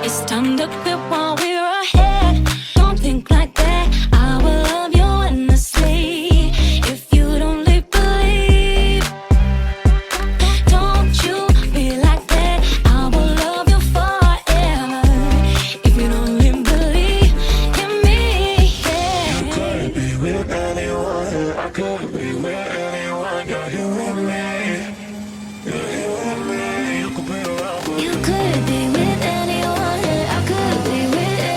It's time to quit while we're ahead. Don't think like that. I will love you endlessly. If you don't believe, don't you be like that. I will love you forever. If you don't believe in me, yeah. You could be with anyone, I could be with anyone. You're here with me, you're here with me. You could be around, You could be with anyone, I could be with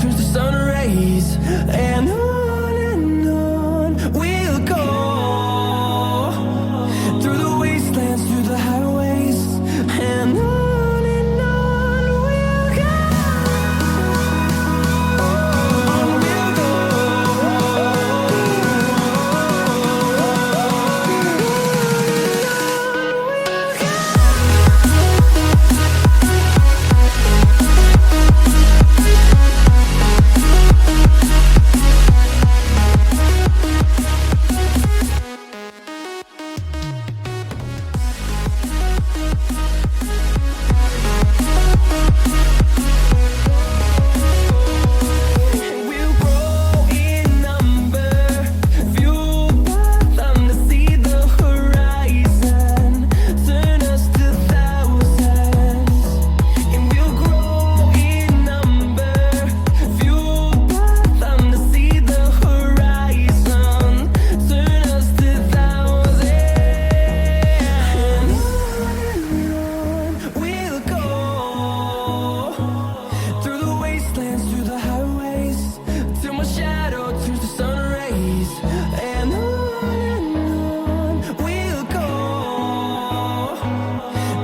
turns to sun rays, and on we'll go through the wastelands, through the highways, and on we'll go. We'll grow in number, fueled by them to see the horizon, turn us to thousands. And we'll grow in number, fueled by them to see the horizon, turn us to thousands. And on we'll go through the wastelands, through the highways, till my shadow turns to sun rays, and on we'll go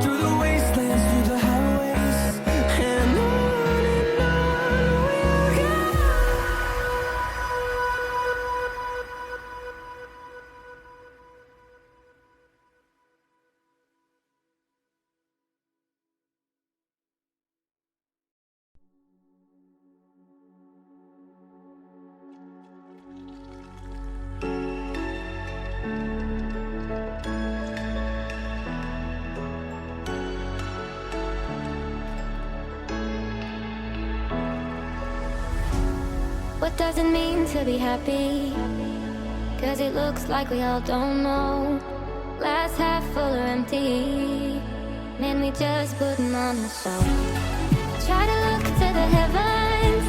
through the wastelands, through the highways, and on we'll go. What does it mean to be happy? Cause it looks like we all don't know. Glass half full or empty. Man, we just putting on a show. Try to look to the heavens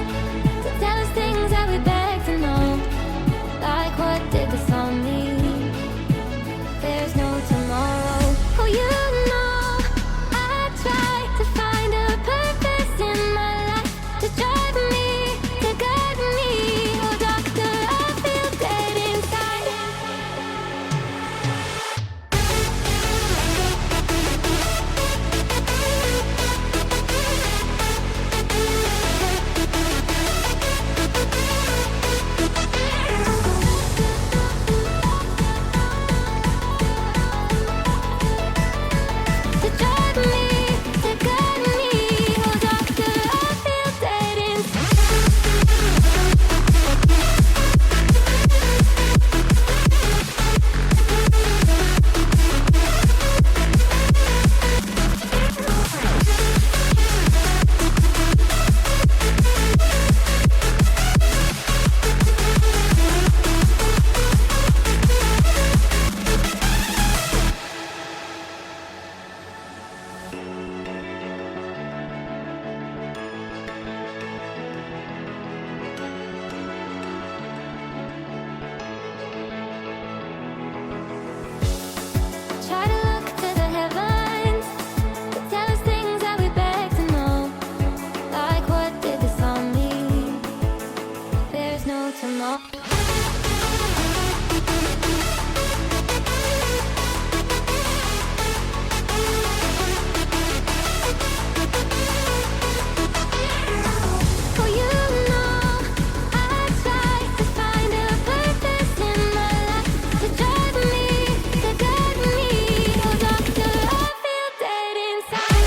to tell us things that we beg to know. Like what did the song mean? There's no tomorrow. Oh, you know, I try to find a purpose in my life to drive me, to guide me. Oh, doctor, I feel dead inside. To drive me, to guide me. Oh, doctor, I feel dead Try to look to the heavens to tell us things that we beg to know. Like what did the song mean? There's no tomorrow. Oh, you know, I try to find a purpose in my life to drive me, to guide me. Oh, doctor, I feel dead inside.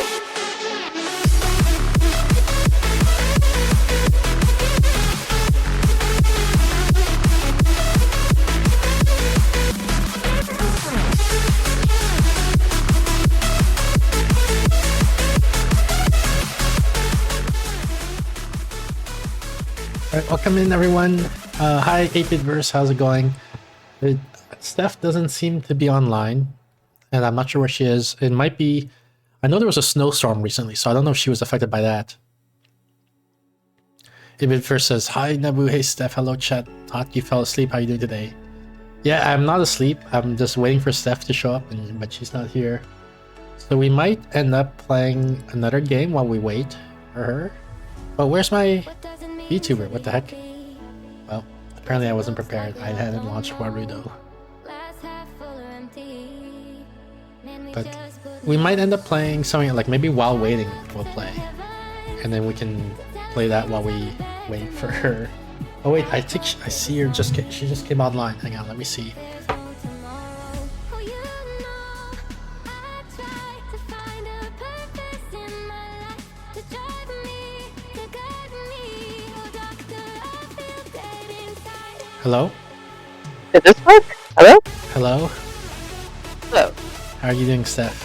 Alright, welcome in everyone. Hi 8BitVerse, how's it going? Steph doesn't seem to be online, and I'm not sure where she is. It might be... I know there was a snowstorm recently, so I don't know if she was affected by that. 8BitVerse says, hi Nabu, hey Steph, hello chat. Thought you fell asleep, how you doing today? Yeah, I'm not asleep, I'm just waiting for Steph to show up, but she's not here. So we might end up playing another game while we wait for her. But where's my VTuber, what the heck? Well, apparently I wasn't prepared. I hadn't launched Warudo. But we might end up playing something like maybe While Waiting we'll play. And then we can play that while we wait for her. Oh wait, I think I see her she just came online. Hang on, let me see. Hello? Did this work? Hello? Hello? Hello. How are you doing, Steph?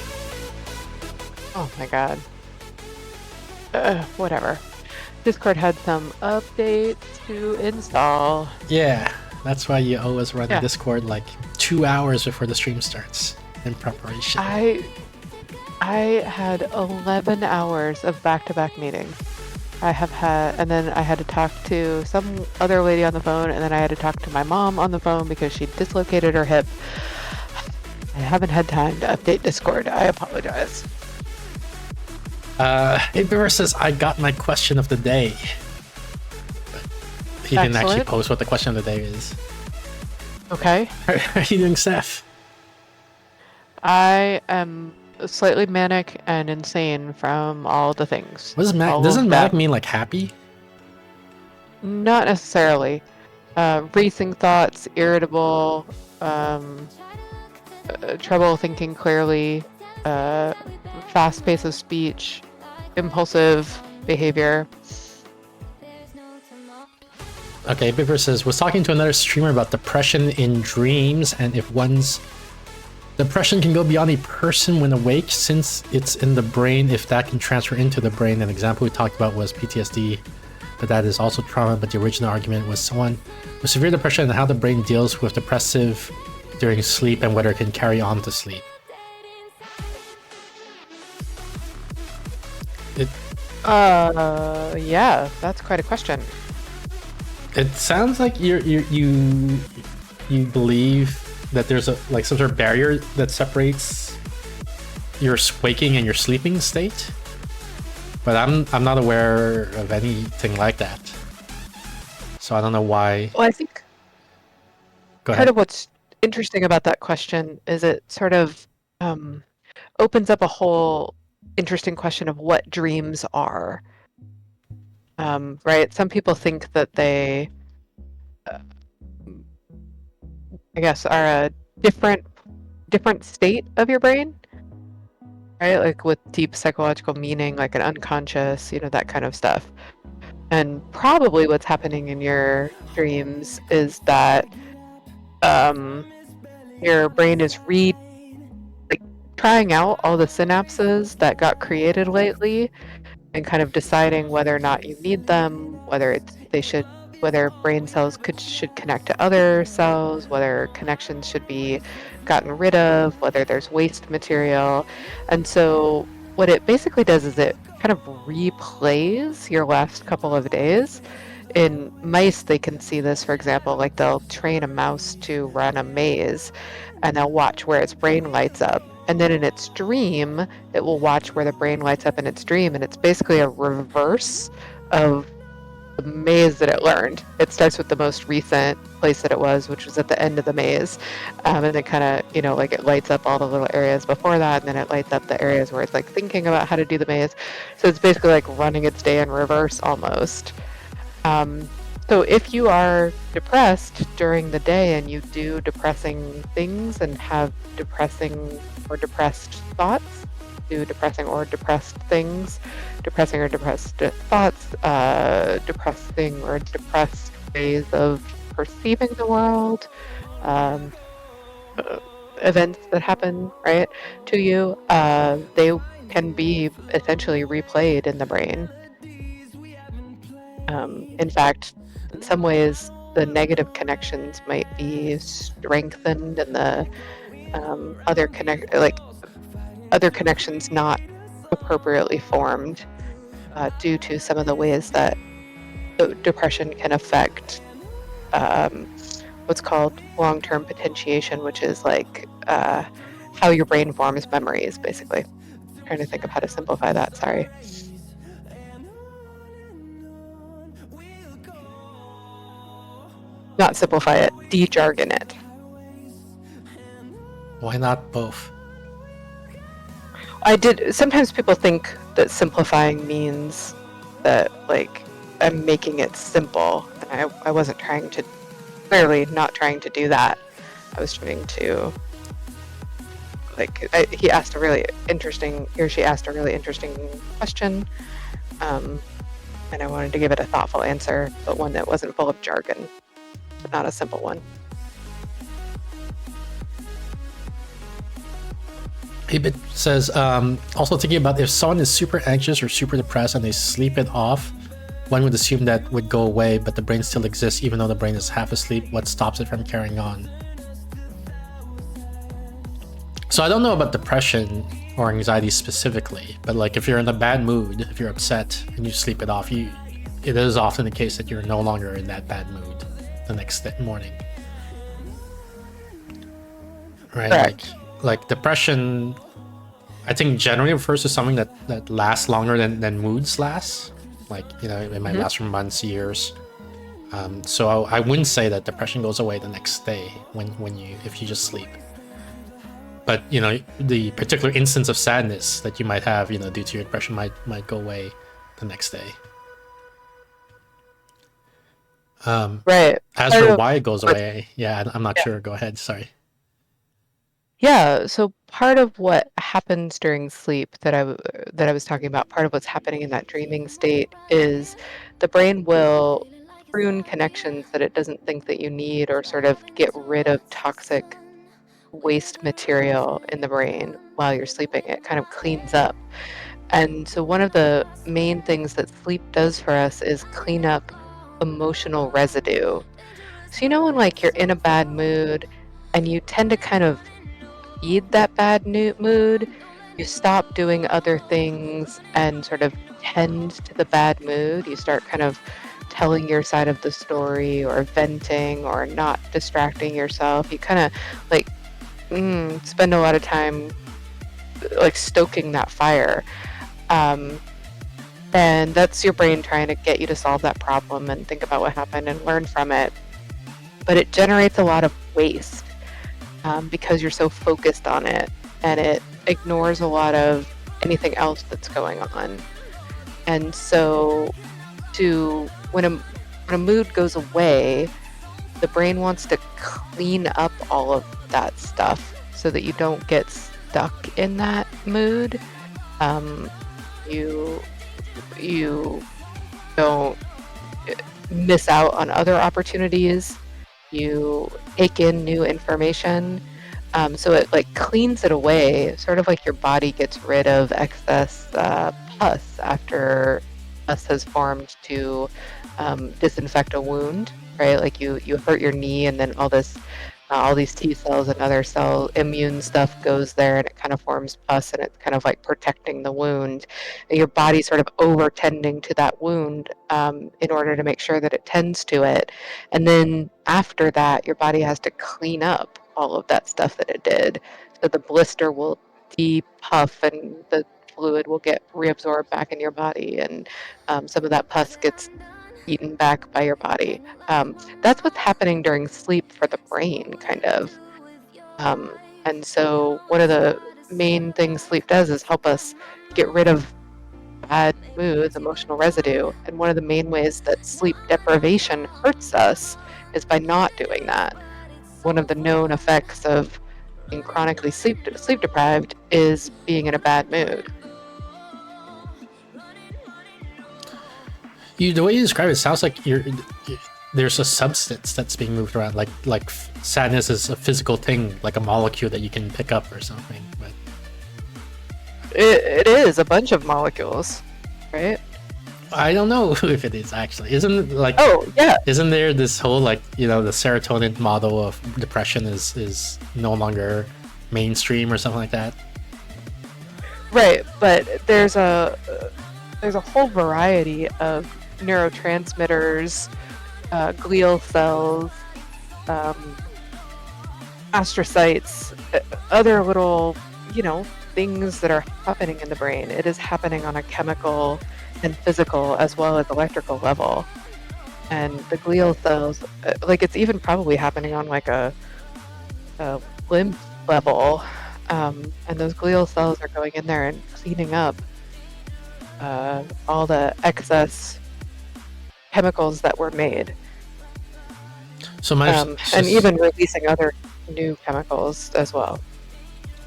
Oh my god. Whatever. Discord had some updates to install. Yeah, that's why you always run Yeah. Discord like 2 hours before the stream starts in preparation. I had 11 hours of back-to-back meetings. And then I had to talk to some other lady on the phone, and then I had to talk to my mom on the phone because she dislocated her hip. I haven't had time to update Discord. I apologize. Abiver says, I got my question of the day. But he didn't actually Excellent. post what the question of the day is. Okay. How are you doing, Steph? I am slightly manic and insane from all the things. What does All doesn't of manic that. mean like happy? Not necessarily. Racing thoughts, irritable, trouble thinking clearly, fast pace of speech, impulsive behavior. Okay, Abiver says, was talking to another streamer about depression in dreams and if one's depression can go beyond a person when awake since it's in the brain, if that can transfer into the brain. An example we talked about was PTSD, but that is also trauma. But the original argument was someone with severe depression and how the brain deals with depressive during sleep and whether it can carry on to sleep. Yeah, that's quite a question. It sounds like you believe that there's a like some sort of barrier that separates your waking and your sleeping state, but I'm not aware of anything like that. So I don't know why. Well, I think Go part ahead. of what's interesting about that question is it sort of opens up a whole interesting question of what dreams are. Right? Some people think that they, I guess, are a different state of your brain, right? Like with deep psychological meaning, like an unconscious, that kind of stuff. And probably what's happening in your dreams is that your brain is trying out all the synapses that got created lately and kind of deciding whether or not you need them, whether brain cells should connect to other cells, whether connections should be gotten rid of, whether there's waste material. And so what it basically does is it kind of replays your last couple of days. In mice, they can see this, for example, like they'll train a mouse to run a maze and they'll watch where its brain lights up. And then in its dream, it will watch where the brain lights up in its dream. And it's basically a reverse of the maze that it learned. It starts with the most recent place that it was, which was at the end of the maze. And then kind of, it lights up all the little areas before that. And then it lights up the areas where it's like thinking about how to do the maze. So it's basically like running its day in reverse almost. So if you are depressed during the day and you do depressing things and have depressing or depressed thoughts, do depressing or depressed things, depressing or depressed thoughts, depressing or depressed ways of perceiving the world, events that happen, right, to you, they can be essentially replayed in the brain. In fact, in some ways, the negative connections might be strengthened, and the other connections not appropriately formed due to some of the ways that depression can affect what's called long-term potentiation, which is like how your brain forms memories, basically. I'm trying to think of how to simplify that. Sorry. not simplify it, de-jargon it. Why not both? Sometimes people think that simplifying means that, like, I'm making it simple. And I wasn't clearly not trying to do that. I was trying to, like, he asked a really interesting, or she asked a really interesting question. And I wanted to give it a thoughtful answer, but one that wasn't full of jargon, but not a simple one. Abit says, also thinking about if someone is super anxious or super depressed and they sleep it off, one would assume that would go away, but the brain still exists even though the brain is half asleep. What stops it from carrying on? So I don't know about depression or anxiety specifically, but like if you're in a bad mood, if you're upset and you sleep it off, it is often the case that you're no longer in that bad mood the next morning. Right? Correct. Like depression, I think generally refers to something that lasts longer than moods last. Like, you know, it might last for months, years. So I wouldn't say that depression goes away the next day if you just sleep. But, you know, the particular instance of sadness that you might have, you know, due to your depression might go away the next day. Right. As for why it goes away, yeah, I'm not sure. Go ahead. Sorry. Yeah, so part of what happens during sleep that I was talking about, part of what's happening in that dreaming state is the brain will prune connections that it doesn't think that you need, or sort of get rid of toxic waste material in the brain while you're sleeping. It kind of cleans up. And so one of the main things that sleep does for us is clean up emotional residue. So you know when, like, you're in a bad mood and you tend to kind of feed that bad mood, you stop doing other things and sort of tend to the bad mood. You start kind of telling your side of the story, or venting, or not distracting yourself. You kind of like spend a lot of time like stoking that fire. And that's your brain trying to get you to solve that problem and think about what happened and learn from it. But it generates a lot of waste because you're so focused on it, and it ignores a lot of anything else that's going on. And so when a mood goes away, the brain wants to clean up all of that stuff so that you don't get stuck in that mood. You don't miss out on other opportunities. You take in new information. So it like cleans it away, sort of like your body gets rid of excess pus after pus has formed to disinfect a wound, right? Like you hurt your knee, and then all these T cells and other immune stuff goes there, and it kind of forms pus, and it's kind of like protecting the wound. And your body sort of over tending to that wound in order to make sure that it tends to it. And then after that, your body has to clean up all of that stuff that it did. So the blister will depuff, and the fluid will get reabsorbed back in your body, and some of that pus gets eaten back by your body. That's what's happening during sleep for the brain, kind of. And so one of the main things sleep does is help us get rid of bad moods, emotional residue. And one of the main ways that sleep deprivation hurts us is by not doing that. One of the known effects of being chronically sleep deprived is being in a bad mood. The way you describe it sounds like there's a substance that's being moved around, like sadness is a physical thing, like a molecule that you can pick up or something. But it is a bunch of molecules, right? I don't know if it is actually. Isn't there this whole, like, you know, the serotonin model of depression is no longer mainstream or something like that? Right, but there's a whole variety of neurotransmitters, glial cells, astrocytes, other little, things that are happening in the brain. It is happening on a chemical and physical as well as electrical level. and the glial cells, like it's even probably happening on like a lymph level, and those glial cells are going in there and cleaning up all the excess chemicals that were made, So and even releasing other new chemicals as well.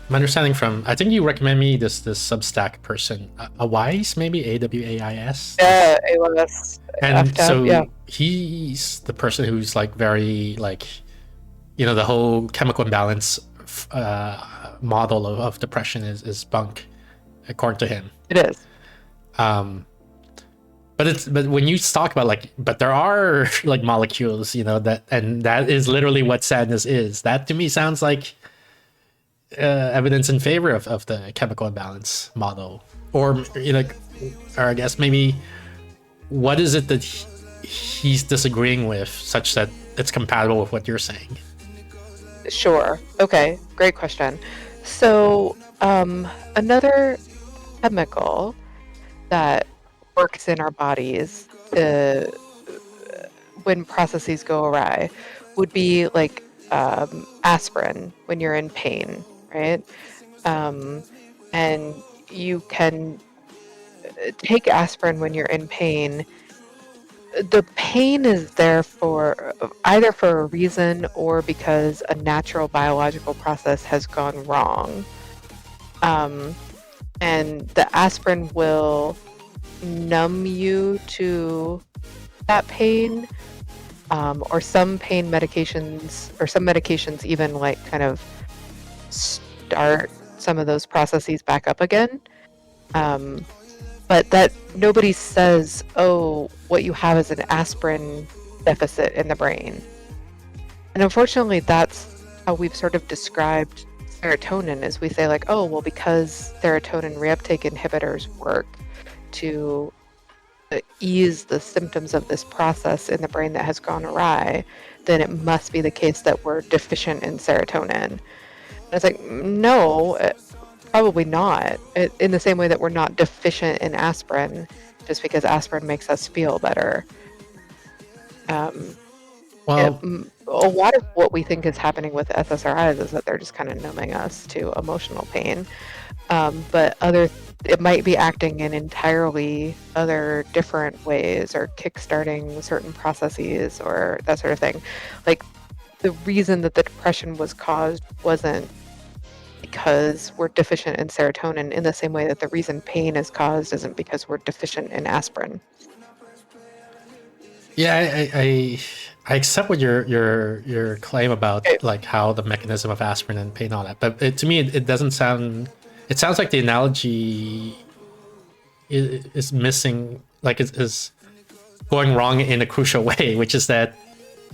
my understanding from, I think you recommend me this Substack person, Awais, maybe AWAIS. Yeah, ALS, And so yeah. he's the person who's like very like, the whole chemical imbalance model of depression is bunk, according to him. It is. But when you talk about like, but there are like molecules, that is literally what sadness is. That to me sounds like evidence in favor of the chemical imbalance model, or or I guess maybe what is it that he's disagreeing with, such that it's compatible with what you're saying? Sure. Okay. Great question. So, another chemical that works in our bodies when processes go awry would be like aspirin when you're in pain, right? And you can take aspirin when you're in pain. The pain is there for either for a reason or because a natural biological process has gone wrong. And the aspirin will numb you to that pain, or some pain medications, or some medications even like kind of start some of those processes back up again. But that nobody says, oh, what you have is an aspirin deficit in the brain. And unfortunately, that's how we've sort of described serotonin, is we say like, oh, well, because serotonin reuptake inhibitors work to ease the symptoms of this process in the brain that has gone awry, then it must be the case that we're deficient in serotonin. And it's like, no, probably not. In the same way that we're not deficient in aspirin just because aspirin makes us feel better. Well, A lot of what we think is happening with SSRIs is that they're just kind of numbing us to emotional pain. But it might be acting in entirely other different ways, or kickstarting certain processes or that sort of thing. Like, the reason that the depression was caused wasn't because we're deficient in serotonin, in the same way that the reason pain is caused isn't because we're deficient in aspirin. yeah, I accept what your claim about like how the mechanism of aspirin and pain, all that, but to me it doesn't sound. It sounds like the analogy is missing, like is going wrong in a crucial way, which is that,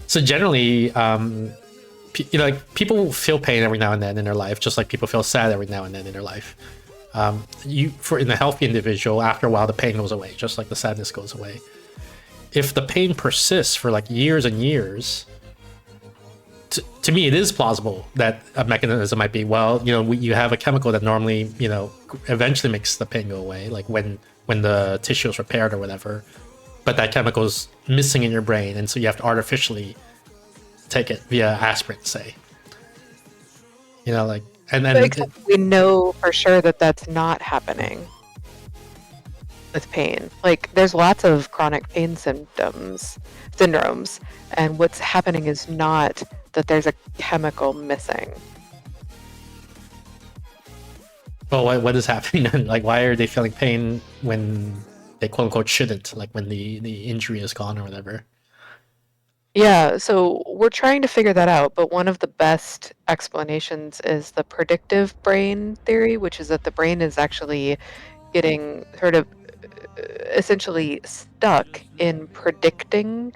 so generally, like people feel pain every now and then in their life, just like people feel sad every now and then in their life. In a healthy individual, after a while, the pain goes away, just like the sadness goes away. If the pain persists for like years and years, to me, it is plausible that a mechanism might be, well, you have a chemical that normally, eventually makes the pain go away, like when the tissue is repaired or whatever, but that chemical is missing in your brain, and so you have to artificially take it via aspirin, say. And then we know for sure that that's not happening with pain. Like, there's lots of chronic pain syndromes, and what's happening is not that there's a chemical missing. Well, what is happening then? Like, why are they feeling pain when they quote unquote shouldn't, like when the injury is gone or whatever? Yeah, so we're trying to figure that out, but one of the best explanations is the predictive brain theory, which is that the brain is actually getting sort of essentially stuck in predicting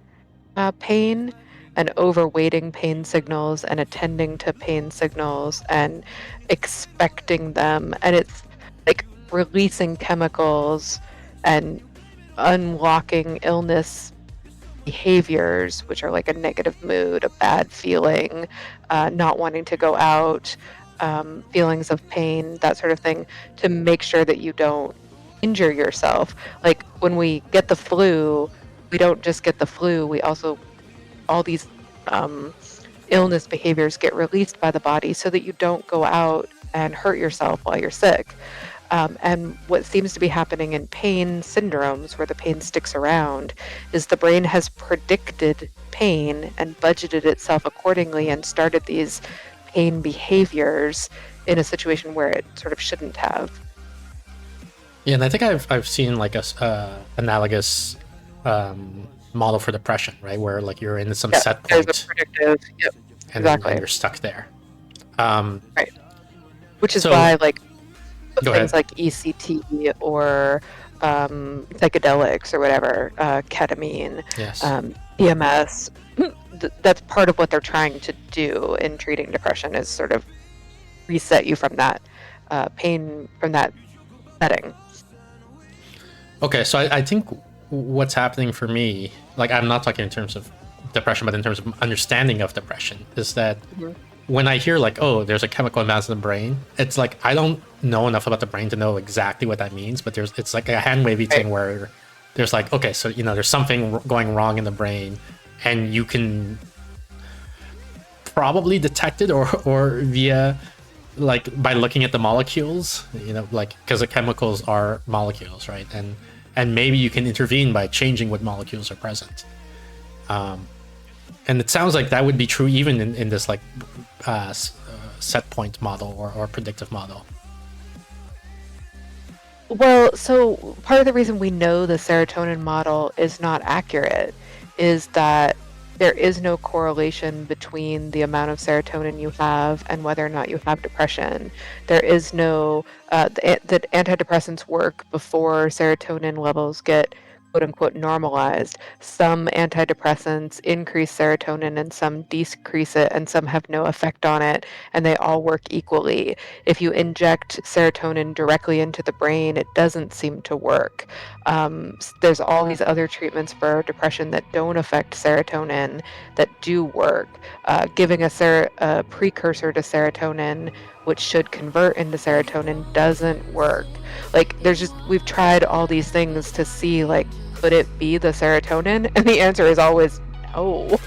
pain and overweighting pain signals and attending to pain signals and expecting them. And it's like releasing chemicals and unlocking illness behaviors, which are like a negative mood, a bad feeling, not wanting to go out, feelings of pain, that sort of thing, to make sure that you don't injure yourself. Like when we get the flu, we don't just get the flu, we also, all these illness behaviors get released by the body so that you don't go out and hurt yourself while you're sick. And what seems to be happening in pain syndromes, where the pain sticks around, is the brain has predicted pain and budgeted itself accordingly and started these pain behaviors in a situation where it sort of shouldn't have. Yeah, and I think I've seen like a analogous model for depression, right? Where like you're in some set There's point a predictive, yep, and exactly. then you're stuck there. Right. Which is so- why like Go things ahead. like ECT or psychedelics or whatever, ketamine, Yes. EMS, that's part of what they're trying to do in treating depression, is sort of reset you from that pain, from that setting. Okay, so I think what's happening for me, like I'm not talking in terms of depression, but in terms of understanding of depression, is that when I hear like, oh, there's a chemical imbalance in the brain, it's like I don't know enough about the brain to know exactly what that means, but it's like a hand wavy thing where there's like, okay, so there's something going wrong in the brain, and you can probably detect it or via like by looking at the molecules, like because the chemicals are molecules, right? And maybe you can intervene by changing what molecules are present. And it sounds like that would be true even in this like set point model or predictive model. Well, so part of the reason we know the serotonin model is not accurate is that there is no correlation between the amount of serotonin you have and whether or not you have depression. There is no, that antidepressants work before serotonin levels get quote unquote normalized. Some antidepressants increase serotonin and some decrease it, and some have no effect on it, and they all work equally. If you inject serotonin directly into the brain, it doesn't seem to work. There's all these other treatments for depression that don't affect serotonin that do work. Giving a precursor to serotonin, which should convert into serotonin, doesn't work. Like we've tried all these things to see, like, could it be the serotonin? And the answer is always no.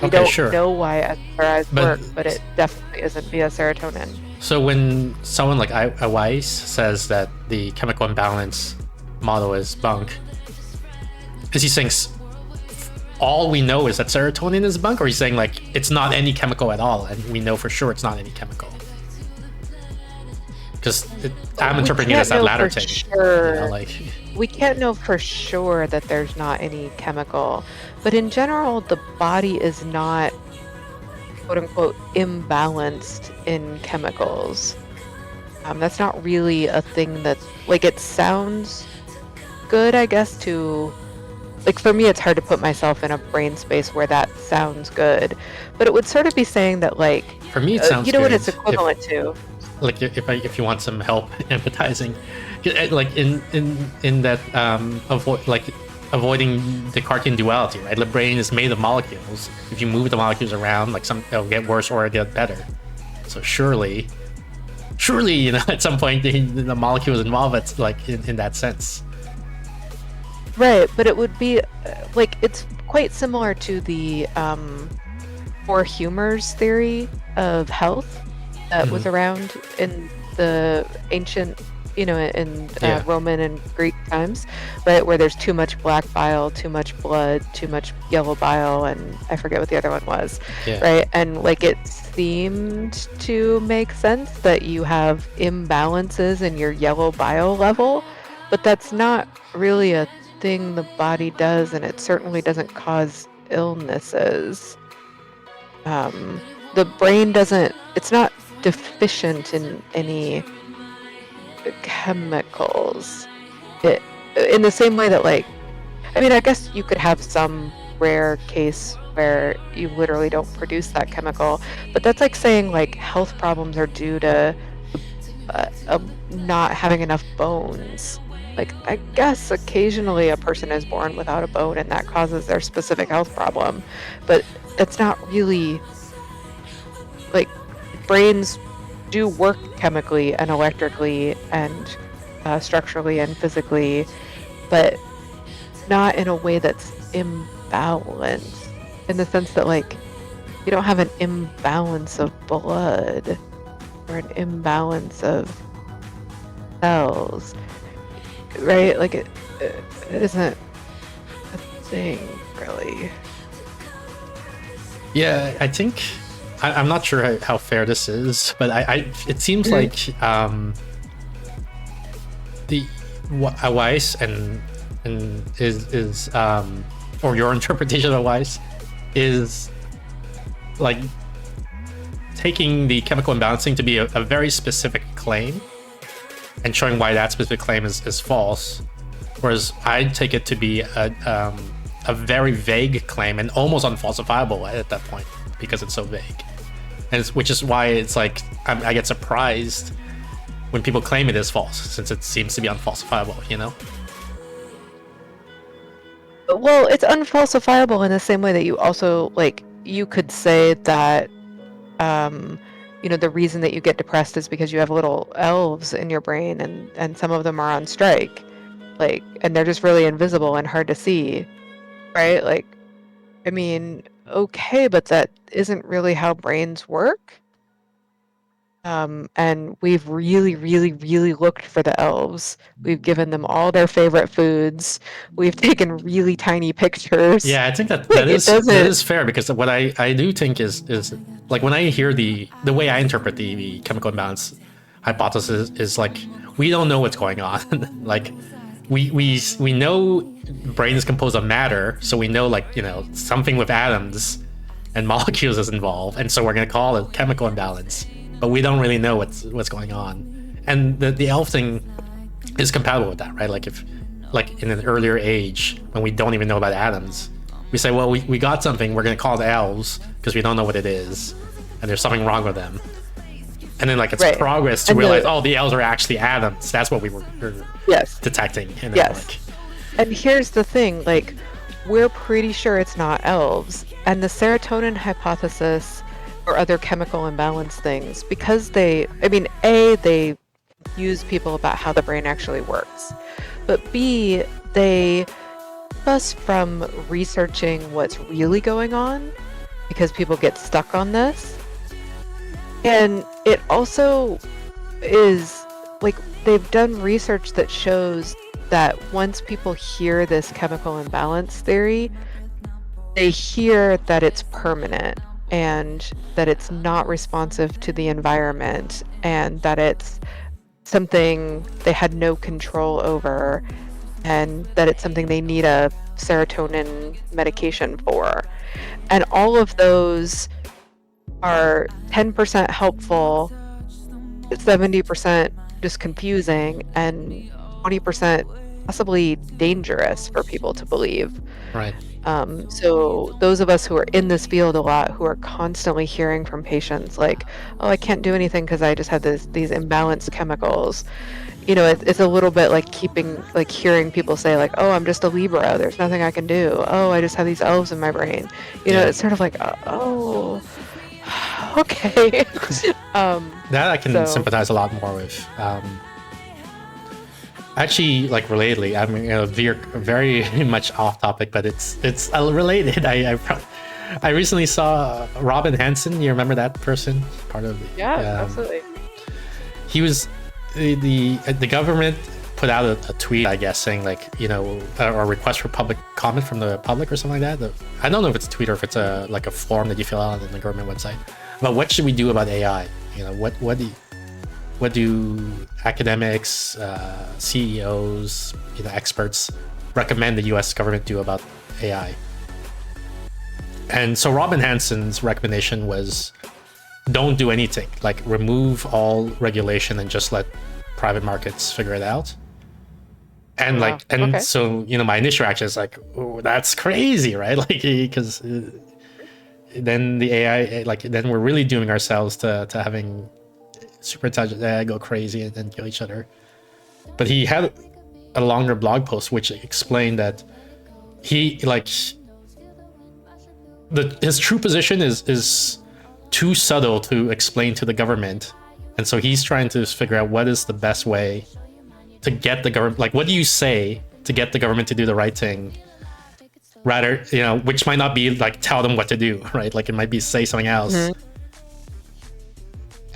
We don't know why SSRIs work, but it definitely isn't via serotonin. So when someone like Weiss says that the chemical imbalance model is bunk, is he saying all we know is that serotonin is bunk, or he's saying like it's not any chemical at all and we know for sure it's not any chemical? Because I'm interpreting it as that latter thing. Sure. We can't know for sure that there's not any chemical, but in general, the body is not, quote unquote, imbalanced in chemicals. That's not really a thing that, like, it sounds good, I guess, to, like, for me, it's hard to put myself in a brain space where that sounds good, but it would sort of be saying that, like, for me, it sounds you know good what it's equivalent to. Like if you want some help empathizing, like in that avoiding the Cartesian duality, right? The brain is made of molecules. If you move the molecules around, like they'll get worse or get better. So surely, at some point the molecules involved. It's like in that sense. Right, but it would be like it's quite similar to the four humors theory of health that was around in the ancient, in Roman and Greek times, right? Where there's too much black bile, too much blood, too much yellow bile, and I forget what the other one was, right? And like it seemed to make sense that you have imbalances in your yellow bile level, but that's not really a thing the body does, and it certainly doesn't cause illnesses. The brain it's not deficient in any chemicals. In the same way that, like, I mean, I guess you could have some rare case where you literally don't produce that chemical, but that's like saying like health problems are due to not having enough bones. Like, I guess occasionally a person is born without a bone and that causes their specific health problem, but it's not really, like, brains do work chemically and electrically and structurally and physically, but not in a way that's imbalance in the sense that like you don't have an imbalance of blood or an imbalance of cells, right? Like it isn't a thing really. Yeah, I think I'm not sure how fair this is, but it seems like the Weiss and is or your interpretation of Weiss is like taking the chemical imbalancing to be a very specific claim and showing why that specific claim is false, whereas I take it to be a very vague claim and almost unfalsifiable at that point because it's so vague, and which is why it's like I get surprised when people claim it is false, since it seems to be unfalsifiable, you know? Well, it's unfalsifiable in the same way that you also like you could say that the reason that you get depressed is because you have little elves in your brain and some of them are on strike, like, and they're just really invisible and hard to see, right? Like, I mean, okay, but that isn't really how brains work. And we've really, really, really looked for the elves. We've given them all their favorite foods. We've taken really tiny pictures. Yeah, I think that Like, that is fair, because what I do think is like when I hear the way I interpret the chemical imbalance hypothesis is like we don't know what's going on. Like we know brain is composed of matter, so we know, like, you know, something with atoms and molecules is involved, and so we're gonna call it chemical imbalance. But we don't really know what's going on, and the elf thing is compatible with that, right? Like if, like in an earlier age when we don't even know about atoms, we say, well, we got something, we're gonna call it elves because we don't know what it is, and there's something wrong with them. And then like it's progress to realize, oh, the elves are actually atoms. That's what we were detecting. And then, like, and here's the thing, like we're pretty sure it's not elves, and the serotonin hypothesis or other chemical imbalance things, because they use people about how the brain actually works, but B, they keep us from researching what's really going on because people get stuck on this. And it also is like they've done research that shows that once people hear this chemical imbalance theory, they hear that it's permanent and that it's not responsive to the environment and that it's something they had no control over and that it's something they need a serotonin medication for. And all of those are 10% helpful, 70% just confusing, and 20% possibly dangerous for people to believe. right. So those of us who are in this field a lot, who are constantly hearing from patients like, oh, I can't do anything because I just have these imbalanced chemicals. You know, it's a little bit like hearing people say like, oh, I'm just a Libra, there's nothing I can do. Oh, I just have these elves in my brain. You know, it's sort of like, oh, okay. That I can sympathize a lot more with. Actually, like relatedly, I mean, you know, veer very much off topic, but it's related. I recently saw Robin Hansen. You remember that person? Part of the, absolutely. He was the government put out a tweet, I guess, saying like, you know, a request for public comment from the public or something like that. I don't know if it's a tweet or if it's a form that you fill out on the government website. But what should we do about AI? You know, what do academics, CEOs, you know, experts recommend the U.S. government do about AI? And so Robin Hansen's recommendation was, don't do anything. Like, remove all regulation and just let private markets figure it out. And so, you know, my initial reaction is like, oh, that's crazy, right? Like, because then the AI, like, then we're really dooming ourselves to having super intelligent AI go crazy and then kill each other. But he had a longer blog post which explained that he, like, his true position is too subtle to explain to the government, and so he's trying to figure out what is the best way to get the government, like, what do you say to get the government to do the right thing rather, which might not be like tell them what to do, right? Like it might be say something else.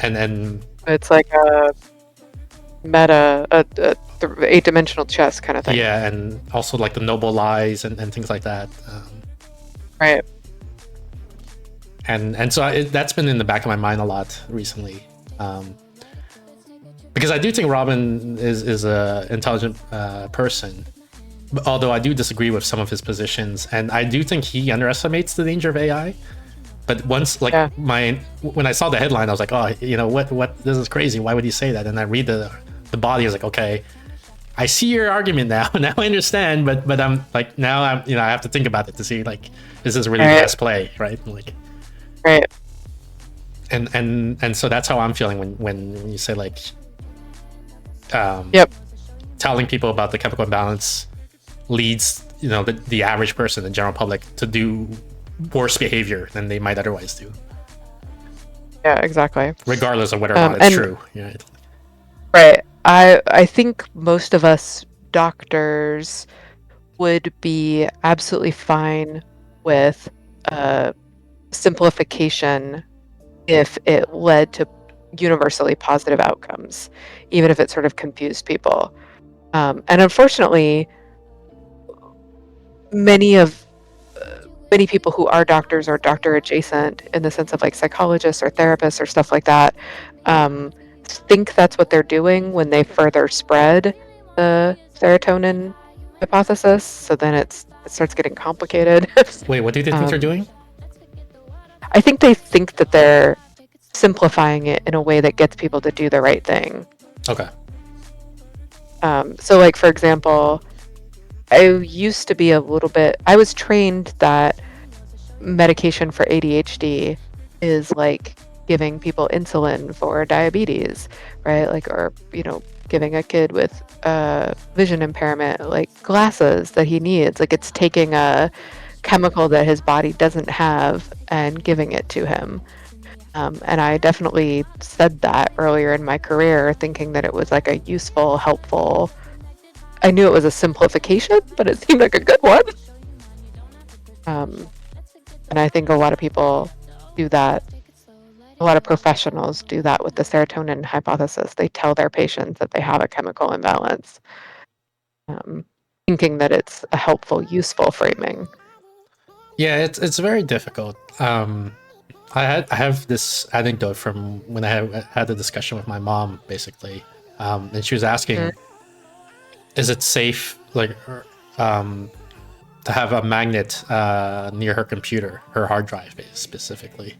And then It's like a meta, a 8-dimensional chess kind of thing. yeah, and also like the noble lies and things like that. Right. And so that's been in the back of my mind a lot recently, because I do think Robin is a intelligent person, although I do disagree with some of his positions, and I do think he underestimates the danger of AI. But once, like, when I saw the headline, I was like, oh, what? This is crazy. Why would he say that? And I read the body. I was like, okay, I see your argument now. Now I understand. But I'm like, now I have to think about it to see, like, is this really the best play, right? Like, right. And so that's how I'm feeling when you say, like, telling people about the chemical imbalance leads the average person, the general public, to do worse behavior than they might otherwise do. Yeah, exactly. Regardless of whether or not it's true. Yeah. Right. I think most of us doctors would be absolutely fine with simplification if it led to universally positive outcomes, even if it sort of confused people. And unfortunately, many people who are doctors or doctor adjacent, in the sense of like psychologists or therapists or stuff like that, think that's what they're doing when they further spread the serotonin hypothesis. So then it starts getting complicated. Wait, what do they think they're doing? I think they think that they're simplifying it in a way that gets people to do the right thing. Okay. So like, for example, I used to be I was trained that medication for ADHD is like giving people insulin for diabetes, right? Like, or, giving a kid with vision impairment, like glasses that he needs. Like, it's taking a chemical that his body doesn't have and giving it to him. And I definitely said that earlier in my career, thinking that it was like a useful, helpful. I knew it was a simplification, but it seemed like a good one. And I think a lot of people do that. A lot of professionals do that with the serotonin hypothesis. They tell their patients that they have a chemical imbalance, thinking that it's a helpful, useful framing. Yeah, it's very difficult. I have this anecdote from when I had the discussion with my mom, basically, and she was asking, is it safe, like, to have a magnet near her computer, her hard drive, specifically?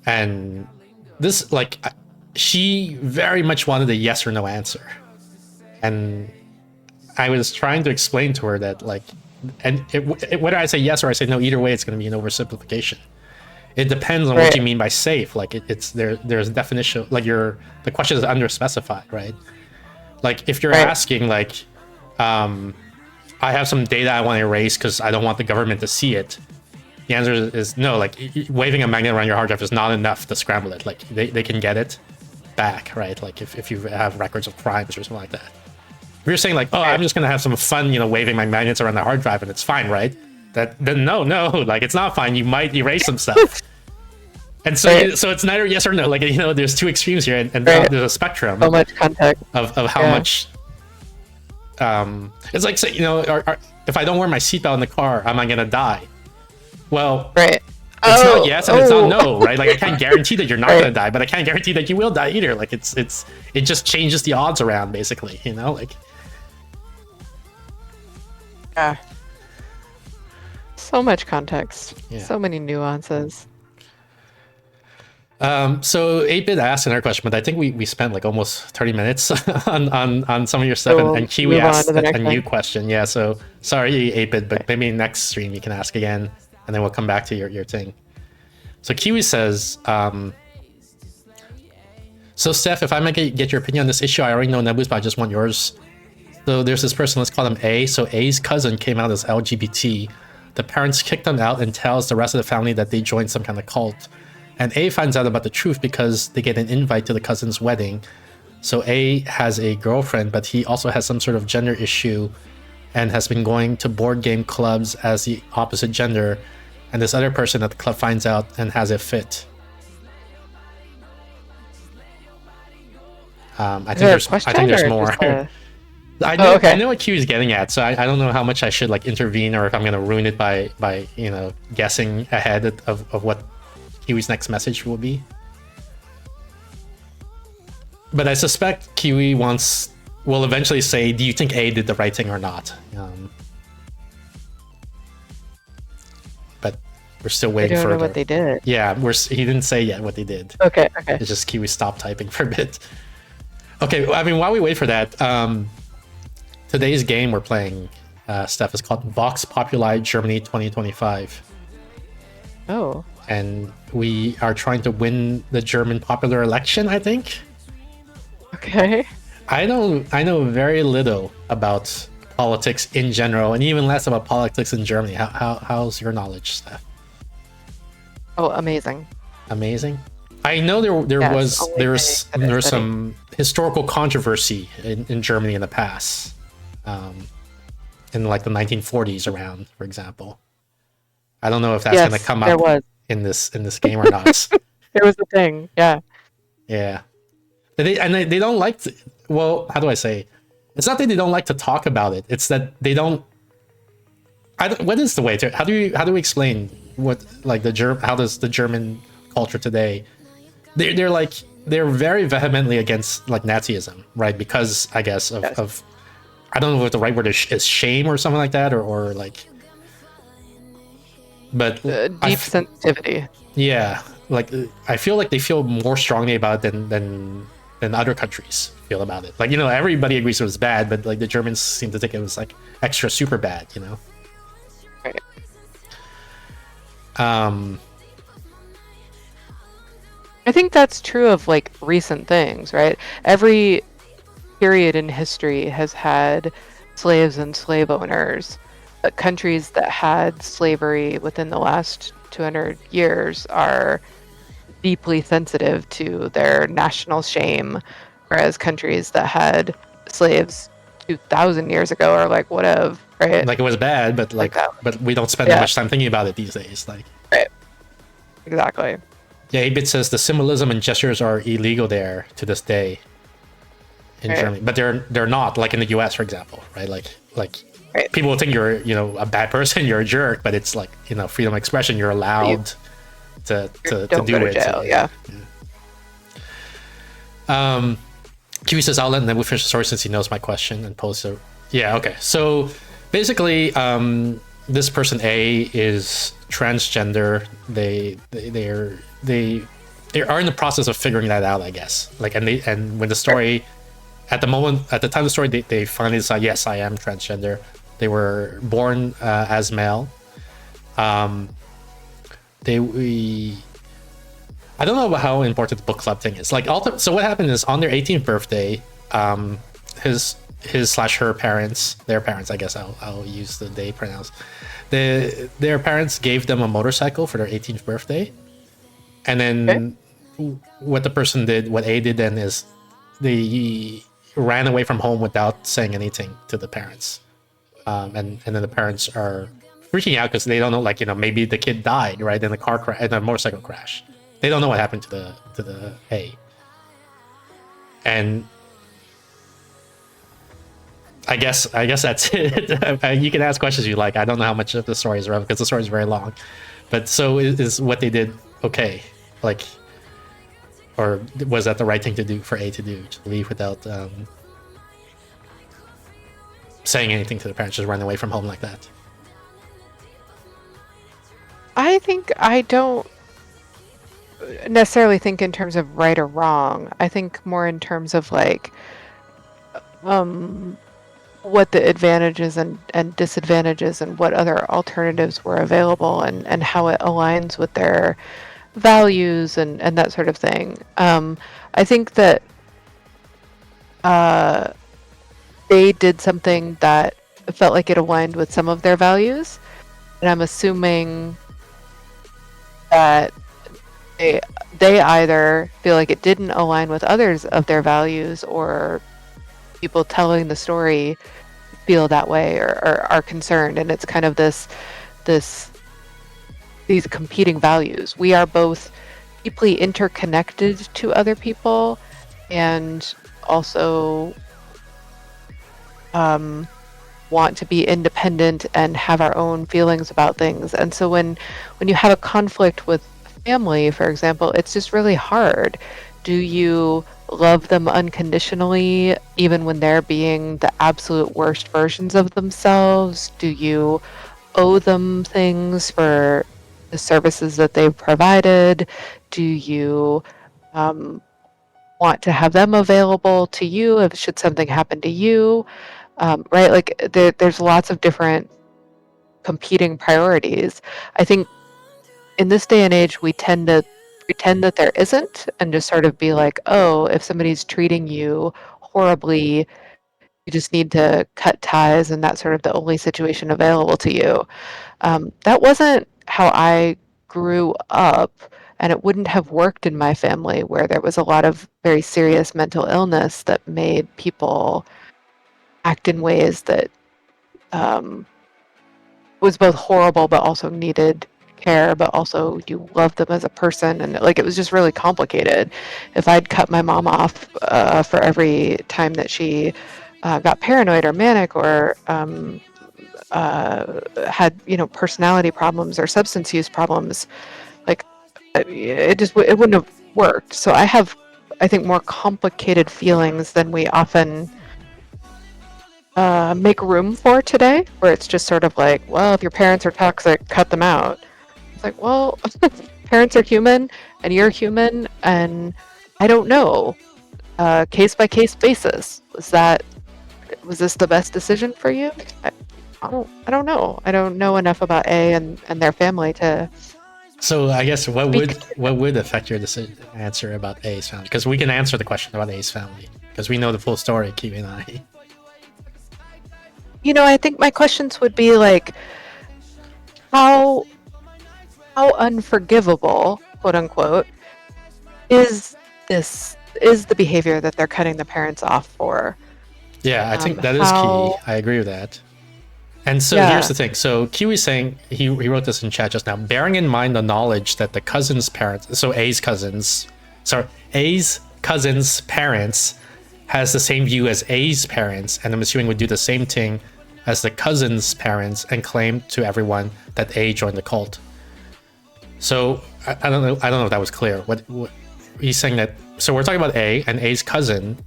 And this, like, she very much wanted a yes or no answer, and I was trying to explain to her that, like, and whether I say yes or I say no, either way, it's going to be an oversimplification. It depends on what you mean by safe. Like, there's a definition. Like, the question is underspecified, right? Like, if you're asking, like, I have some data I want to erase because I don't want the government to see it, the answer is no. Like, waving a magnet around your hard drive is not enough to scramble it. Like, they can get it back, right? Like, if you have records of crimes or something like that. If you're saying, like, oh, I'm just gonna have some fun, waving my magnets around the hard drive and it's fine, right? Then no, like, it's not fine. You might erase some stuff. And so so it's neither yes or no. Like, there's two extremes here, and there's a spectrum. So much context of how much. It's like, say, if I don't wear my seatbelt in the car, am I gonna die? Well, it's not yes and it's not no, right? Like, I can't guarantee that you're not gonna die, but I can't guarantee that you will die either. Like, it just changes the odds around, basically. Like. Yeah. So much context. Yeah. So many nuances. So 8-Bit asked another question, but I think we spent like almost 30 minutes on some of your stuff, and Kiwi asked a new question. Yeah, so sorry, 8-Bit, but maybe next stream you can ask again, and then we'll come back to your thing. So Kiwi says, so Steph, if I might get your opinion on this issue, I already know Nebu's, but I just want yours. So there's this person, let's call him A. So A's cousin came out as LGBT. The parents kicked them out and tells the rest of the family that they joined some kind of cult. And A finds out about the truth because they get an invite to the cousin's wedding. So A has a girlfriend, but he also has some sort of gender issue and has been going to board game clubs as the opposite gender, and this other person at the club finds out and has a fit. I think there's more. I know what Q is getting at, so I don't know how much I should like intervene, or if I'm going to ruin it by guessing ahead of what Kiwi's next message will be. But I suspect Kiwi will eventually say, "Do you think A did the right thing or not?" But we're still waiting for what they did. Yeah, he didn't say yet what they did. Okay. It's just Kiwi stopped typing for a bit. Okay, I mean, while we wait for that, today's game we're playing, Steph, is called Vox Populi Germany 2025. Oh. And we are trying to win the German popular election, I think. Okay. I know very little about politics in general, and even less about politics in Germany. How's your knowledge, Steph? Oh, amazing. Amazing. I know there was some historical controversy in Germany in the past, in like the 1940s around, for example. I don't know if that's going to come up in this game or not. There was a thing, yeah. Yeah. They don't like to, well, how do I say? It's not that they don't like to talk about it. It's that they don't. What is the way to? How do we explain what like how does the German culture today? They're very vehemently against like Nazism, right? Because I guess of I don't know what the right word is shame or something like that, or like. But deep sensitivity. Yeah, like I feel like they feel more strongly about it than other countries feel about it. Like, everybody agrees it was bad, but like the Germans seem to think it was like extra super bad, Right. I think that's true of like recent things, right? Every period in history has had slaves and slave owners. But countries that had slavery within the last 200 years are deeply sensitive to their national shame, whereas countries that had slaves 2,000 years ago are like, whatever, right? Like it was bad, but but we don't spend that much time thinking about it these days. Like, right, exactly. Yeah, 8-Bit says the symbolism and gestures are illegal there to this day in Germany, but they're not like in the U.S., for example, right? Like. Right. People will think you're, a bad person, you're a jerk, but it's like, freedom of expression. You're allowed to do it. Jail, yeah. Kiwi says, I'll let Nebu finish the story since he knows my question and pose it. Yeah, okay. So basically, this person A is transgender. They are in the process of figuring that out, I guess. Like, and when the story, at the time of the story, they finally decide, yes, I am transgender. They were born as male. I don't know about how important the book club thing is. Like, so what happened is on their 18th birthday, his/her parents, their parents, I guess I'll use the they pronouns. Their parents gave them a motorcycle for their 18th birthday, and then what A did then is they ran away from home without saying anything to the parents. And then the parents are freaking out because they don't know, like, maybe the kid died, right, in a motorcycle crash. They don't know what happened to the A. And I guess that's it. You can ask questions you like. I don't know how much of the story is relevant because the story is very long. But so is what they did okay? Like, or was that the right thing to do for A to do, to leave without saying anything to the parents, just run away from home like that? I don't necessarily think in terms of right or wrong. I think more in terms of like what the advantages and disadvantages and what other alternatives were available and how it aligns with their values and that sort of thing. I think that they did something that felt like it aligned with some of their values, and I'm assuming that they either feel like it didn't align with others of their values, or people telling the story feel that way or are concerned, and it's kind of this these competing values. We are both deeply interconnected to other people and also want to be independent and have our own feelings about things. And so when you have a conflict with family, for example, it's just really hard. Do you love them unconditionally even when they're being the absolute worst versions of themselves? Do you owe them things for the services that they've provided? Do you want to have them available to you if should something happen to you? Right? Like there's lots of different competing priorities. I think in this day and age, we tend to pretend that there isn't and just sort of be like, oh, if somebody's treating you horribly, you just need to cut ties, and that's sort of the only situation available to you. That wasn't how I grew up, and it wouldn't have worked in my family where there was a lot of very serious mental illness that made people act in ways that was both horrible but also needed care, but also you loved them as a person, and like it was just really complicated. If I'd cut my mom off for every time that she got paranoid or manic or had personality problems or substance use problems, like it wouldn't have worked. So I have, I think, more complicated feelings than we often make room for today, where it's just sort of like, well, if your parents are toxic, cut them out. It's like, well, parents are human and you're human, and I don't know, case by case basis. Was this the best decision for you? I don't know. I don't know enough about A and their family to. So I guess what would affect your answer about A's family? Because we can answer the question about A's family because we know the full story, Kiwi and I. I think my questions would be like, how unforgivable, quote unquote, is the behavior that they're cutting the parents off for? Yeah, I think that is key. I agree with that. And so here's the thing. So Kiwi's saying, he wrote this in chat just now, bearing in mind the knowledge that the cousin's parents, so A's cousin's parents has the same view as A's parents, and I'm assuming would do the same thing as the cousin's parents and claim to everyone that A joined the cult. So I don't know if that was clear. What he's saying that, so we're talking about A, and A's cousin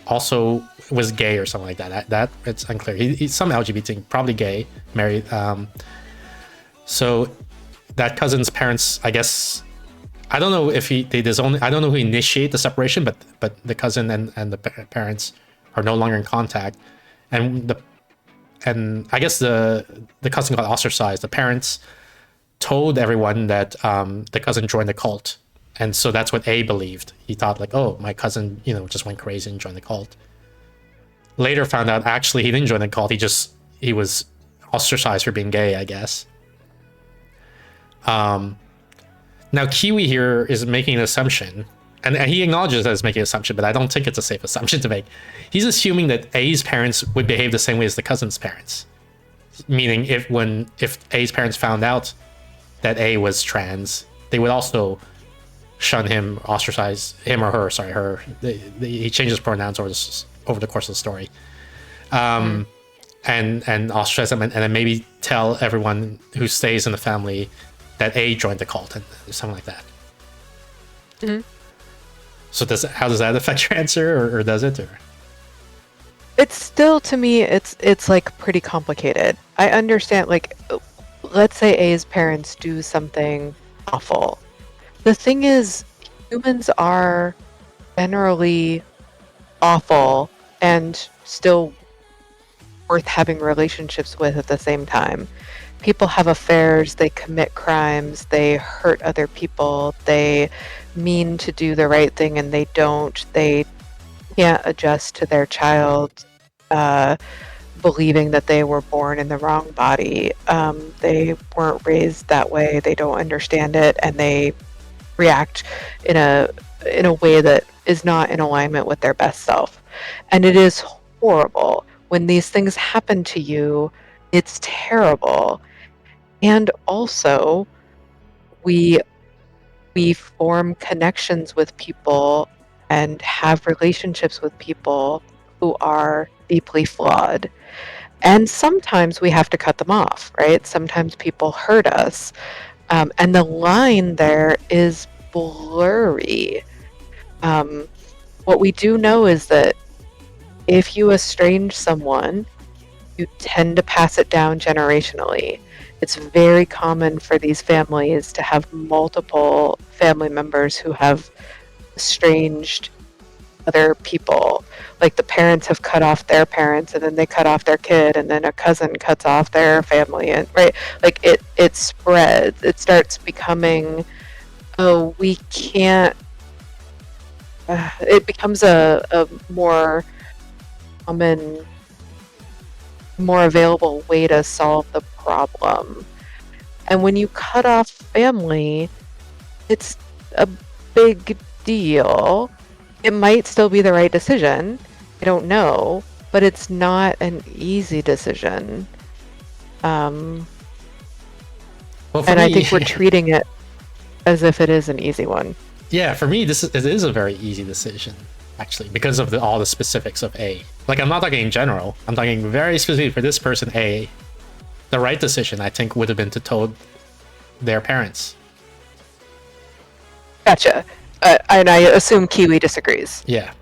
also was gay or something like that. That it's unclear. He's some LGBT, probably gay, married. So that cousin's parents, I guess, I don't know if I don't know who initiated the separation, but the cousin and the parents are no longer in contact, and I guess the cousin got ostracized. The parents told everyone that the cousin joined the cult, and so that's what A believed. He thought like, oh, my cousin, just went crazy and joined the cult. Later found out actually he didn't join the cult. He was ostracized for being gay, I guess. Now Kiwi here is making an assumption, and he acknowledges that it's making an assumption, but I don't think it's a safe assumption to make. He's assuming that A's parents would behave the same way as the cousin's parents, meaning if A's parents found out that A was trans, they would also shun him, ostracize him or her. Sorry, her. He changes pronouns over the course of the story, and ostracize them, and then maybe tell everyone who stays in the family that A joined the cult and something like that. Mm-hmm. So how does that affect your answer, or does it? Or? It's still, to me, it's like pretty complicated. I understand, like, let's say A's parents do something awful. The thing is, humans are generally awful and still worth having relationships with at the same time. People have affairs, they commit crimes, they hurt other people, they mean to do the right thing and they don't. They can't adjust to their child believing that they were born in the wrong body. They weren't raised that way, they don't understand it, and they react in a way that is not in alignment with their best self. And it is horrible when these things happen to you, it's terrible. And also, we form connections with people and have relationships with people who are deeply flawed. And sometimes we have to cut them off, right? Sometimes people hurt us. And the line there is blurry. What we do know is that if you estrange someone, you tend to pass it down generationally. It's very common for these families to have multiple family members who have estranged other people. Like the parents have cut off their parents, and then they cut off their kid, and then a cousin cuts off their family, and right, like it spreads. It starts becoming, oh, we can't. It becomes a more common, more available way to solve the problem. And when you cut off family, it's a big deal. It might still be the right decision. I don't know, but it's not an easy decision. Well, for And me, I think we're treating it as if it is an easy one. yeah, for me, it is a very easy decision, actually, because of all the specifics of A. Like, I'm not talking in general. I'm talking very specific for this person, A. The right decision, I think, would have been to told their parents. Gotcha. And I assume Kiwi disagrees. Yeah.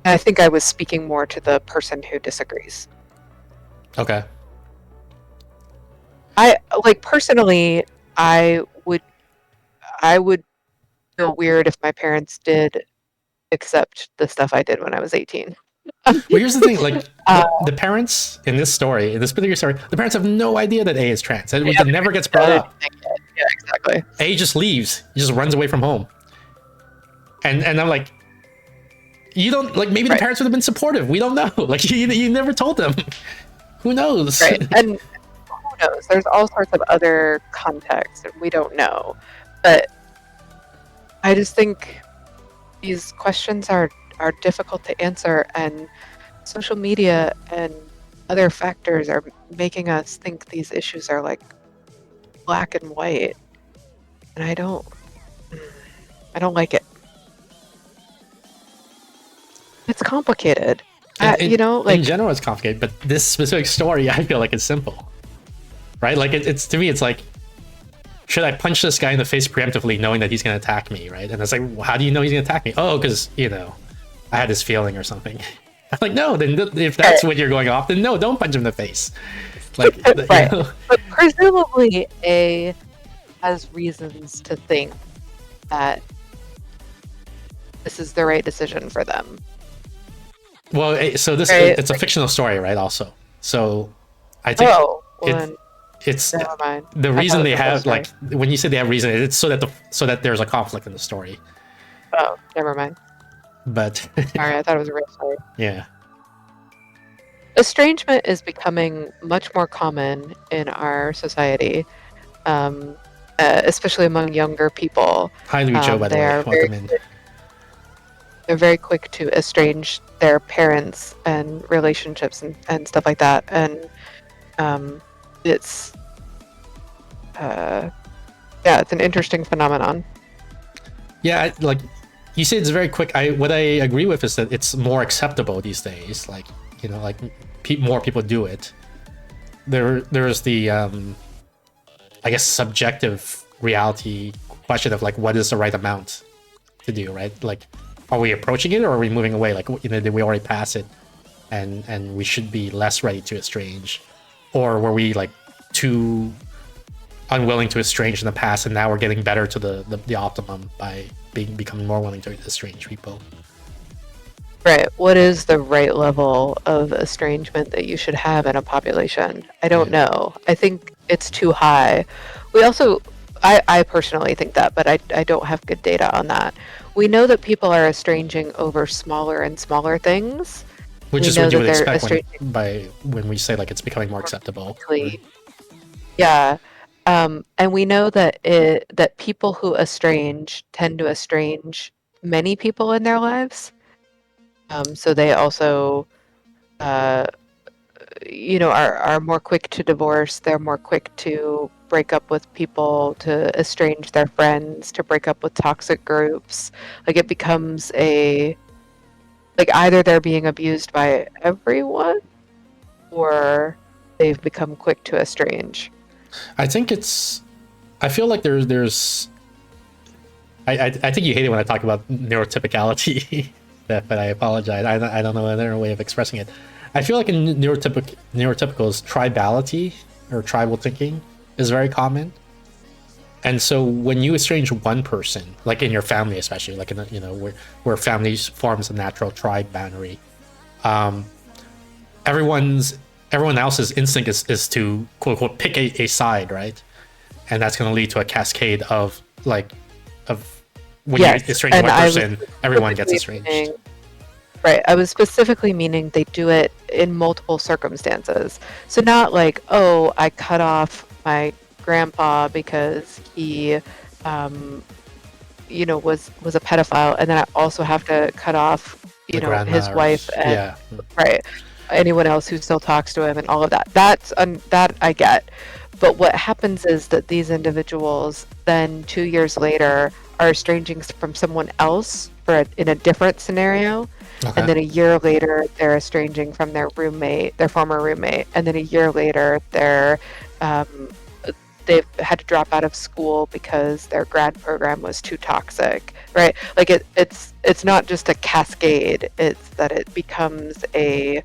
I think I was speaking more to the person who disagrees. Okay. I like personally, I would feel weird if my parents did accept the stuff I did when I was 18. Well, here's the thing, like, Uh, the parents in this story, in this particular story, the parents have no idea that A is trans. It Yeah, never gets brought up. Yeah, exactly. A just leaves. He just runs away from home. And I'm like, you don't, like, maybe the Right. parents would have been supportive. We don't know. Like, you never told them. Who knows? Right. And who knows? There's all sorts of other contexts and we don't know. But I just think these questions are difficult to answer, and social media and other factors are making us think these issues are like black and white. And I don't like it. It's complicated. You know, like in general, it's complicated, but this specific story, I feel like it's simple, right? Like it's to me, it's like, should I punch this guy in the face preemptively, knowing that he's going to attack me, right? And it's like, well, how do you know he's going to attack me? Oh, because I had this feeling or something. I'm like, no, then if that's what you're going off, then no, don't punch him in the face. Like, right. But presumably, A has reasons to think that this is the right decision for them. Well, so this Right. it's a fictional story, right? Also, so I think it's Never mind. the I reason thought they it was a whole have, story. like, when you say they have reason, it's so that there's a conflict in the story. Oh, never mind. But Sorry, I thought it was a real story. yeah, Estrangement is becoming much more common in our society, especially among younger people. hi Louis Joe, by the they way, are welcome in. They're very quick to estrange their parents and relationships and stuff like that. And it's it's an interesting phenomenon. Yeah, like you say, it's very quick. What I agree with is that it's more acceptable these days. Like, like more people do it. There's the I guess subjective reality question of, like, what is the right amount to do, right? Like, are we approaching it or are we moving away? Like, did we already pass it and we should be less ready to estrange, or were we, like, too unwilling to estrange in the past and now we're getting better to the optimum by becoming more willing to estrange people? Right. What is the right level of estrangement that you should have in a population? I don't know. I think it's too high. We also, I personally think that, but I don't have good data on that. We know that people are estranging over smaller and smaller things. Which We is know what you that would they're expect when we say, like, it's becoming more acceptable. quickly. Yeah. And we know that that people who estrange tend to estrange many people in their lives. So they also are more quick to divorce. They're more quick to break up with people, to estrange their friends, to break up with toxic groups. Like it becomes either they're being abused by everyone or they've become quick to estrange. I think I feel like there's I think you hate it when I talk about neurotypicality, but I apologize. I don't know another way of expressing it. I feel like in neurotypicals, tribality or tribal thinking is very common. And so when you estrange one person, like in your family especially, like in where families forms a natural tribe boundary, everyone else's instinct is to quote unquote pick a side, right? And that's going to lead to a cascade of when you estrange one person, everyone gets estranged. Right. I was specifically meaning they do it in multiple circumstances. So not like, oh, I cut off my grandpa because he, was a pedophile, and then I also have to cut off, his wife and right, anyone else who still talks to him and all of that. That I get. But what happens is that these individuals then 2 years later are estranging from someone else in a different scenario. Okay. And then a year later, they're estranging from their former roommate. And then a year later, they've had to drop out of school because their grad program was too toxic, right? Like it's not just a cascade. It's that it becomes a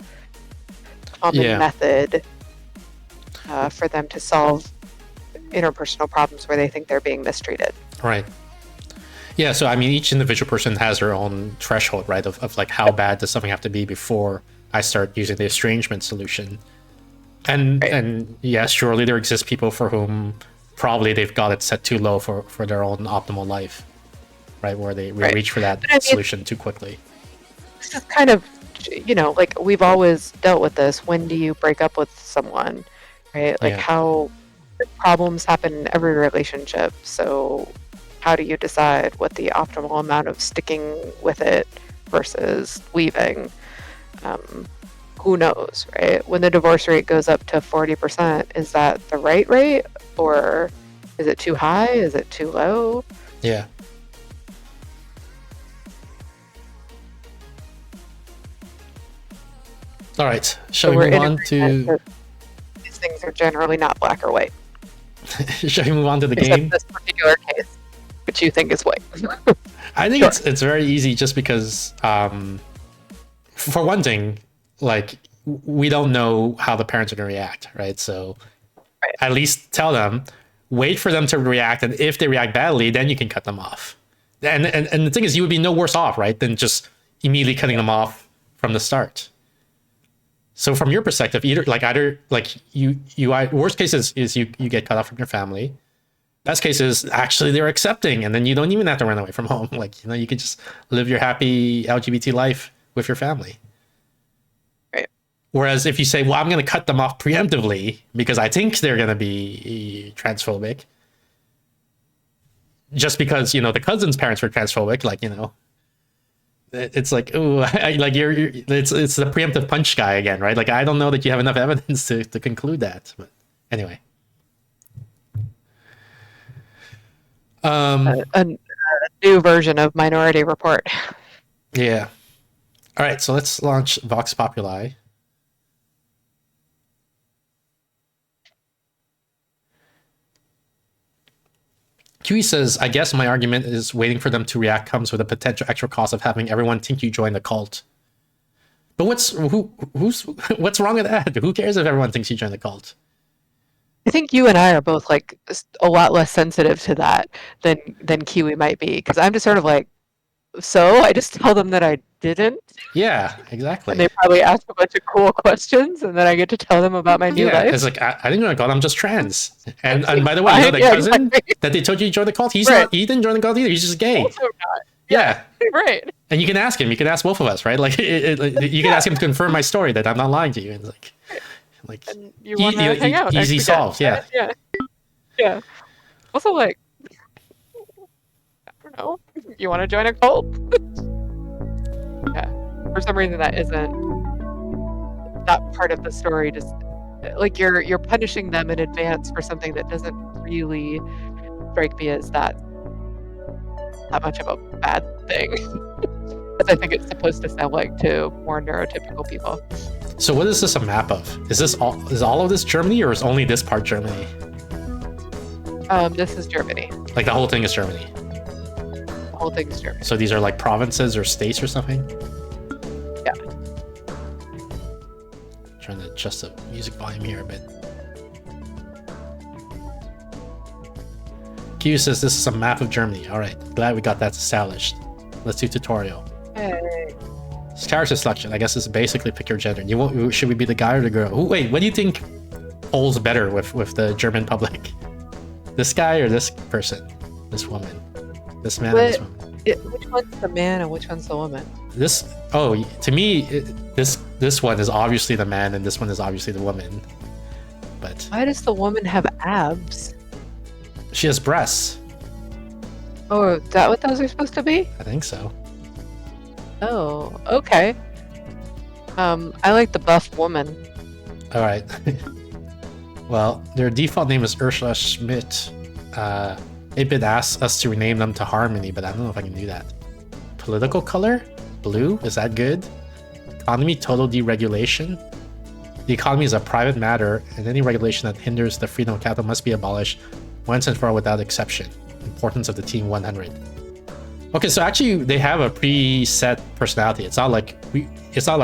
common method for them to solve interpersonal problems where they think they're being mistreated. Right. Yeah, so I mean, each individual person has their own threshold, right? Of like how bad does something have to be before I start using the estrangement solution. And yes, surely there exist people for whom probably they've got it set too low for their own optimal life, right? Where they reach for that solution too quickly. This is kind of, like we've always dealt with this. When do you break up with someone, right? Like how problems happen in every relationship. So how do you decide what the optimal amount of sticking with it versus leaving? Who knows, right? When the divorce rate goes up to 40%, is that the right rate? Or is it too high? Is it too low? Yeah. All right. Shall we move on to... These things are generally not black or white. Shall we move on to the Except game? this particular case, which you think is white. I think it's very easy just because, for one thing, like, we don't know how the parents are going to react, right? So at least tell them, wait for them to react, and if they react badly, then you can cut them off. And the thing is, you would be no worse off, right, than just immediately cutting them off from the start. So from your perspective, worst case is you get cut off from your family. Best case is actually they're accepting, and then you don't even have to run away from home. Like, you can just live your happy LGBT life with your family. Right. Whereas if you say, well, I'm going to cut them off preemptively because I think they're going to be transphobic, just because, the cousin's parents were transphobic, it's like, oh, it's the preemptive punch guy again, right? Like, I don't know that you have enough evidence to conclude that. But anyway. A new version of Minority Report. Yeah. All right, so let's launch Vox Populi. QE says, I guess my argument is waiting for them to react comes with a potential extra cost of having everyone think you join the cult. But what's wrong with that? Who cares if everyone thinks you join the cult? I think you and I are both like a lot less sensitive to that than Kiwi might be, because I'm just sort of like, so I just tell them that I didn't. Yeah, exactly. And they probably ask a bunch of cool questions, and then I get to tell them about my new life. Yeah, it's like, I didn't join the cult, I'm just trans. And by the way, that cousin that they told you to join the cult, he didn't join the cult either, he's just gay. Also not. Yeah. Right. And you can ask him, you can ask both of us, right? Like, you can ask him to confirm my story that I'm not lying to you. And it's like and you want to hang out easy solved, yeah. Yeah. Also, like, I don't know, you want to join a cult? Yeah. For some reason, that isn't that part of the story just like you're punishing them in advance for something that doesn't really strike me as that much of a bad thing. As I think it's supposed to sound like to more neurotypical people. So what is this a map of? Is all of this Germany, or is only this part Germany? This is Germany. Like the whole thing is Germany. The whole thing is Germany. So these are like provinces or states or something? Yeah. Trying to adjust the music volume here a bit. Q says this is a map of Germany. All right, glad we got that established. Let's do tutorial. Hey. It's character selection. I guess it's basically pick your gender. Should we be the guy or the girl? Ooh, wait, what do you think holds better with the German public? This guy or this person? This woman? This man or this woman? Which one's the man and which one's the woman? To me, this one is obviously the man and this one is obviously the woman. But Why does the woman have abs? she has breasts. Oh, is that what those are supposed to be? I think so. Oh, okay. I like the buff woman. All right. Well, their default name is Ursula Schmidt. 8-Bit asked us to rename them to Harmony, but I don't know if I can do that. Political color? Blue? Is that good? Economy? Total deregulation? The economy is a private matter, and any regulation that hinders the freedom of capital must be abolished once and for all without exception. Importance of the Team 100. Okay, so actually they have a preset personality. It's not like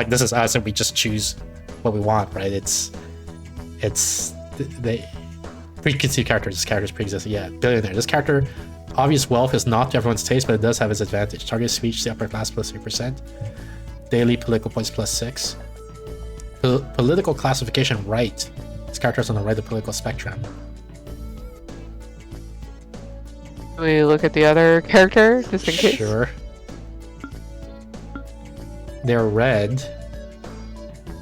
this is us and we just choose what we want, right? It's the preconceived characters. This character is pre-existing. Yeah, billionaire. This character, obvious wealth is not to everyone's taste, but it does have its advantage. Target speech, the upper class plus 3%. Daily political points plus 6. Political classification right. This character is on the right of the political spectrum. Can we look at the other character just in case? Sure. They're red.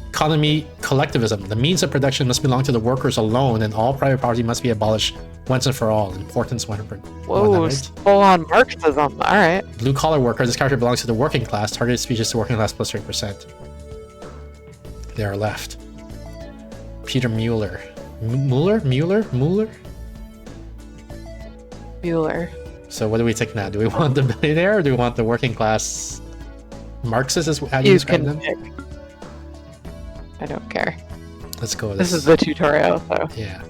Economy collectivism. The means of production must belong to the workers alone, and all private property must be abolished once and for all. Importance 100. Whoa, full on Marxism. All right. Blue collar worker. This character belongs to the working class. Targeted speech is to working class plus 3%. They are left. Peter Mueller. Mueller? Mueller. So what do we take now? Do we want the billionaire or do we want the working class Marxist is how you describe them? Pick. I don't care. Let's go with this. This is the tutorial, so. Yeah.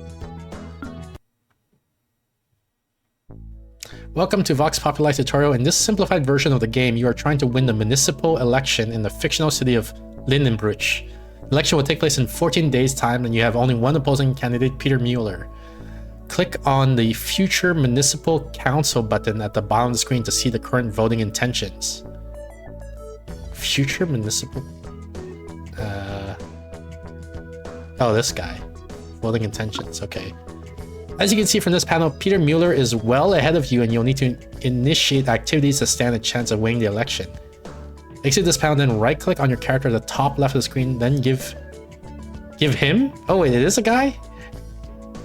Welcome to Vox Populi tutorial. In this simplified version of the game, you are trying to win the municipal election in the fictional city of Lindenbruch. The election will take place in 14 days' time, and you have only one opposing candidate, Peter Mueller. Click on the Future Municipal Council button at the bottom of the screen to see the current voting intentions. Future Municipal... Oh, this guy. Voting intentions, okay. As you can see from this panel, Peter Mueller is well ahead of you and you'll need to initiate activities to stand a chance of winning the election. Exit this panel, then right-click on your character at the top left of the screen, then give him... Oh wait, it is a guy?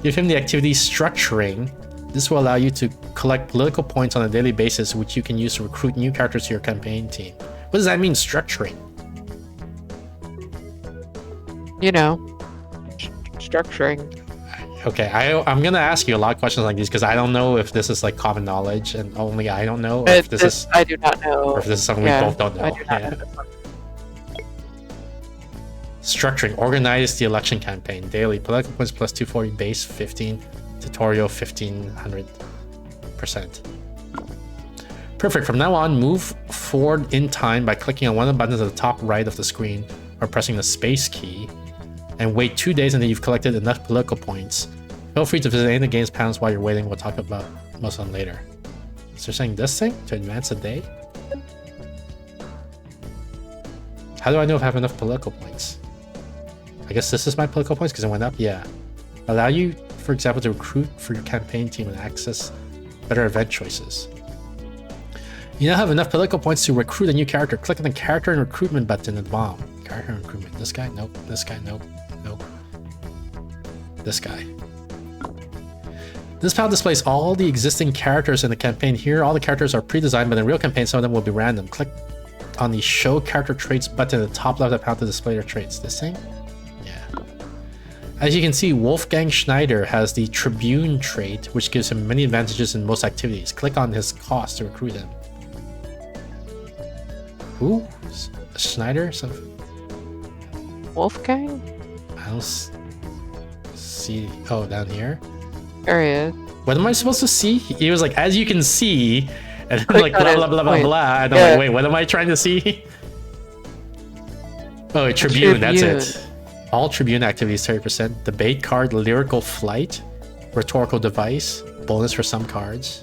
Give him the activity structuring. This will allow you to collect political points on a daily basis, which you can use to recruit new characters to your campaign team. What does that mean, structuring? You know, structuring. Okay, I'm gonna ask you a lot of questions like these because I don't know if this is like common knowledge, and only I don't know. Or if this is, I do not know. Or if this is something we both don't know. I do not know this one. Structuring. Organize the election campaign. Daily. Political points plus 240. Base 15. Tutorial 1500%. Perfect. From now on, move forward in time by clicking on one of the buttons at the top right of the screen or pressing the space key. And wait 2 days until you've collected enough political points. Feel free to visit any of the game's panels while you're waiting. We'll talk about most of them later. So they're saying this thing? To advance a day? How do I know if I have enough political points? I guess this is my political points because it went up? Yeah. Allow you, for example, to recruit for your campaign team and access better event choices. You now have enough political points to recruit a new character. Click on the character and recruitment button at the bottom. Character and recruitment. This guy? Nope. This guy? Nope. Nope. This guy. This panel displays all the existing characters in the campaign. Here, all the characters are pre-designed, but in the real campaign, some of them will be random. Click on the Show Character Traits button at the top left of the panel to display your traits. This thing? As you can see, Wolfgang Schneider has the Tribune trait, which gives him many advantages in most activities. Click on his cost to recruit him. Who? Schneider? Wolfgang? I don't see. Oh, down here? There he is. What am I supposed to see? He was like, as you can see, and then Click like on blah his blah blah blah point. blah. And I'm Yeah. like, wait, what am I trying to see? Oh, Tribune, that's it. All Tribune activities 30%. Debate card, lyrical flight, rhetorical device, bonus for some cards.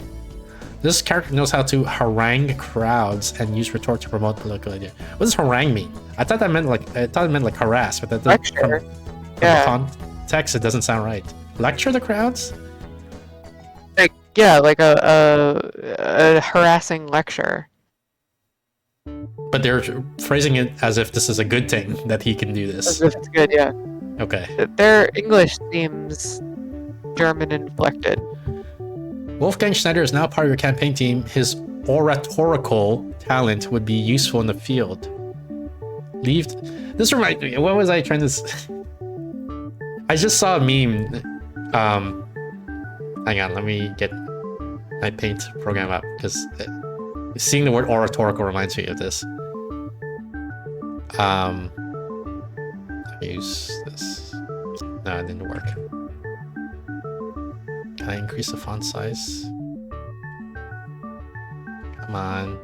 This character knows how to harangue crowds and use rhetoric to promote political idea. What does harangue mean? I thought it meant like harass, but that doesn't Lecture. from Yeah. context it doesn't sound right. Lecture the crowds? Like, yeah, like a harassing lecture. But they're phrasing it as if this is a good thing that he can do this. That's good, yeah. Okay. Their English seems German inflected. Wolfgang Schneider is now part of your campaign team. His oratorical talent would be useful in the field. Leave. This reminds me. What was I trying to? I just saw a meme. Hang on. Let me get my Paint program up because seeing the word oratorical reminds me of this. Let me use this. No, it didn't work. Can I increase the font size? Come on.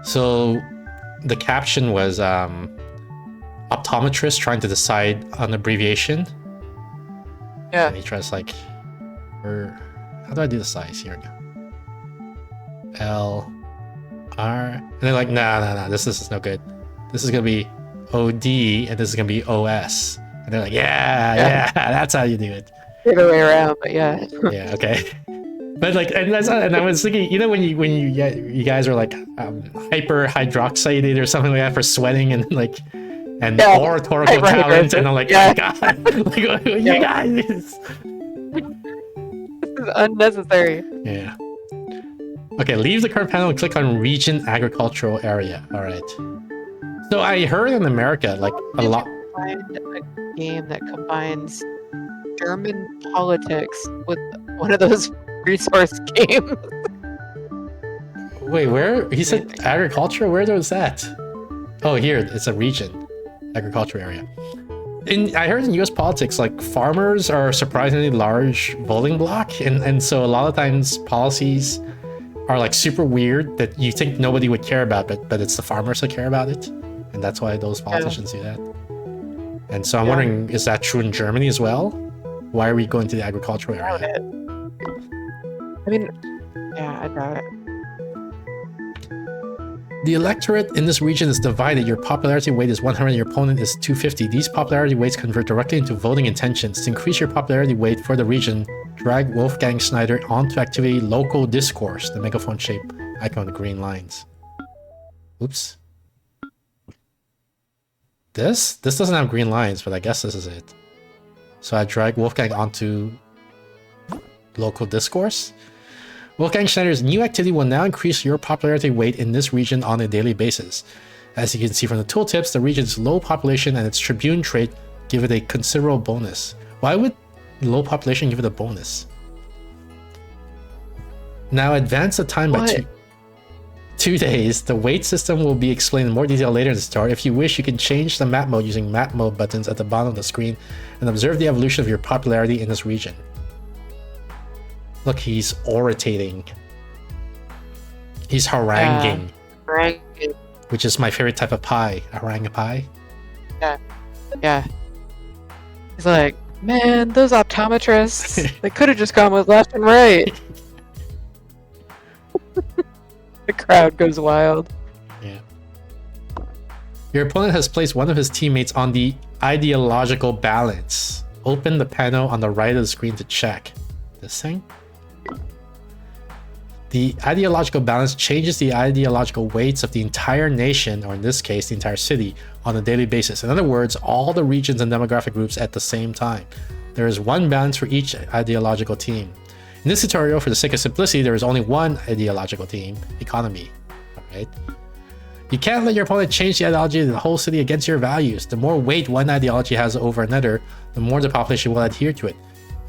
So the caption was optometrist trying to decide on abbreviation. Yeah. And he tries like, how do I do the size? Here we go. L, R, and they're like, nah, this is no good. This is gonna be OD, and this is gonna be OS. And they're like, yeah, that's how you do it. The other way around, but yeah. Yeah, okay. But like, and I was thinking, you know, when you guys are like hyper hydroxylated or something like that for sweating and like, and oratorical talent, and I'm like, oh God, like, you guys. This is unnecessary. Yeah. Okay, leave the current panel and click on region agricultural area. All right. So I heard in America, like a lot. Find a game that combines German politics with one of those resource games. Wait, where? He said agriculture? Where was that? Oh, here. It's a region. Agriculture area. I heard in US politics, like farmers are a surprisingly large voting bloc. And so a lot of times policies are like super weird that you think nobody would care about, but it's the farmers that care about it. And that's why those politicians do that. And so I'm wondering, is that true in Germany as well? Why are we going to the agricultural area? I mean, yeah, I doubt it. The electorate in this region is divided. Your popularity weight is 100 and your opponent is 250. These popularity weights convert directly into voting intentions. To increase your popularity weight for the region, drag Wolfgang Schneider onto activity local discourse, the megaphone shape icon with the green lines. Oops. This doesn't have green lines, but I guess this is it. So I drag Wolfgang onto local discourse. Wolfgang Schneider's new activity will now increase your popularity weight in this region on a daily basis. As you can see from the tooltips, the region's low population and its Tribune trait give it a considerable bonus. Why would low population give it a bonus? Now advance the time by 2 days. The weight system will be explained in more detail later in the start. If you wish, you can change the map mode using map mode buttons at the bottom of the screen and observe the evolution of your popularity in this region. Look, he's orating. He's haranguing. Haranguing. Which is my favorite type of pie. A harangue pie. Yeah. He's like, man, those optometrists, they could have just gone with left and right. The crowd goes wild. Yeah. Your opponent has placed one of his teammates on the ideological balance. Open the panel on the right of the screen to check. This thing? The ideological balance changes the ideological weights of the entire nation, or in this case, the entire city, on a daily basis. In other words, all the regions and demographic groups at the same time. There is one balance for each ideological team. In this tutorial, for the sake of simplicity, there is only one ideological team, economy. Alright. You can't let your opponent change the ideology of the whole city against your values. The more weight one ideology has over another, the more the population will adhere to it.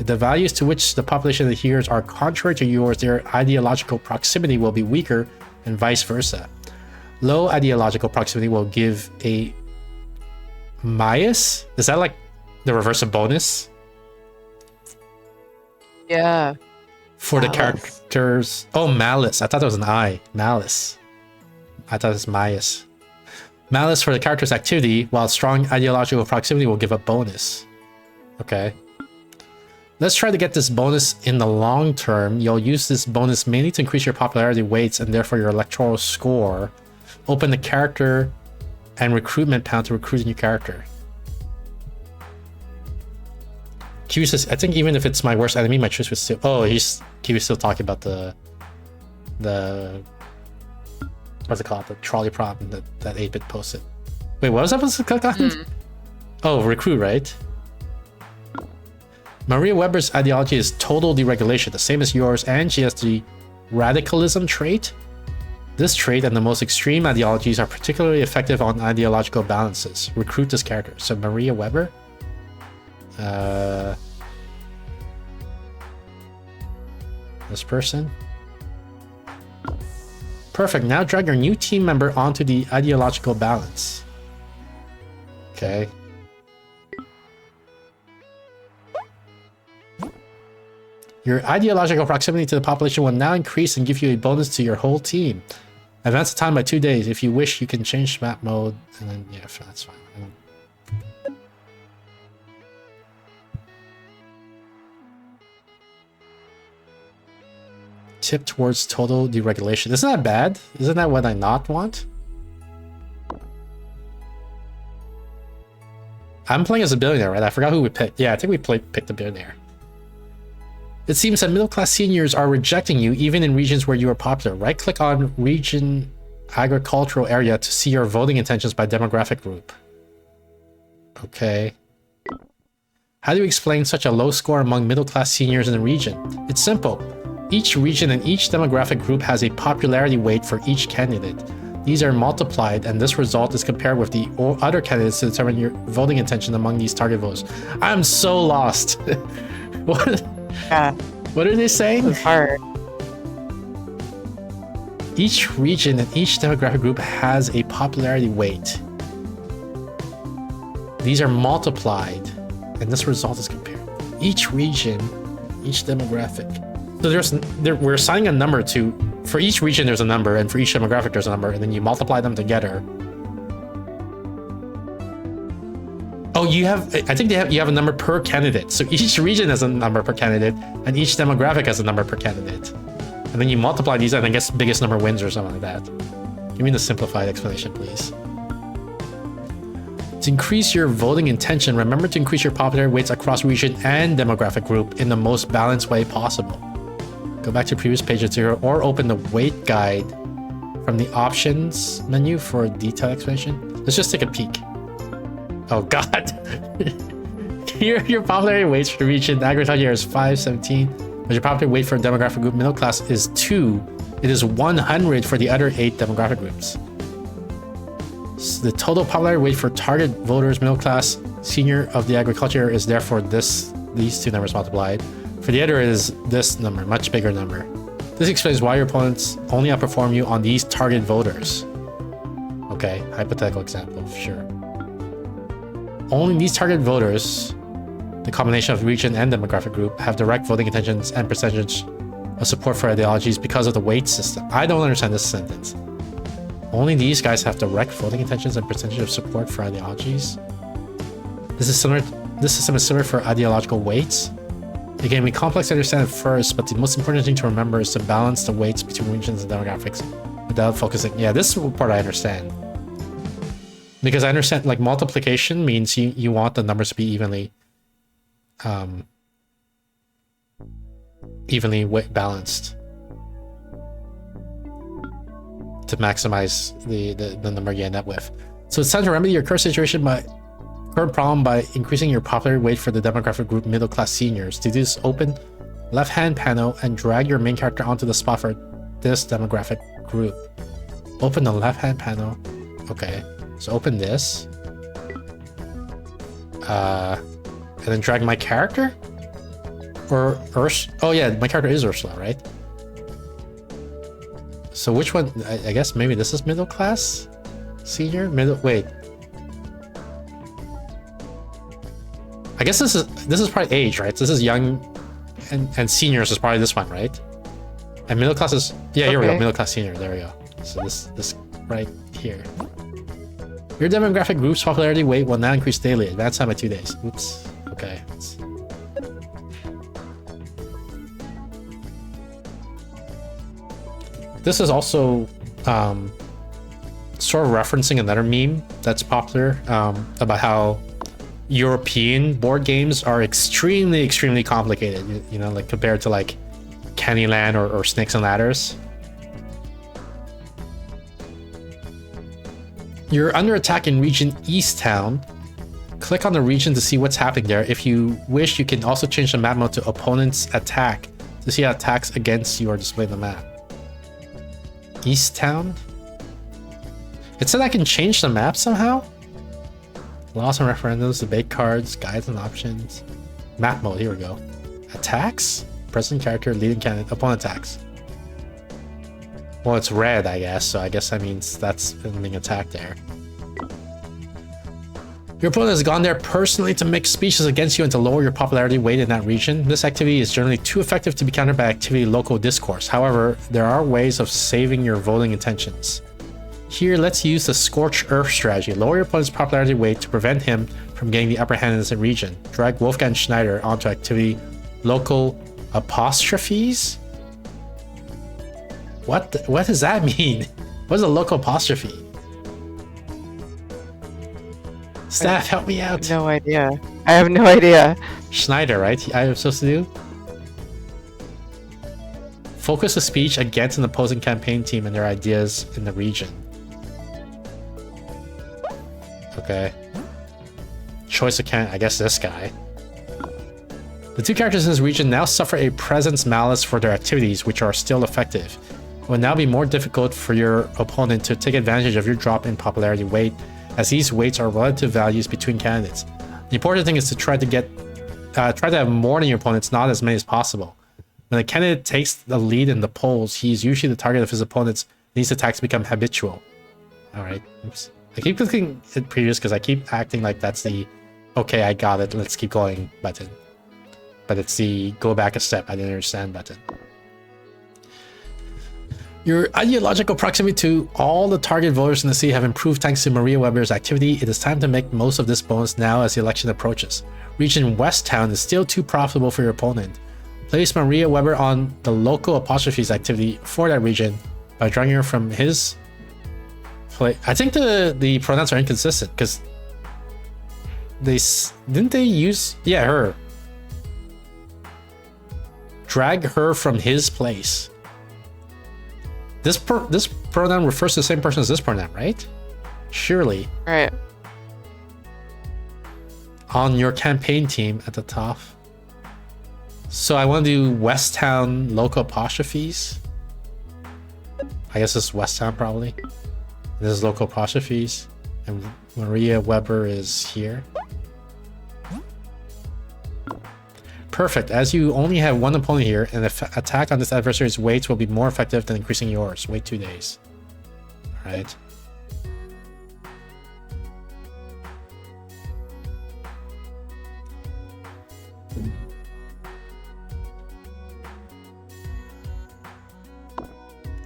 If the values to which the population adheres are contrary to yours, their ideological proximity will be weaker, and vice versa. Low ideological proximity will give a bias? Is that like the reverse of bonus? Yeah. For the Malice. characters. Oh, malice. I thought it was an I. Malice. I thought it's Maius. Malice for the character's activity, while strong ideological proximity will give a bonus. Okay. Let's try to get this bonus in the long term. You'll use this bonus mainly to increase your popularity weights and therefore your electoral score. Open the character and recruitment panel to recruit a new character. Q says, I think even if it's my worst enemy, my choice would still... Oh, he was still talking about the what's it called? The trolley prompt that 8-bit posted. Wait, what was that supposed to click on? Oh, recruit, right? Maria Weber's ideology is total deregulation, the same as yours, and she has the radicalism trait. This trait and the most extreme ideologies are particularly effective on ideological balances. Recruit this character. So Maria Weber? This person? Perfect. Now drag your new team member onto the ideological balance. Okay. Your ideological proximity to the population will now increase and give you a bonus to your whole team. Advance the time by 2 days. If you wish, you can change map mode. And then, yeah, that's fine. Tip towards total deregulation. Isn't that bad? Isn't that what I not want? I'm playing as a billionaire, right? I forgot who we picked. Yeah, I think we picked a billionaire. It seems that middle-class seniors are rejecting you even in regions where you are popular. Right-click on region agricultural area to see your voting intentions by demographic group. Okay. How do you explain such a low score among middle-class seniors in the region? It's simple. Each region and each demographic group has a popularity weight for each candidate. These are multiplied, and this result is compared with the other candidates to determine your voting intention among these target votes. I'm so lost. What? Yeah. What are they saying? It's hard. Each region and each demographic group has a popularity weight. These are multiplied, and this result is compared. Each region, each demographic. So we're assigning a number to, for each region there's a number, and for each demographic there's a number, and then you multiply them together. Oh, you have, I think you have a number per candidate. So each region has a number per candidate, and each demographic has a number per candidate. And then you multiply these, and I guess biggest number wins or something like that. Give me the simplified explanation, please. To increase your voting intention, remember to increase your popularity weights across region and demographic group in the most balanced way possible. Go back to previous page or open the weight guide from the options menu for a detailed explanation. Let's just take a peek. Oh god. Here your popularity weights for the region agriculture is 517, but your popularity weight for a demographic group middle class is 2. It is 100 for the other 8 demographic groups. So the total popularity weight for target voters middle class senior of the agriculture is therefore these two numbers multiplied. For the other is this number, much bigger number. This explains why your opponents only outperform you on these target voters. Okay, hypothetical example, sure. Only these target voters, the combination of region and demographic group, have direct voting intentions and percentage of support for ideologies because of the weight system. I don't understand this sentence. Only these guys have direct voting intentions and percentage of support for ideologies. This system is similar for ideological weights. It can be complex to understand at first, but the most important thing to remember is to balance the weights between regions and demographics without focusing. Yeah, this part I understand. Because I understand, like, multiplication means you want the numbers to be evenly balanced to maximize the number you end up with. So it's time to remedy your current situation current problem by increasing your popularity weight for the demographic group middle class seniors. To do this, open left hand panel and drag your main character onto the spot for this demographic group. Open the left hand panel. Okay, so open this. And then drag my character? Or oh yeah, my character is Ursula, right? So which one? I guess maybe this is middle class? Senior? Wait. I guess this is probably age, right? So this is young and seniors is probably this one, right? And middle class is, yeah, here we go, middle class senior, there we go. So this right here. Your demographic group's popularity weight will now increase daily. Advance time by 2 days. Oops. Okay. This is also sort of referencing another meme that's popular about how European board games are extremely complicated, you know, like compared to like Candyland or Snakes and Ladders. You're under attack in region East Town. Click on the region to see what's happening there. If you wish, you can also change the map mode to opponent's attack to see how attacks against you are displayed on the map. East Town? It said I can change the map somehow? Laws and referendums, debate cards, guides and options. Map mode, here we go. Attacks? Present character, leading candidate, opponent attacks. Well, it's red, I guess, so I guess that means that's being attacked there. Your opponent has gone there personally to make speeches against you and to lower your popularity weight in that region. This activity is generally too effective to be countered by activity local discourse. However, there are ways of saving your voting intentions. Here, let's use the Scorched Earth strategy. Lower your opponent's popularity weight to prevent him from getting the upper hand in this region. Drag Wolfgang Schneider onto activity local apostrophes? What does that mean? What is a local apostrophe? Steph, help me out. No idea. I have no idea. Schneider, right? I'm supposed to do? Focus the speech against an opposing campaign team and their ideas in the region. Okay. Choice of candidate, I guess this guy. The two characters in this region now suffer a presence malus for their activities, which are still effective. It will now be more difficult for your opponent to take advantage of your drop in popularity weight, as these weights are relative values between candidates. The important thing is to try to have more than your opponents, not as many as possible. When a candidate takes the lead in the polls, he is usually the target of his opponents, and these attacks become habitual. Alright, oops. I keep clicking it previous because I keep acting like that's the okay, I got it, let's keep going button. But it's the go back a step, I didn't understand button. Your ideological proximity to all the target voters in the city have improved thanks to Maria Weber's activity. It is time to make most of this bonus now as the election approaches. Region West Town is still too profitable for your opponent. Place Maria Weber on the local apostrophes activity for that region by drawing her from his play. I think the pronouns are inconsistent because didn't they use her. Drag her from his place. This pronoun refers to the same person as this pronoun, right? Surely. Right. On your campaign team at the top. So I want to do West Town local apostrophes. I guess it's West Town probably. This is local apostrophes. And Maria Weber is here. Perfect. As you only have one opponent here, an attack on this adversary's weights will be more effective than increasing yours. Wait 2 days. Alright.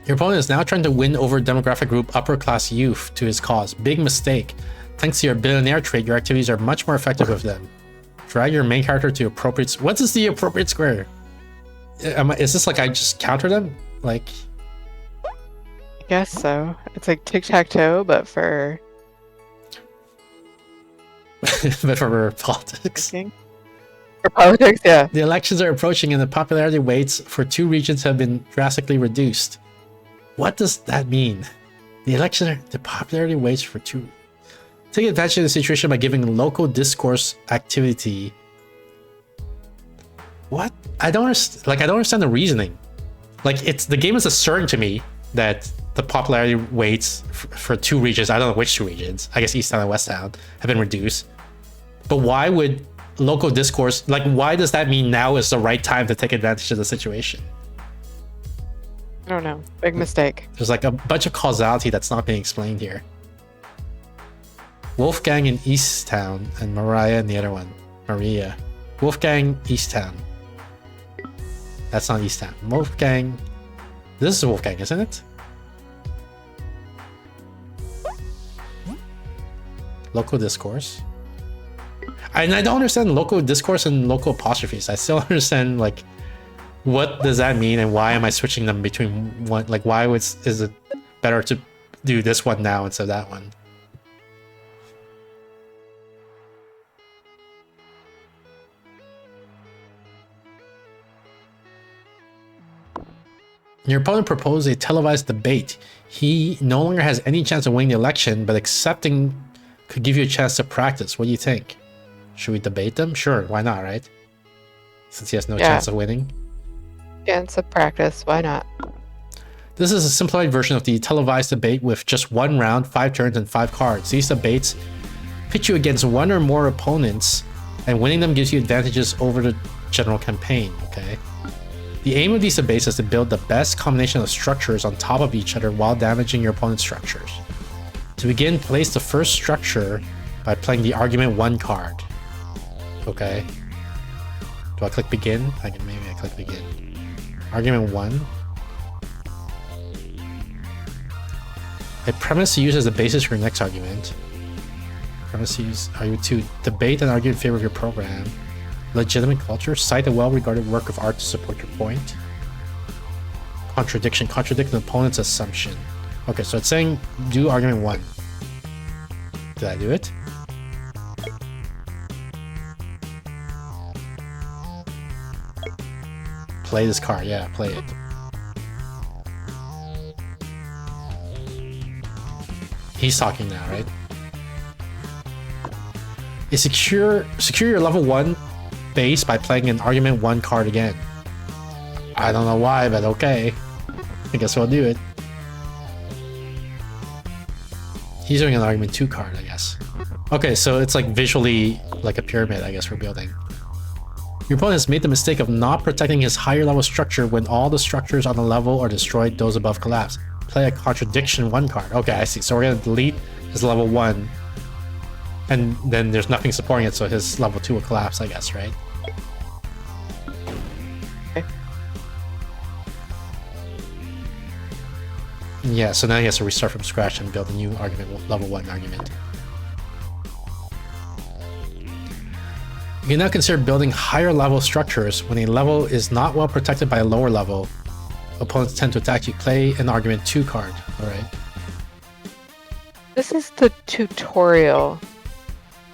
Your opponent is now trying to win over demographic group upper class youth to his cause. Big mistake. Thanks to your billionaire trait, your activities are much more effective with them. Drag your main character to appropriate... What is the appropriate square? Is this like I just counter them? Like... I guess so. It's like tic-tac-toe, but for... but for politics. For politics, yeah. The elections are approaching and the popularity weights for 2 regions have been drastically reduced. What does that mean? The popularity weights for 2... Take advantage of the situation by giving local discourse activity. What? I don't understand. Like, I don't understand the reasoning. Like, it's the game is asserting to me that the popularity weights for 2 regions, I don't know which 2 regions, I guess East Town and West Town, have been reduced. But why would local discourse, like, why does that mean now is the right time to take advantage of the situation? I don't know. Big mistake. There's like a bunch of causality that's not being explained here. Wolfgang in East Town and Mariah in the other one. Maria. Wolfgang, East Town. That's not East Town. Wolfgang. This is Wolfgang, isn't it? Local discourse. And I don't understand local discourse and local apostrophes. I still understand, like, what does that mean and why am I switching them between one? Like, why is it better to do this one now instead of that one? Your opponent proposed a televised debate. He no longer has any chance of winning the election, but accepting could give you a chance to practice. What do you think? Should we debate them? Sure, why not, right? Since he has no chance of winning. Chance of practice, why not? This is a simplified version of the televised debate with just 1 round, 5 turns, and 5 cards. These debates pit you against 1 or more opponents, and winning them gives you advantages over the general campaign, okay? The aim of these debates is to build the best combination of structures on top of each other while damaging your opponent's structures. To begin, place the first structure by playing the argument 1 card. Okay. Do I click begin? Maybe I click begin. Argument 1. A premise to use as the basis for your next argument. Premise to use argument 2. Debate and argue in favor of your program. Legitimate culture. Cite a well-regarded work of art to support your point. Contradiction. Contradict an opponent's assumption. Okay, so it's saying do argument 1. Did I do it? Play this card. Yeah, play it. He's talking now, right? Secure your level 1 base by playing an argument 1 card again. I don't know why, but okay. I guess we'll do it. He's doing an argument 2 card, I guess. Okay, so it's like visually like a pyramid, I guess we're building. Your opponent has made the mistake of not protecting his higher level structure. When all the structures on the level are destroyed, those above collapse. Play a contradiction 1 card. Okay, I see. So we're gonna delete his level 1. And then there's nothing supporting it, so his level 2 will collapse, I guess, right? Okay. Yeah, so now he has to restart from scratch and build a new argument, level 1 argument. You can now consider building higher level structures. When a level is not well protected by a lower level, opponents tend to attack you. Play an argument 2 card. Alright. This is the tutorial.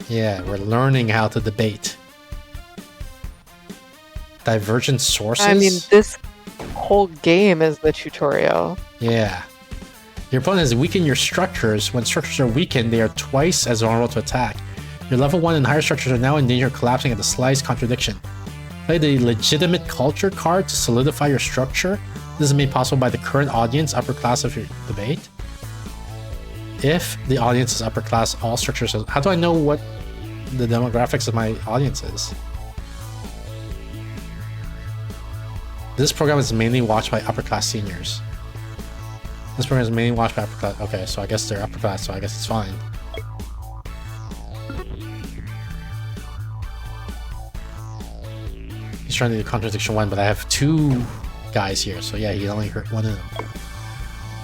Yeah, we're learning how to debate. Divergent sources? I mean, this whole game is the tutorial. Yeah. Your opponent has weakened your structures. When structures are weakened, they are twice as vulnerable to attack. Your level 1 and higher structures are now in danger of collapsing at the slightest contradiction. Play the legitimate culture card to solidify your structure. This is made possible by the current audience, upper class of your debate. If the audience is upper class, all structures... How do I know what the demographics of my audience is? This program is mainly watched by upper class seniors. This program is mainly watched by upper class... Okay, so I guess they're upper class, so I guess it's fine. He's trying to do contradiction 1, but I have 2 guys here, so yeah, he only hurt 1 of them.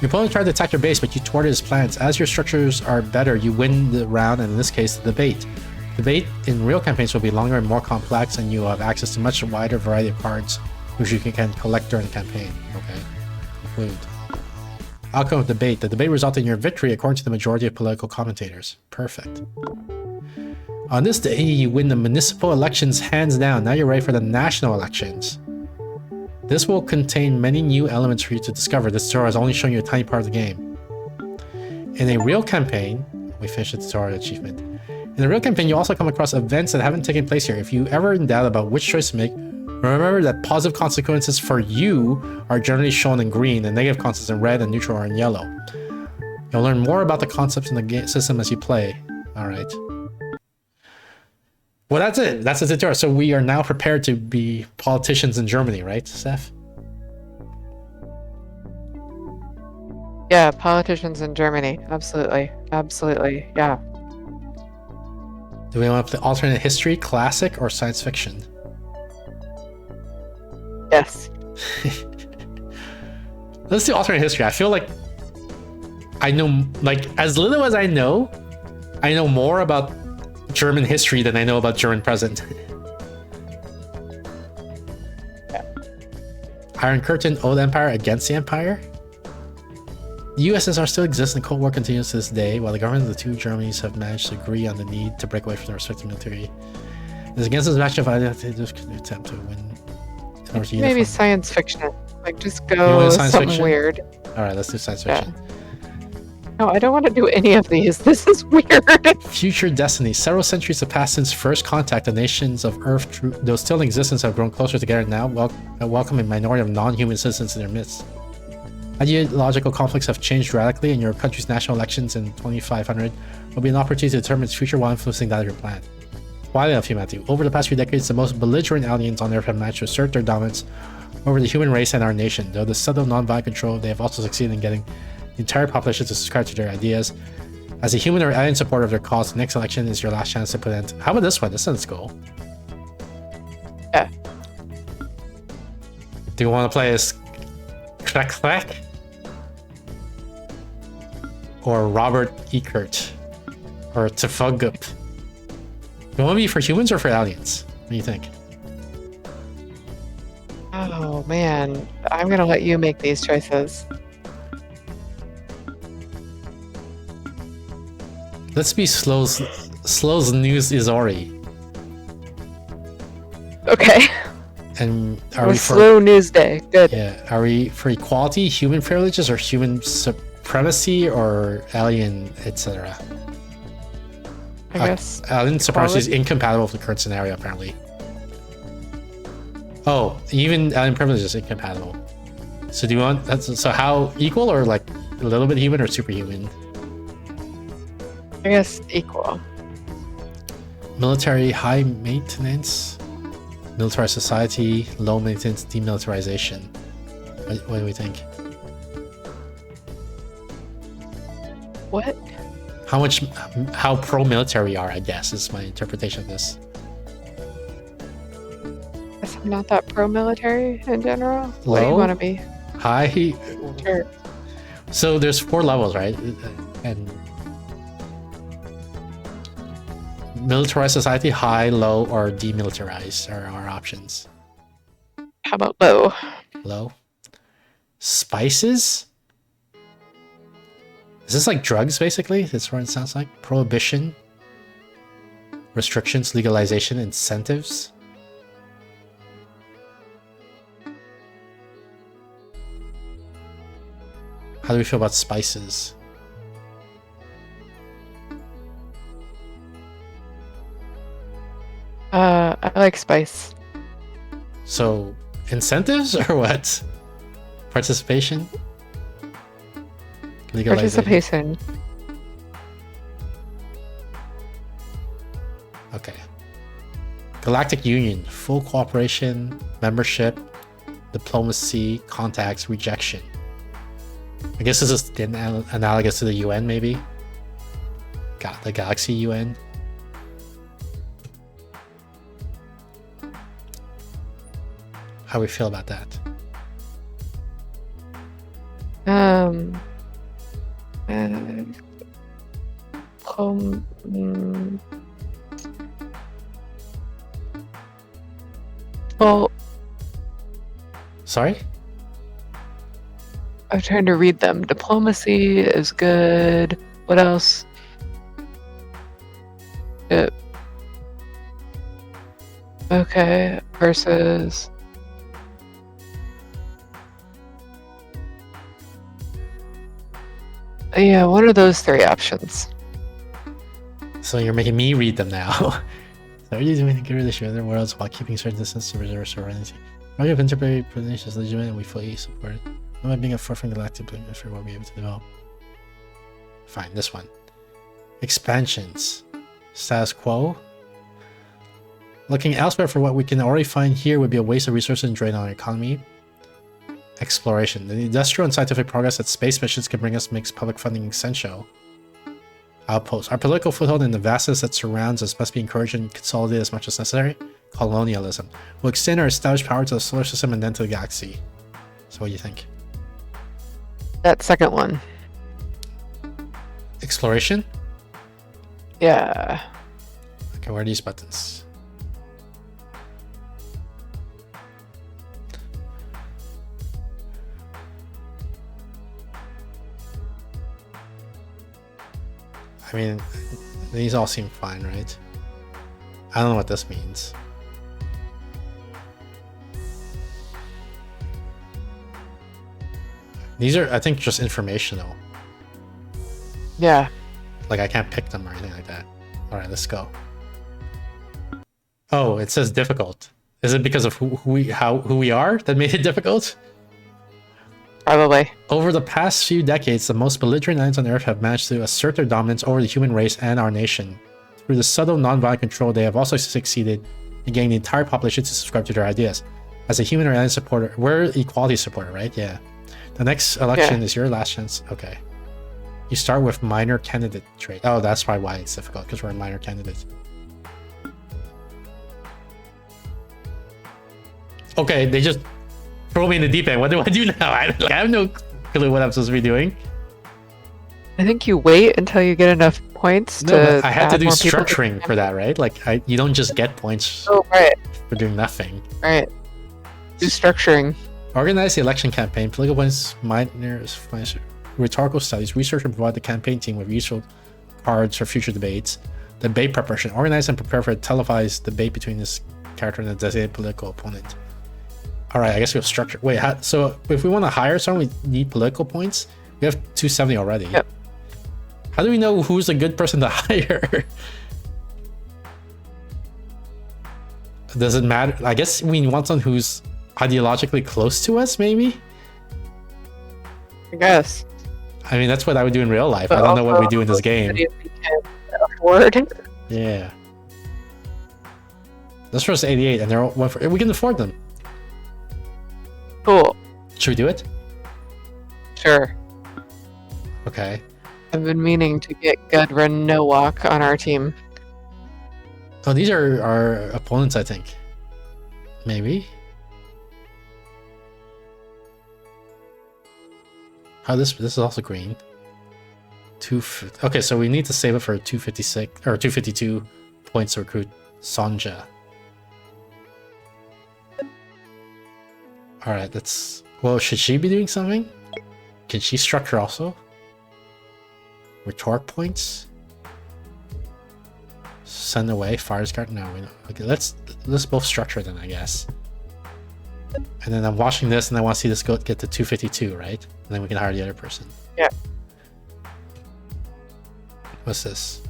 Your opponent tried to attack your base, but you thwarted his plans. As your structures are better, you win the round, and in this case, the debate. Debate in real campaigns will be longer and more complex, and you will have access to much wider variety of cards, which you can collect during the campaign. Okay. Conclude. Outcome of debate. The debate resulted in your victory according to the majority of political commentators. Perfect. On this day, you win the municipal elections hands down. Now you're ready for the national elections. This will contain many new elements for you to discover. This tutorial is only showing you a tiny part of the game. In a real campaign, We finish the tutorial achievement. In the real campaign, you also come across events that haven't taken place here. If you ever in doubt about which choice to make, remember that positive consequences for you are generally shown in green, and negative consequences in red, and neutral are in yellow. You'll learn more about the concepts in the game system as you play. All right. Well, that's it. That's the tutorial. So we are now prepared to be politicians in Germany, right, Steph? Yeah, politicians in Germany. Absolutely. Absolutely. Yeah. Do we want to play alternate history, classic, or science fiction? Yes. Let's do alternate history. I feel like I know, like, as little as I know more about German history than I know about German present. Yeah. Iron Curtain, Old Empire against the Empire? The USSR still exists and the Cold War continues to this day, while the government of the two Germanys have managed to agree on the need to break away from their respective military. It is against this match of attempt to win. Maybe science fiction. Like, just go something fiction? weird. Alright, let's do science fiction. No, I don't want to do any of these. This is weird. Future destiny. Several centuries have passed since first contact. The nations of Earth, though still in existence, have grown closer together now, welcoming a minority of non-human citizens in their midst. Ideological conflicts have changed radically, and your country's national elections in 2500 will be an opportunity to determine its future while influencing that of your plan. Twilight of humanity. Over the past few decades, the most belligerent aliens on Earth have managed to assert their dominance over the human race and our nation. Though the subtle non-violent control, they have also succeeded in getting the entire population to subscribe to their ideas. As a human or alien supporter of their cause, the next election is your last chance to put an end. How about this one? This sounds cool. Yeah. Do you want to play as Klek or Robert Eckert or Tafagup? You want to be for humans or for aliens? What do you think? Oh, man. I'm going to let you make these choices. Let's be Slow's News Izori. Okay. And are we for Slow news day? Good. Yeah, are we for equality, human privileges, or human supremacy, or alien, etc.? I guess. Alien supremacy is incompatible with the current scenario, apparently. Oh, even alien privilege is incompatible. So do you want so how equal, or like a little bit human or superhuman? I guess equal. Military high maintenance, militarized society, low maintenance, demilitarization. What do we think? What? How pro-military are, I guess, is my interpretation of this. I guess I'm not that pro-military in general. What do Low? you want to be? High. Sure. So there's 4 levels, right? And militarized society, high, low, or demilitarized are our options. How about low? Low. Spices? Is this like drugs, basically? That's what it sounds like. Prohibition. Restrictions, legalization, incentives. How do we feel about spices? I like spice. So, incentives or what? Participation? Legalization? Participation. Okay. Galactic Union. Full cooperation, membership, diplomacy, contacts, rejection. I guess this is analogous to the UN, maybe? Got the Galaxy UN. How we feel about that? Well, Sorry? I'm trying to read them. Diplomacy is good. What else? Okay, versus... Yeah, one of those 3 options. So you're making me read them now. So are you doing a good relationship with other worlds while keeping certain distance to reserve sovereignty? Project of interplanetary pollination is legitimate and we fully support it. Not by being a forefront galactic planet effort we'll be able to develop. Fine, this one. Expansions. Status quo. Looking elsewhere for what we can already find here would be a waste of resources and drain on our economy. Exploration. The industrial and scientific progress that space missions can bring us makes public funding essential. Outposts. Our political foothold in the vastness that surrounds us must be encouraged and consolidated as much as necessary. Colonialism. We'll extend our established power to the solar system and then to the galaxy. So what do you think? That second one. Exploration? Yeah. Okay, where are these buttons? I mean, these all seem fine, right? I don't know what this means. These are, I think, just informational. Yeah. Like, I can't pick them or anything like that. Alright, let's go. Oh, it says difficult. Is it because of who we are that made it difficult? Probably. Over the past few decades, the most belligerent lands on Earth have managed to assert their dominance over the human race and our nation. Through the subtle, non-violent control, they have also succeeded in getting the entire population to subscribe to their ideas. As a human rights supporter, we're equality supporter, right? Yeah. The next election is your last chance. Okay. You start with minor candidate trait. Oh, that's probably why it's difficult, because we're a minor candidate. Okay, they just throw me in the deep end. What do I do now? I have no clue what I'm supposed to be doing. I think you wait until you get enough points to. I had to add do more people to structuring the for that, right? Like, you don't just get points Oh, right. for doing nothing. Right. Do structuring. Organize the election campaign. Political points, minors, rhetorical studies. Research and provide the campaign team with useful cards for future debates. Debate preparation. Organize and prepare for a televised debate between this character and a designated political opponent. All right, I guess we have structure. Wait, so if we want to hire someone, we need political points. We have 270 already. Yep. How do we know who's a good person to hire? Does it matter? I guess we want someone who's ideologically close to us, maybe? I guess. I mean, that's what I would do in real life. But I don't know what we also, do in this game. We can afford. Yeah. This first 88, and they're all one for. We can afford them. Cool. Should we do it? Sure. Okay. I've been meaning to get Gudrun Nowak on our team. Oh, these are our opponents, I think. Maybe. Oh, this is also green. Okay, so we need to save it for 256 or 252 points to recruit Sonja. All right, let's. Well, should she be doing something? Can she structure also? Rhetoric points. Send away Fire's Guard. No, we don't. Okay, let's both structure then, I guess. And then I'm watching this, and I want to see this get to 252, right? And then we can hire the other person. Yeah. What's this?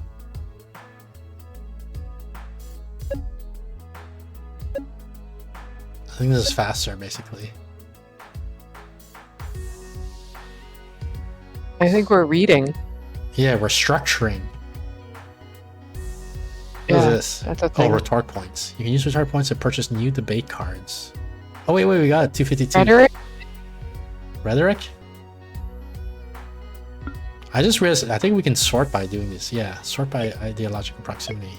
I think this is faster, basically. I think we're reading. Yeah, we're structuring. What Yeah, is this? that's a Oh, thing. retort points. You can use retort points to purchase new debate cards. Oh, wait, we got it. 252. Rhetoric? Rhetoric? I just realized, I think we can sort by doing this. Yeah, sort by ideological proximity.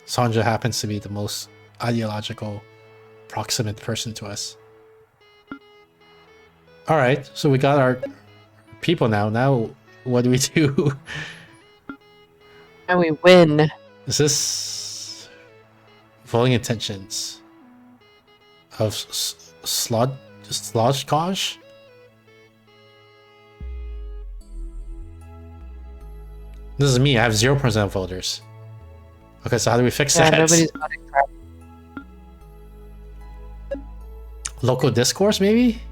Sonja happens to be the most ideological proximate person to us. Alright, so we got our people now. Now, what do we do? And we win. Is this voting intentions of Slodgkosh? This is me. I have 0% of voters. Okay, so how do we fix Yeah, that? nobody's voting for it. Local discourse, maybe?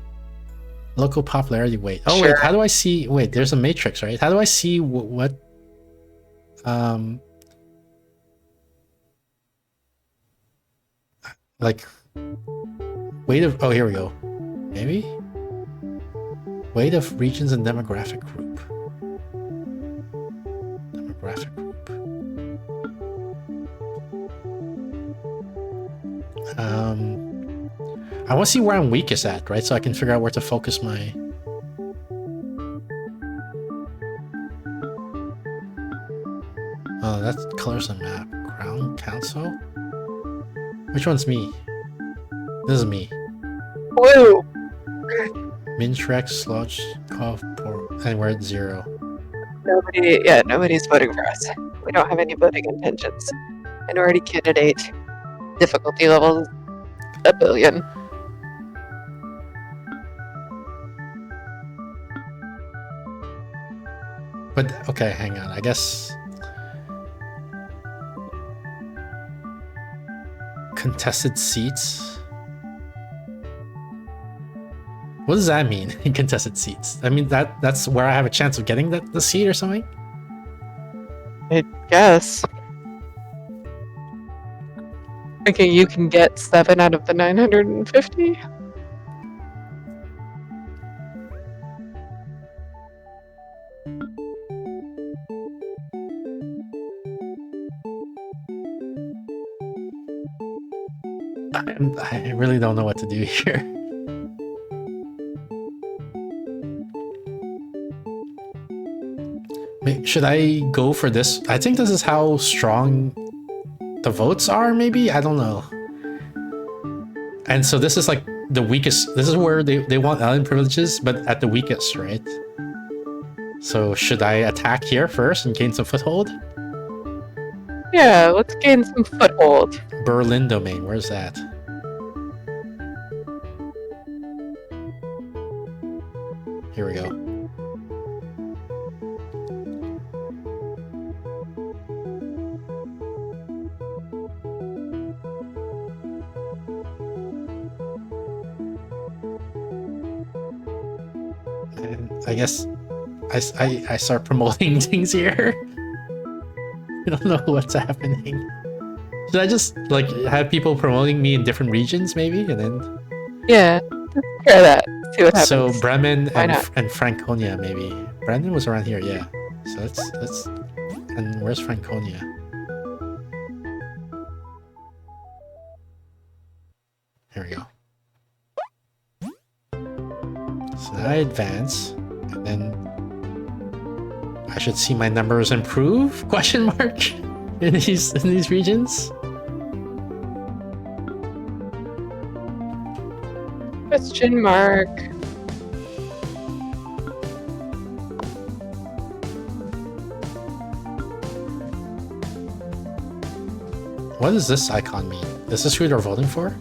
Local popularity weight. Oh, Sure. wait, how do I see... Wait, there's a matrix, right? How do I see what... Like... Weight of... Oh, here we go. Maybe? Weight of regions and demographic group. Demographic group. I want to see where I'm weakest at, right? So I can figure out where to focus my... Oh, that colors the map. Crown Council? Which one's me? This is me. Woo! Mintrek, Sludge, Cough, and we're at 0. Nobody's voting for us. We don't have any voting intentions. Minority candidate. Difficulty level 1 billion. But, okay, hang on. I guess... Contested seats? What does that mean, in contested seats? I mean, that's where I have a chance of getting the seat or something? I guess. Okay, you can get 7 out of the 950? I really don't know what to do here. Should I go for this? I think this is how strong the votes are, maybe? I don't know. And so this is like the weakest. This is where they want alien privileges, but at the weakest, right? So should I attack here first and gain some foothold? Yeah, let's gain some foothold. Berlin domain, where's that? Here we go. And I guess I start promoting things here. I don't know what's happening. Should I just like have people promoting me in different regions, maybe, and then? Yeah, let's try that. See what happens. So Bremen Why and Franconia, maybe. Bremen was around here, yeah. So let's. And where's Franconia? Here we go. So now I advance, and then I should see my numbers improve? Question mark in these regions. Question mark. What does this icon mean? Is this who they're voting for?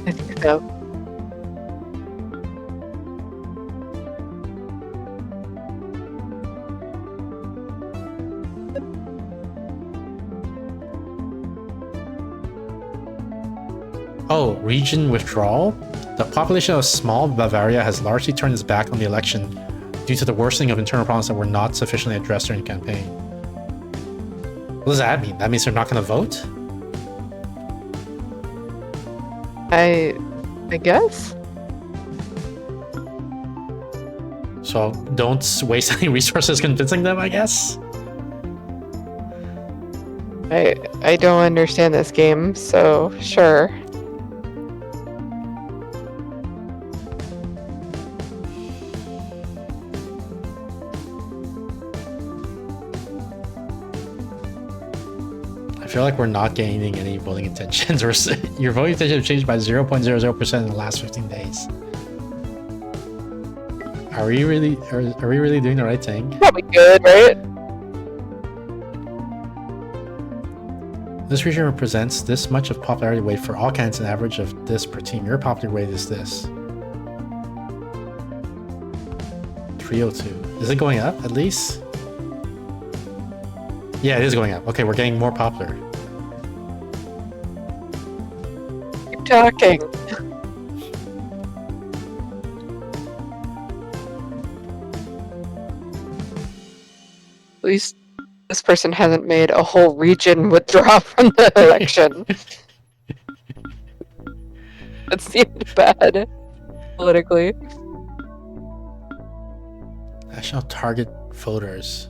I think so. Oh, region withdrawal? The population of small Bavaria has largely turned its back on the election due to the worsening of internal problems that were not sufficiently addressed during the campaign. What does that mean? That means they're not going to vote? I guess. So don't waste any resources convincing them, I guess? I don't understand this game, so sure. I feel like we're not gaining any voting intentions. Your voting intention changed by 0.00% in the last 15 days. Are we really doing the right thing? Probably good, right? This region represents this much of popularity weight for all candidates, an average of this per team. Your popularity weight is this. 302. Is it going up at least? Yeah, it is going up. Okay, we're getting more popular. Keep talking. At least this person hasn't made a whole region withdraw from the election. It seemed bad politically. National target voters.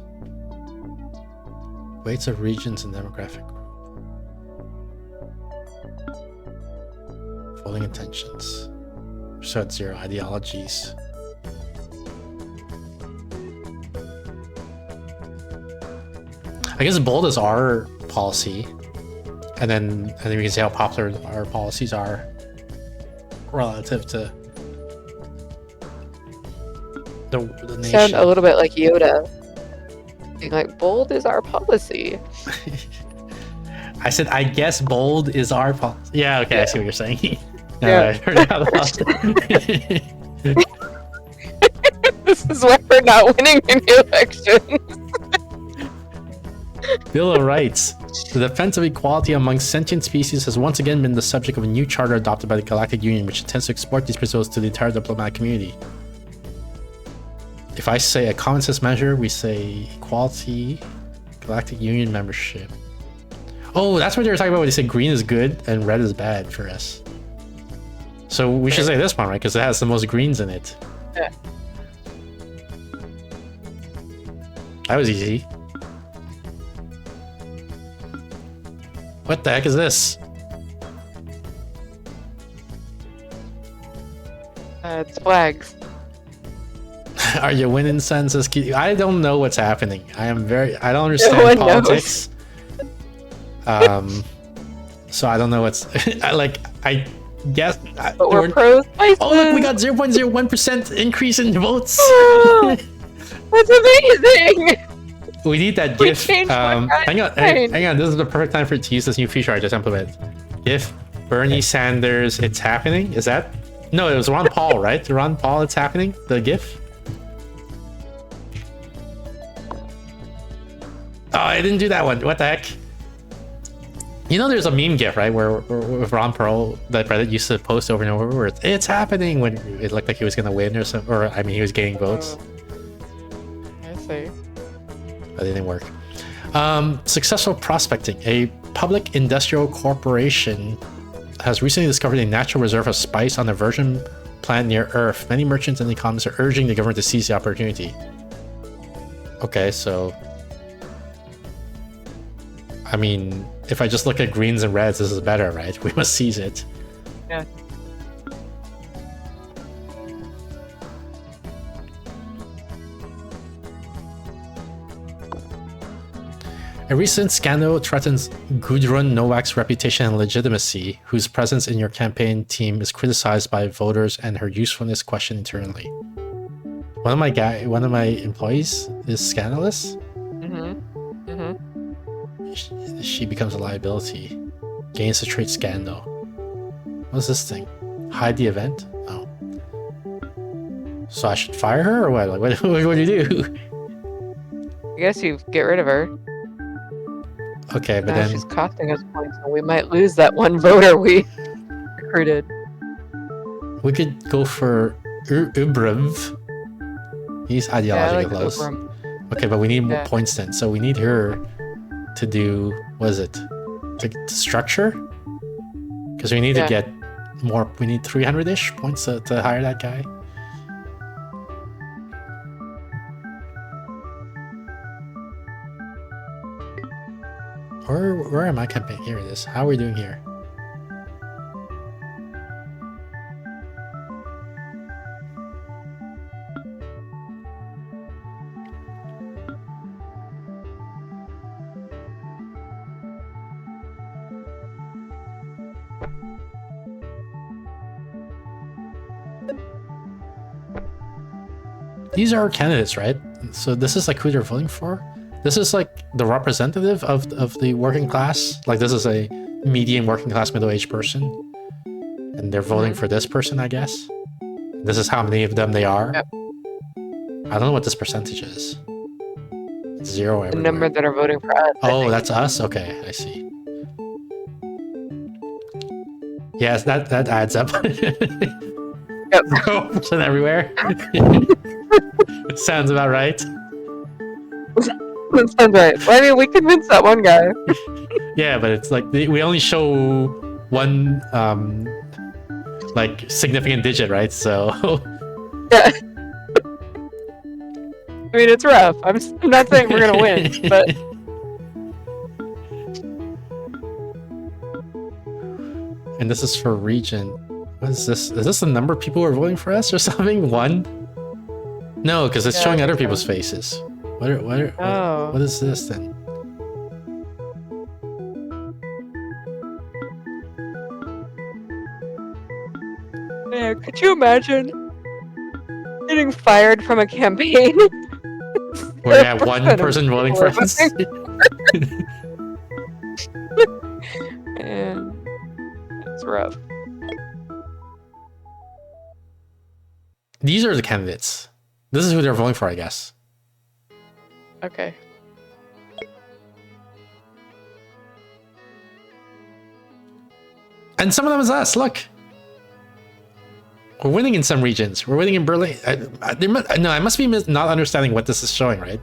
Weights of regions and demographic group. Voting intentions. So at 0 ideologies. I guess bold is our policy, and then we can see how popular our policies are relative to the nation. Sound a little bit like Yoda. Being like, bold is our policy. I said, I guess bold is our policy. Yeah, okay, yeah. I see what you're saying. Yeah. I heard about This is why we're not winning any elections. Bill of Rights. The defense of equality among sentient species has once again been the subject of a new charter adopted by the Galactic Union, which intends to export these principles to the entire diplomatic community. If I say a common sense measure, we say equality, Galactic Union membership. Oh, that's what they were talking about when they said green is good and red is bad for us. So we should say this one, right? Because it has the most greens in it. Yeah. That was easy. What the heck is this? It's flags. Are you winning, census? I don't know what's happening. I don't understand No one politics. So I don't know what's I guess. But we're pro spices. Oh look, we got 0.01% increase in votes. Oh, that's amazing. We need that We GIF. changed one guy's Hang on. This is the perfect time to use this new feature I just implemented. GIF Bernie Sanders. It's happening. Is that? No, it was Ron Paul, right? Ron Paul. It's happening. The GIF. Oh, I didn't do that one. What the heck? You know, there's a meme GIF, right, where with Ron Paul that Reddit used to post over and over, where it's happening when it looked like he was gonna win or something, or I mean, he was gaining votes. I see. But it didn't work. Successful prospecting. A public industrial corporation has recently discovered a natural reserve of spice on a virgin plant near Earth. Many merchants and economists are urging the government to seize the opportunity. Okay, so I mean, if I just look at greens and reds, this is better, right? We must seize it. Yeah. A recent scandal threatens Gudrun Nowak's reputation and legitimacy, whose presence in your campaign team is criticized by voters and her usefulness questioned internally. One of my employees is scandalous. She becomes a liability. Gains the trait scandal. What's this thing? Hide the event? Oh. So I should fire her or what? Like, what do you do? I guess you get rid of her. Okay, but Now then she's costing us points, and we might lose that one voter we recruited. we could go for Ubrov. He's Yeah, I ideologically like close. Ubram. Okay, but we need more Yeah. points then. So we need her to do, what is it? To structure? Because we need to get more, we need 300-ish points to hire that guy. Where am I campaigning? Here it is. How are we doing here? These are our candidates, right? So this is like who they're voting for. This is like the representative of the working class. Like this is a median working class middle-aged person. And they're voting for this person, I guess. This is how many of them they are. Yep. I don't know what this percentage is. It's 0 The everywhere. number that are voting for us. I Oh, think. that's us? Okay, I see. Yes, that adds up. Yep. Corruption everywhere. Sounds about right. That sounds right. Well, I mean, we convinced that one guy. Yeah, but it's like we only show one like significant digit, right? So Yeah. I mean, it's rough. I'm not saying we're gonna win, but and this is for region. What is this? Is this the number of people who are voting for us or something? One? No, because it's Yeah, showing I other think people's so. faces. Oh. What is this then? Yeah, could you imagine getting fired from a campaign? Where you have one person voting for us? And it's rough. These are the candidates. This is who they're voting for, I guess. Okay. And some of them is us. Look, we're winning in some regions. We're winning in Berlin. I must be not understanding what this is showing, right?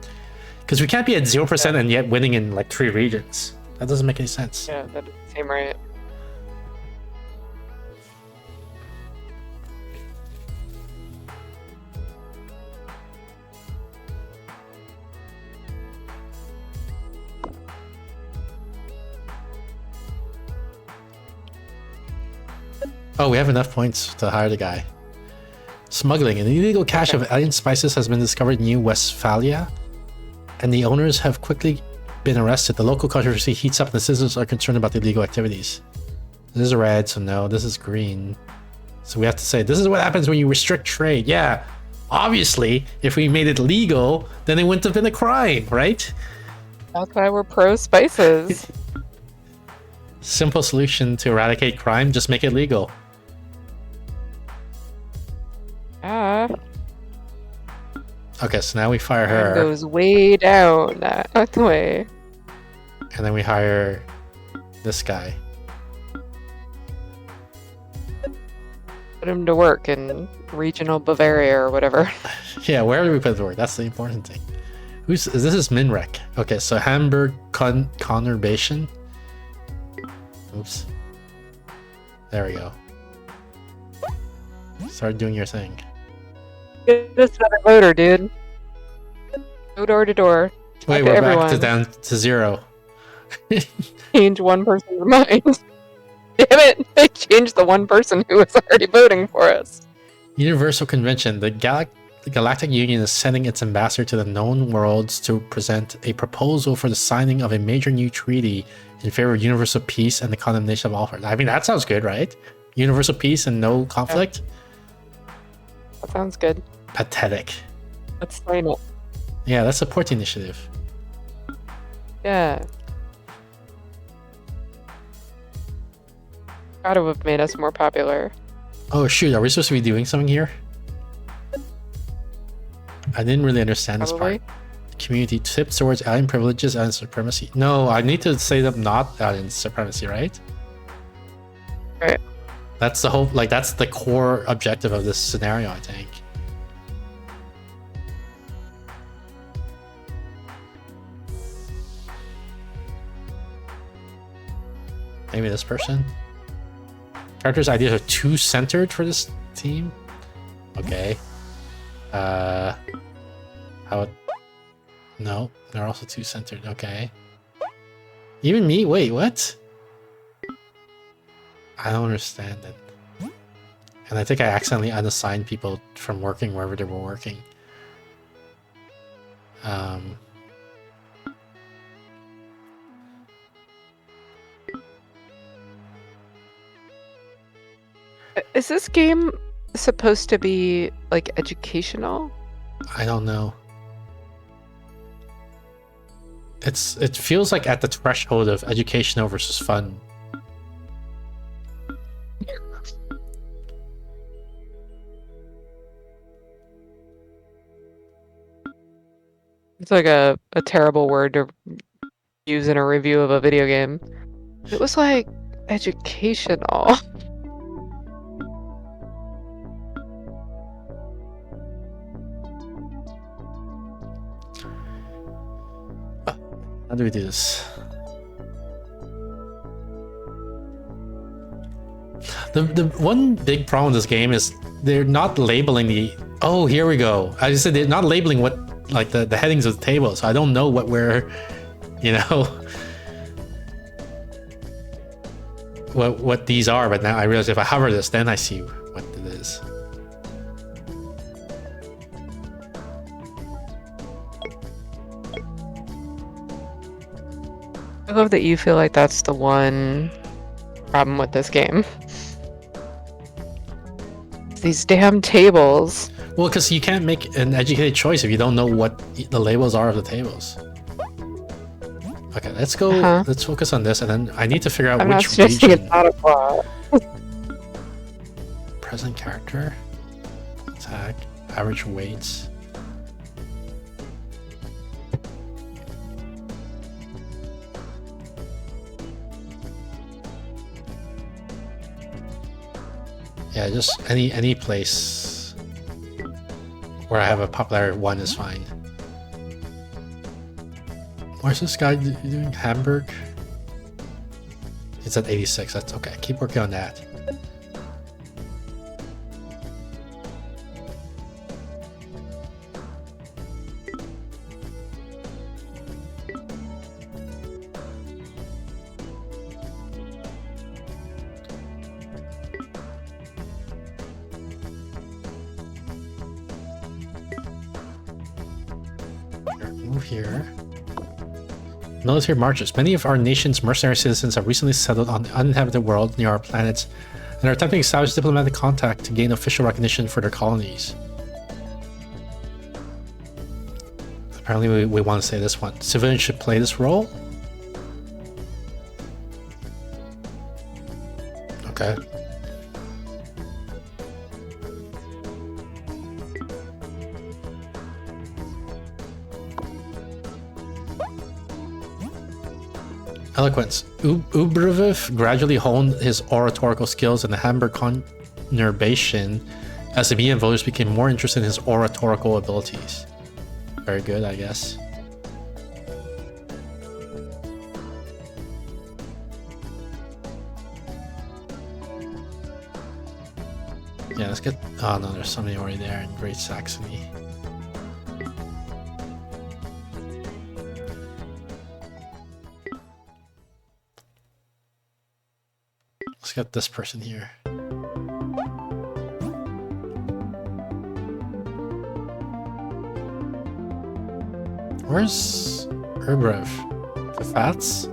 Because we can't be at 0% and yet winning in like 3 regions. That doesn't make any sense. Yeah, that doesn't seem right. Oh, we have enough points to hire the guy. Smuggling. An illegal cache of alien spices has been discovered in New Westphalia, and the owners have quickly been arrested. The local controversy heats up, and the citizens are concerned about the illegal activities. This is red, so no. This is green. So we have to say, this is what happens when you restrict trade. Yeah, obviously, if we made it legal, then it wouldn't have been a crime, right? That's why we're pro spices. Simple solution to eradicate crime, just make it legal. Ah, Okay, so now we fire her, goes way down that way. and then we hire this guy. Put him to work in regional Bavaria or whatever. Yeah, where do we put the word? That's the important thing. This is Minrek. Okay, so Hamburg conurbation. Oops. There we go. Start doing your thing. Get us another voter, dude. Go door to door. Wait, to we're everyone. back to down to 0. Change one person's mind. Damn it! They changed the one person who was already voting for us. Universal Convention. The Galactic Union is sending its ambassador to the known worlds to present a proposal for the signing of a major new treaty in favor of universal peace and the condemnation of all. I mean, that sounds good, right? Universal peace and no conflict? That sounds good. Pathetic. Let's sign it. Yeah, let's support the initiative. Yeah. Gotta have made us more popular. Oh shoot, are we supposed to be doing something here? I didn't really understand this Probably. part. Community tips towards alien privileges and supremacy. No, I need to say them not alien supremacy, right? Right. That's the whole, like, that's the core objective of this scenario, I think. Maybe this person? Characters' ideas are too centered for this team? Okay. How... No, they're also too centered. Okay. Even me? Wait, what? I don't understand it. And I think I accidentally unassigned people from working wherever they were working. Is this game supposed to be like educational? I don't know. It feels like at the threshold of educational versus fun. It's like a terrible word to use in a review of a video game. It was like educational. How do we do this? The one big problem with this game is they're not labeling the... Oh, here we go. I just said they're not labeling what, like, the headings of the table, so I don't know what we're, you know, what these are, but now I realize if I hover this, then I see what it is. I love that you feel like that's the one problem with this game. These damn tables. Well, because you can't make an educated choice if you don't know what the labels are of the tables. Okay, let's go. Let's focus on this, and then I need to figure out I'm which not suggesting region. it's not a flaw. Present character, attack, average weights. Yeah, just any place where I have a popular one is fine. Where's this guy doing? Hamburg? It's at 86. That's okay. Keep working on that. Move here. Military marches. Many of our nation's mercenary citizens have recently settled on the uninhabited world near our planets and are attempting to establish diplomatic contact to gain official recognition for their colonies. Apparently we want to say this one. Civilians should play this role? Okay. Eloquence. Ubreviv gradually honed his oratorical skills in the Hamburg conurbation as the BM voters became more interested in his oratorical abilities. Very good, I guess. Yeah, let's get... Oh no, there's somebody already there in Great Saxony. Let's get this person here. Where's Urbrev? The Fats?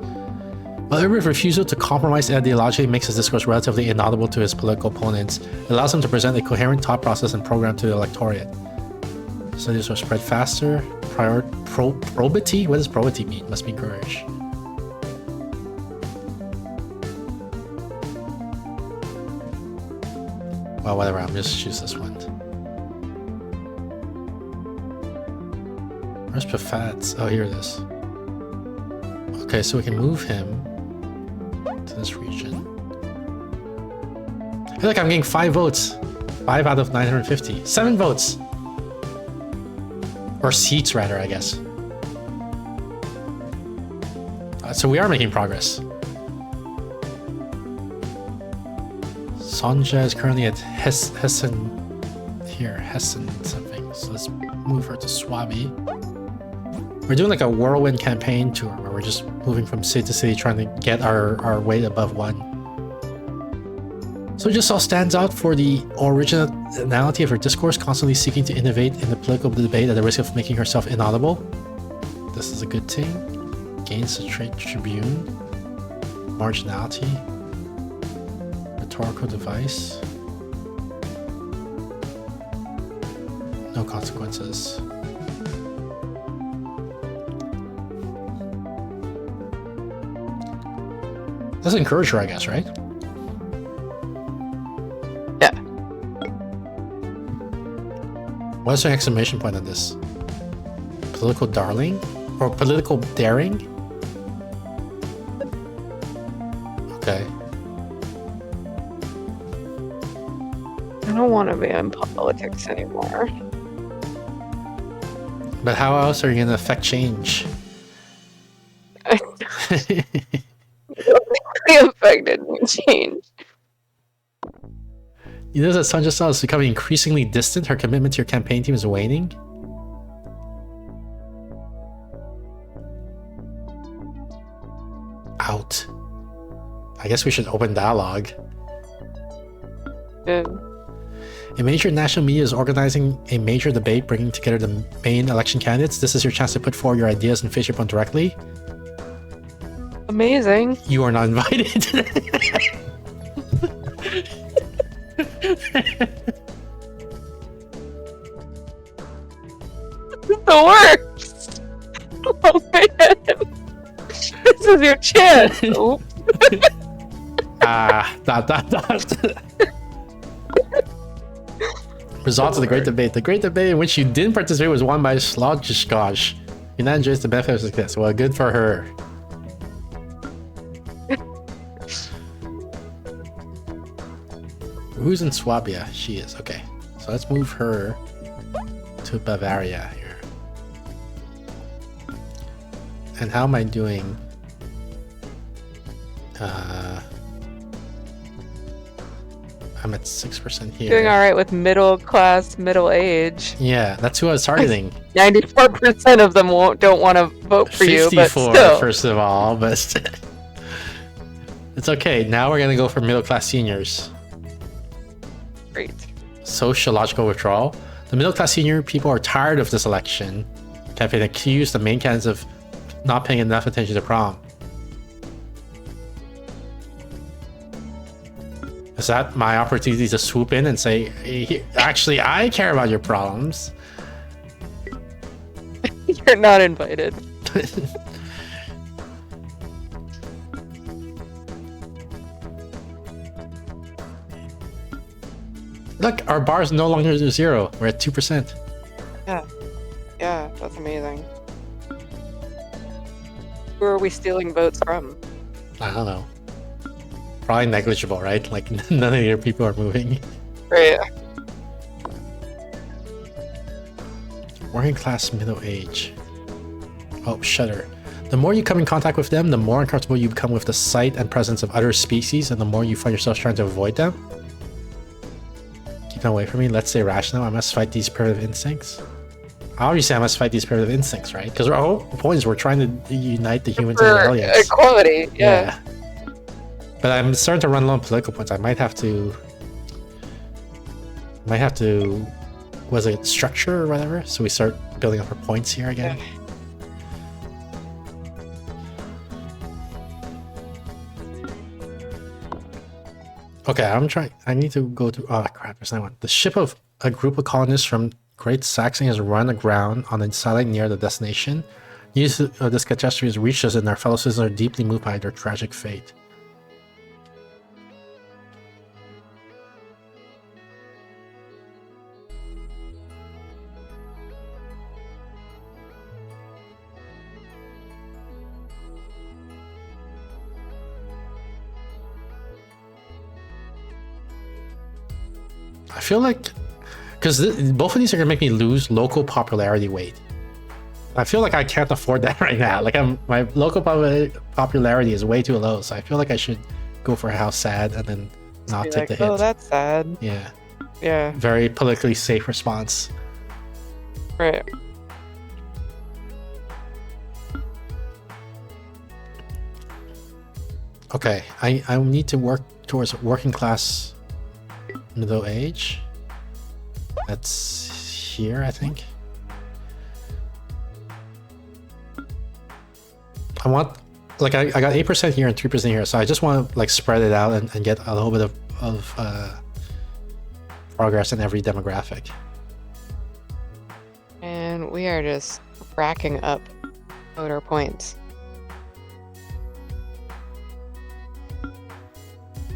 While Urbrev's refusal to compromise ideologically makes his discourse relatively inaudible to his political opponents, it allows him to present a coherent thought process and program to the electorate. Studies are spread faster. Probity? What does probity mean? Must be courage. Well, whatever, I'm just choose this one. Where's Pafats? Oh, here it is. Okay, so we can move him to this region. I feel like I'm getting 5 votes. 5 out of 950. 7 votes! Or seats, rather, I guess. So we are making progress. Sonja is currently at Hessen something. So let's move her to Swabi. We're doing like a whirlwind campaign tour where we're just moving from city to city trying to get our weight above 1. So it just all stands out for the originality of her discourse, constantly seeking to innovate in the political debate at the risk of making herself inaudible. This is a good thing. Gains the trait tribune. Marginality. Rhetorical device. No consequences. Let's encourage her, I guess, right? Yeah. What's the exclamation point on this? Political darling? Or political daring? Okay. I don't want to be in politics anymore. But how else are you going to affect change? It affected me change. You notice that Sanja Sal is becoming increasingly distant. Her commitment to your campaign team is waning. Out. I guess we should open dialogue. Yeah. A major national media is organizing a major debate, bringing together the main election candidates. This is your chance to put forward your ideas and face your opponent directly. Amazing. You are not invited. The worst. Oh man. This is your chance. Oop. Dot. Results of the Great Debate. The Great Debate in which you didn't participate was won by Slodgishgosh. You now enjoys the benefit of success. Well, good for her. Who's in Swabia? She is. Okay. So let's move her to Bavaria here. And how am I doing? I'm at 6% here. Doing all right with middle class, middle age. Yeah, that's who I was targeting. 94% of them don't want to vote for you, but 54, still. first of all, but it's okay. Now we're gonna go for middle class seniors. Great. Sociological withdrawal. The middle class senior people are tired of this election campaign, accused the main candidates of not paying enough attention to prom. Is that my opportunity to swoop in and say, hey, actually, I care about your problems? You're not invited. Look, our bar is no longer 0. We're at 2%. Yeah, that's amazing. Who are we stealing votes from? I don't know. Probably negligible, right? Like, none of your people are moving. Right. Working class, middle age. Oh, shudder. The more you come in contact with them, the more uncomfortable you become with the sight and presence of other species, and the more you find yourself trying to avoid them. Keep them away from me. Let's stay rational. I must fight these primitive instincts. Obviously, I must fight these primitive instincts, right? Because our whole point is we're trying to unite the humans and the For aliens. equality, yeah. But I'm starting to run low on political points. I might have to... Was it structure or whatever? So we start building up our points here again. Okay, I'm trying. I need to go to. Oh crap! There's not one. The ship of a group of colonists from Great Saxony has run aground on the satellite near the destination. News of this catastrophe has reached us, and our fellow citizens are deeply moved by their tragic fate. I feel like, because both of these are gonna make me lose local popularity weight. I feel like I can't afford that right now. Like my local popularity is way too low, so I feel like I should go for how sad and then not Be take like, the hit. oh, that's sad. Yeah, Yeah, very politically safe response. right. Okay, I need to work towards working class middle age. That's here, I think. I want, like, I got 8% here and 3% here, so I just want to like spread it out and get a little bit of progress in every demographic. And we are just racking up voter points.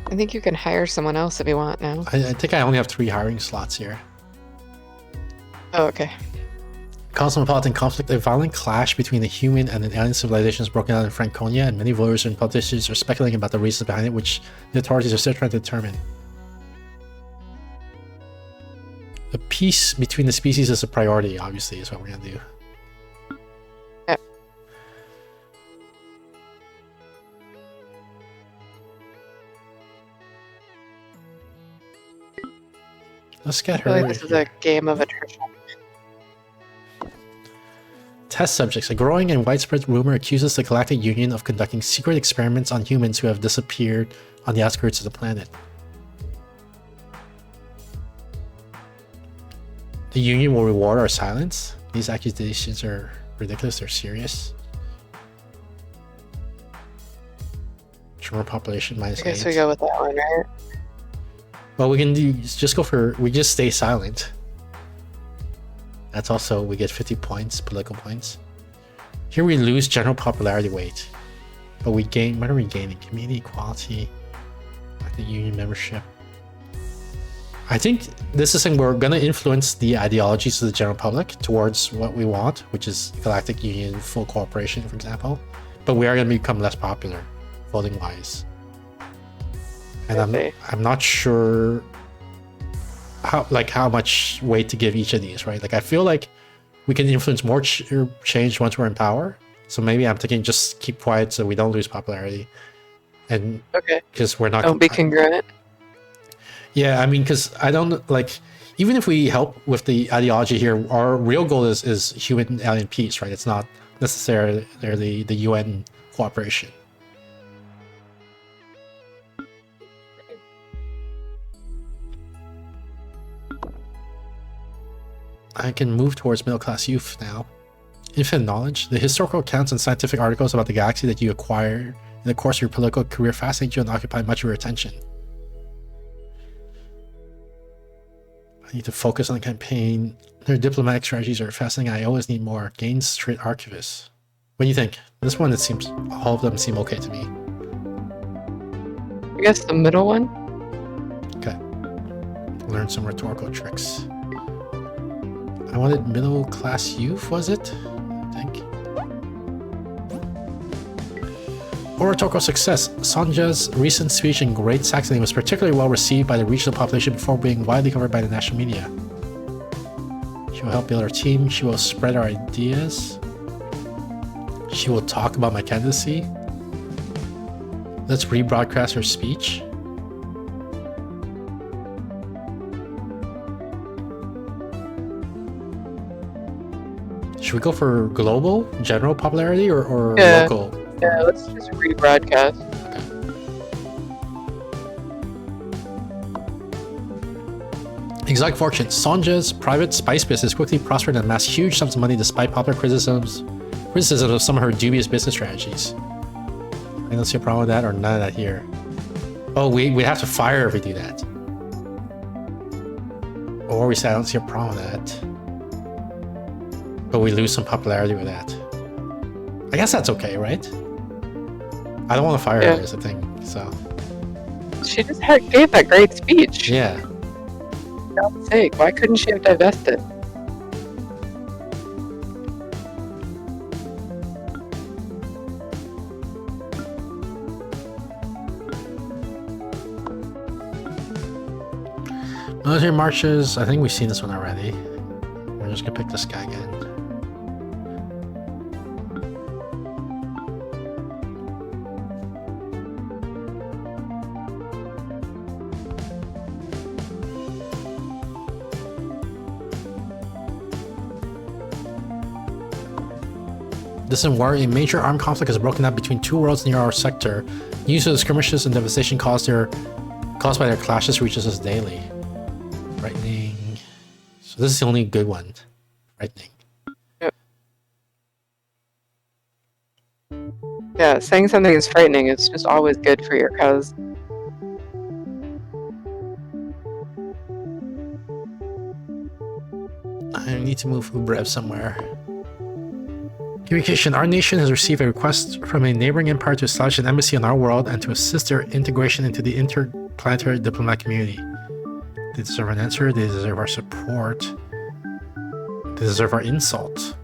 I think you can hire someone else if you want now. I think I only have 3 hiring slots here. Oh, okay. Cosmopolitan conflict, a violent clash between the human and an alien civilization has broken out in Franconia, and many voters and politicians are speculating about the reasons behind it, which the authorities are still trying to determine. The peace between the species is a priority, obviously, is what we're gonna do. Yeah. Let's get I feel her. like this is a game of attrition. Test subjects. A growing and widespread rumor accuses the Galactic Union of conducting secret experiments on humans who have disappeared on the outskirts of the planet. The Union will reward our silence. These accusations are ridiculous. They're serious. General population minus I guess 8. we go with that one, right? Well, we can just go for... We just stay silent. That's also... We get 50 points, political points. Here we lose general popularity weight. But we gain... What are we gaining? Community equality. The union membership. I think this is something we're going to influence the ideologies of the general public towards what we want, which is Galactic Union full cooperation, for example. But we are going to become less popular, voting wise. And I'm not sure how much weight to give each of these, right? Like I feel like we can influence more change once we're in power. So maybe I'm thinking just keep quiet so we don't lose popularity. And Okay. because we're not... Don't be congruent. Yeah, I mean, because I don't like, even if we help with the ideology here, our real goal is human alien peace, right? It's not necessarily the UN cooperation. I can move towards middle class youth now. Infinite knowledge. The historical accounts and scientific articles about the galaxy that you acquire in the course of your political career fascinate you and occupy much of your attention. I need to focus on the campaign. Their diplomatic strategies are fascinating. I always need more. Gains straight archivist. What do you think? This one, it seems, all of them seem okay to me. I guess the middle one. Okay. Learn some rhetorical tricks. I wanted middle class youth, was it? I think. Oratorical success. Sonja's recent speech in Great Saxony was particularly well received by the regional population before being widely covered by the national media. She will help build our team. She will spread our ideas. She will talk about my candidacy. Let's rebroadcast her speech. Should we go for global, general popularity, or Yeah. local? Yeah, let's just rebroadcast. Exotic fortune. Sonja's private spice business quickly prospered and amassed huge sums of money despite popular criticism of some of her dubious business strategies. I don't see a problem with that, or none of that here. Oh, we have to fire her if we do that. Or we say I don't see a problem with that. But we lose some popularity with that. I guess that's okay, right? I don't want to fire her is the thing, so... She just gave that great speech. Yeah. For God's sake, why couldn't she have divested? Military marches, I think we've seen this one already. We're just gonna pick this guy again. This in war, a major armed conflict has broken out between two worlds near our sector. News of the skirmishes and devastation caused by their clashes reaches us daily. Frightening. So this is the only good one. Frightening. Yep. Yeah, saying something is frightening is just always good for your cause. I need to move Ubrev somewhere. Communication. Our nation has received a request from a neighboring empire to establish an embassy on our world and to assist their integration into the interplanetary diplomatic community. They deserve an answer. They deserve our support. They deserve our insult.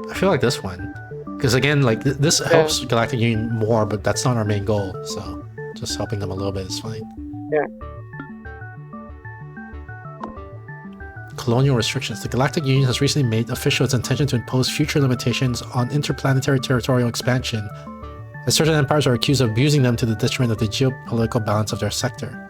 I feel like this one. Because again, like this helps Galactic Union more, but that's not our main goal. So just helping them a little bit is fine. Yeah. Colonial restrictions. The Galactic Union has recently made official its intention to impose future limitations on interplanetary territorial expansion And certain empires are accused of abusing them to the detriment of the geopolitical balance of their sector.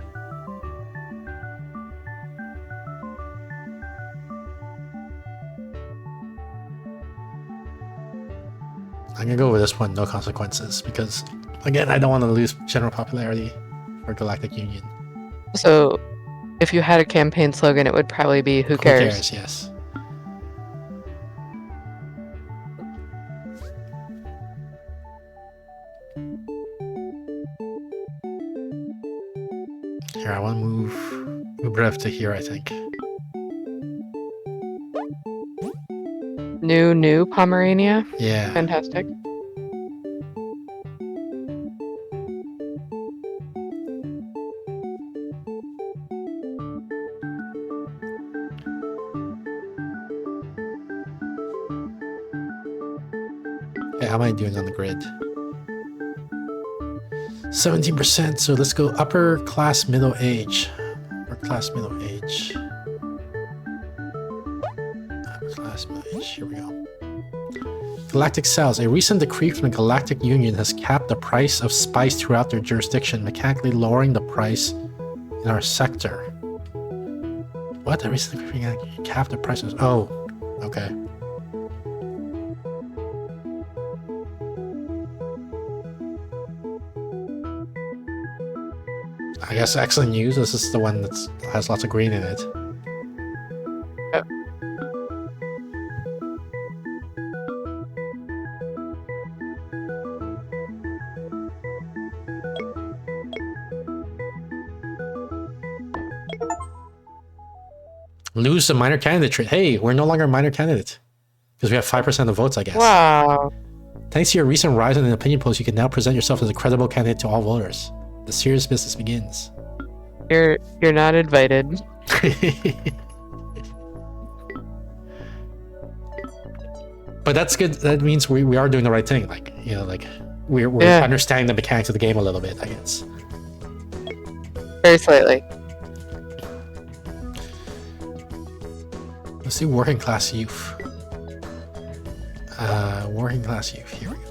I'm gonna go with this one, no consequences, because again, I don't want to lose general popularity for Galactic Union. So, if you had a campaign slogan, it would probably be "Who cares?" Who cares? Yes. Here, I want to move Ubrev to here, I think. New Pomerania. Yeah. Fantastic. Okay, how am I doing on the grid? 17%, so let's go upper class middle age. Upper class middle age. Upper class middle age, here we go. Galactic Cells. A recent decree from the Galactic Union has capped the price of spice throughout their jurisdiction, mechanically lowering the price in our sector. What? A recent decree capped the price of... Oh, okay. I guess excellent news. This is the one that has lots of green in it. Yep. Lose the minor candidate trait. Hey, we're no longer a minor candidate because we have 5% of votes, I guess. Wow. Thanks to your recent rise in the opinion polls, you can now present yourself as a credible candidate to all voters. The serious business begins. You're not invited. But that's good. That means we are doing the right thing. Like, you know, like we're understanding the mechanics of the game a little bit, I guess. Very slightly. Let's do working class youth. Working class youth. Here we go.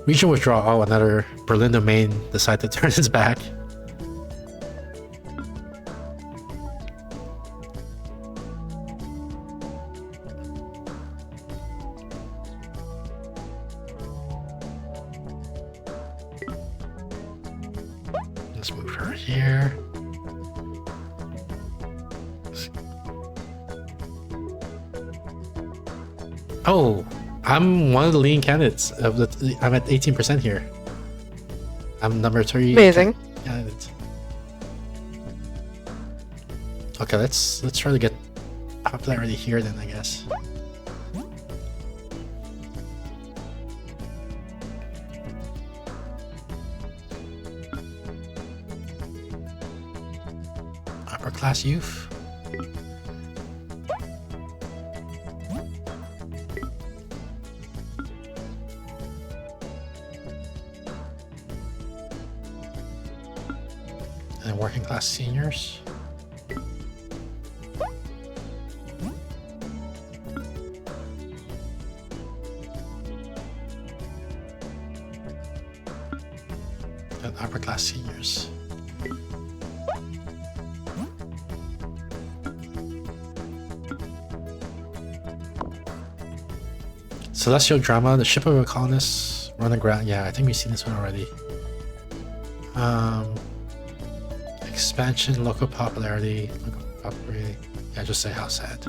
Regional withdrawal. Oh, another Berlin domain decided to turn its back. Let's move her here. Oh, I'm one of the leading candidates. I'm at 18% here. I'm number 3. Amazing. Candidate. Okay, let's try to get popularity here then, I guess. Upper class youth. And working class seniors. And upper class seniors. Celestial Drama, the ship of a colonist, run aground. Yeah, I think we've seen this one already. Expansion, local popularity. Yeah, just say how sad.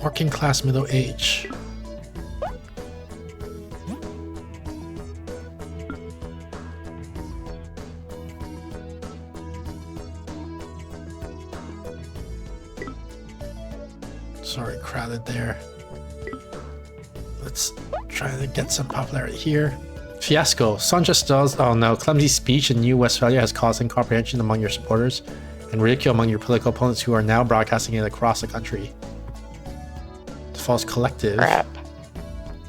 Working class middle age. Sorry, crowded there. Let's try to get some popularity here. Fiasco. Sonja Stel's, oh no, clumsy speech in New Westphalia has caused incomprehension among your supporters and ridicule among your political opponents who are now broadcasting it across the country. The false collective. Crap.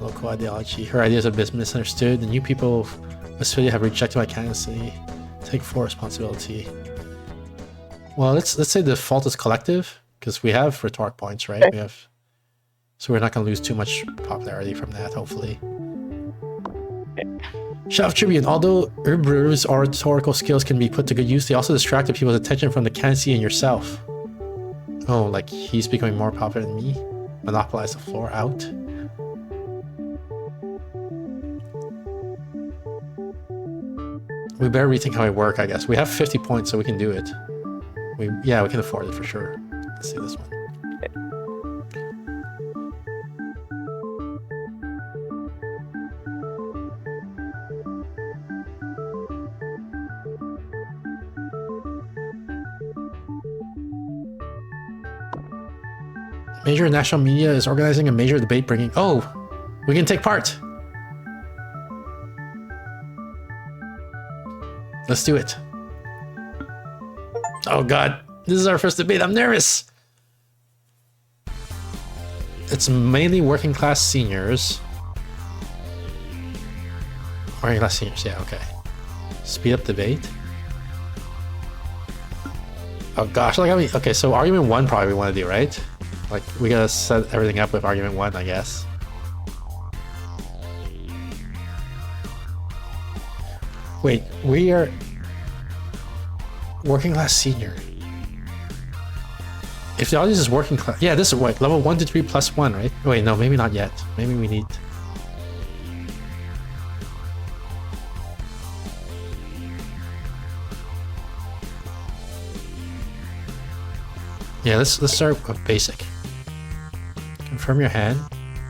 Local ideology. Her ideas have been misunderstood. The new people of Westphalia have rejected my candidacy. Take full responsibility. Well, let's say the fault is collective, because we have rhetoric points, right? Okay. We have So we're not going to lose too much popularity from that, hopefully. Chef Tribune, although Urbru's oratorical skills can be put to good use, they also distracted people's attention from the candidacy and yourself. Oh, like he's becoming more popular than me? Monopolize the floor out? We better rethink how we work, I guess. We have 50 points, so we can do it. Yeah, we can afford it for sure. Let's see this one. Major national media is organizing a major debate bringing... Oh! We can take part! Let's do it. Oh god, this is our first debate. I'm nervous! It's mainly working class seniors. Working class seniors, yeah, okay. Speed up debate. Oh gosh, like I mean, okay, so argument 1 probably we want to do, right? Like, we gotta set everything up with argument 1, I guess. Wait, we are working class senior. If the audience is working class, yeah, this is what, level 1 to 3 plus 1, right? Wait, no, maybe not yet. Maybe we need... Yeah, let's start with basic. Confirm your hand.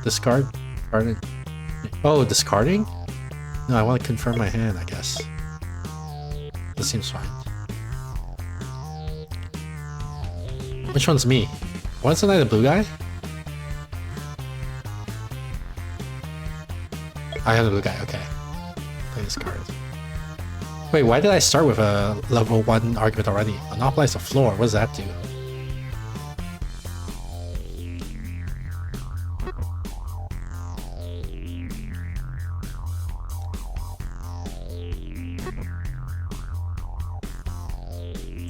Discard. Oh, discarding? No, I want to confirm my hand, I guess. This seems fine. Which one's me? What's the night of blue guy? I am the blue guy, okay. Play this card. Wait, why did I start with a level 1 argument already? Monopolize the floor, what does that do?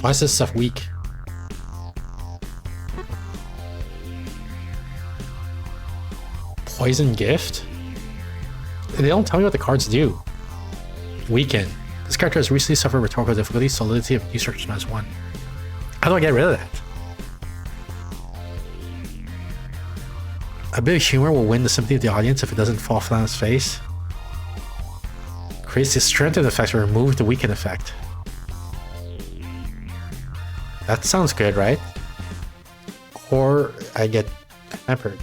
Why is this stuff weak? Poison gift? They don't tell me what the cards do. Weaken. This character has recently suffered rhetorical difficulty, solidity of research -1. How do I get rid of that? A bit of humor will win the sympathy of the audience if it doesn't fall flat on its face. Creates the strengthen effect or remove the weaken effect. That sounds good, right? Or I get pampered.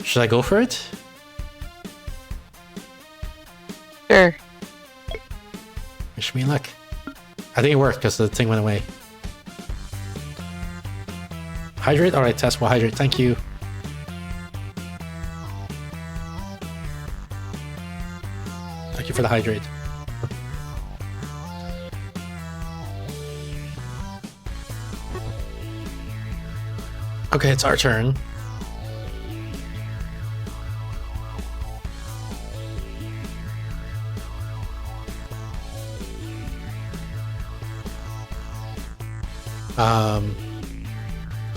Should I go for it? Sure. Wish me luck. I think it worked because the thing went away. Hydrate? Alright, Tess will hydrate. Thank you. Thank you for the hydrate. Okay, it's our turn.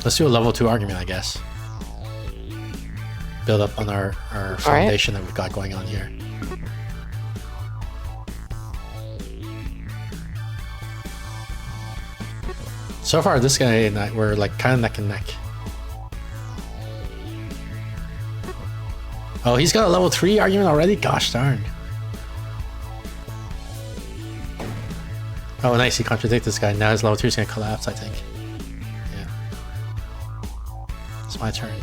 Let's do a level 2 argument, I guess. Build up on our foundation that we've got going on here. So far, this guy and I, we're like kind of neck and neck. Oh, he's got a level 3 argument already? Gosh darn. Oh, nice. He contradicted this guy. Now his level 2 is going to collapse, I think. Yeah. It's my turn.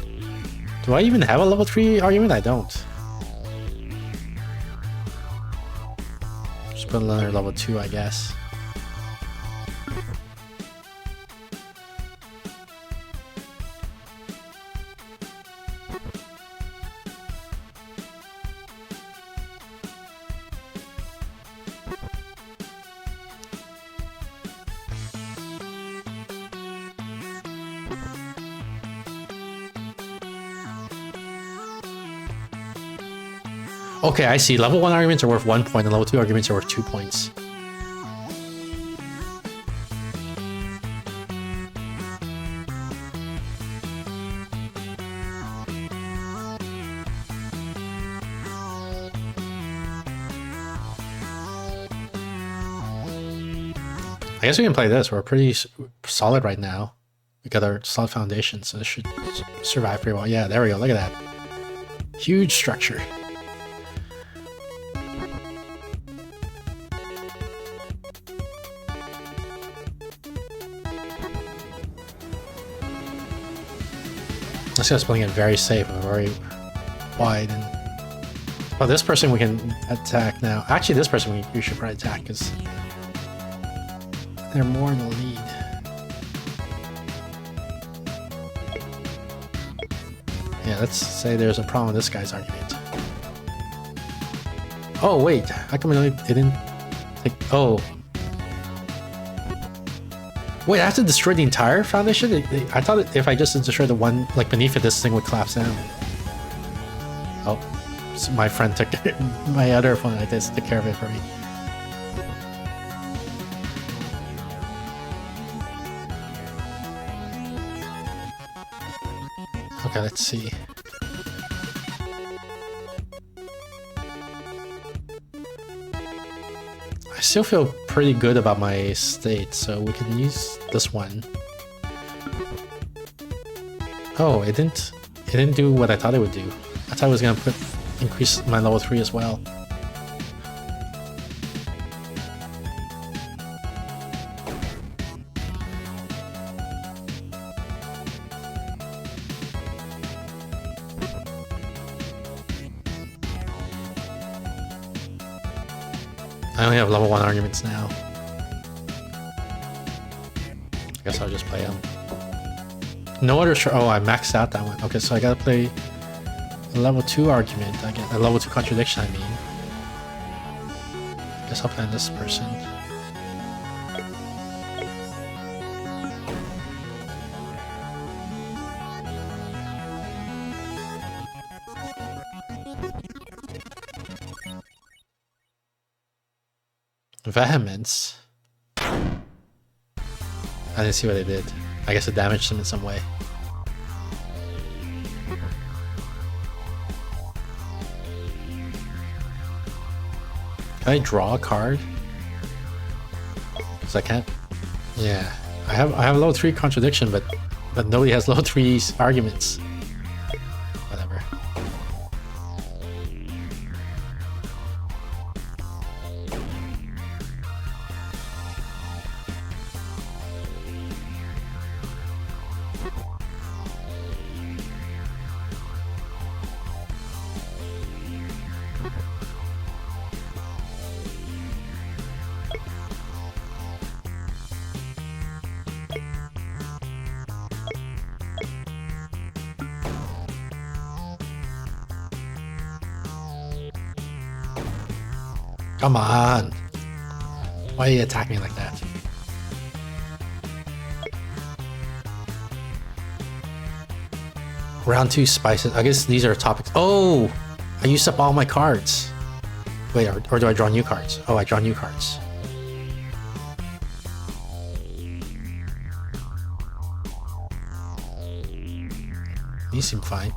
Do I even have a level 3 argument? I don't. Just put another level 2, I guess. Okay, I see. Level 1 arguments are worth 1 point, and level 2 arguments are worth 2 points. I guess we can play this. We're pretty solid right now. We got our solid foundation, so this should survive pretty well. Yeah, there we go. Look at that. Huge structure. This guy's playing it very safe and very wide. And oh, this person we can attack now. Actually, this person we should probably attack because they're more in the lead. Yeah, let's say there's a problem with this guy's argument. Oh wait, how come it didn't take? Oh. Wait, I have to destroy the entire foundation? I thought if I just destroyed the one, like beneath it, this thing would collapse down. Oh, so my friend took my other opponent, I guess, took care of it for me. Okay, let's see. I still feel pretty good about my state, so we can use this one. Oh, it didn't do what I thought it would do. I thought it was gonna increase my level 3 as well. I only have level 1 arguments now. I guess I'll just play them. No other oh, I maxed out that one. Okay, so I gotta play a level 2 argument. I get a level 2 contradiction, I mean. Guess I'll play on this person. Vehemence. I didn't see what they did. I guess it damaged them in some way. Can I draw a card? Because I can't. Yeah, I have level 3 contradiction, but nobody has level 3 arguments. Whatever. Come on. Why are you attacking me like that? Round 2 spices. I guess these are topics. Oh! I used up all my cards. Wait, or do I draw new cards? Oh, I draw new cards. These seem fine.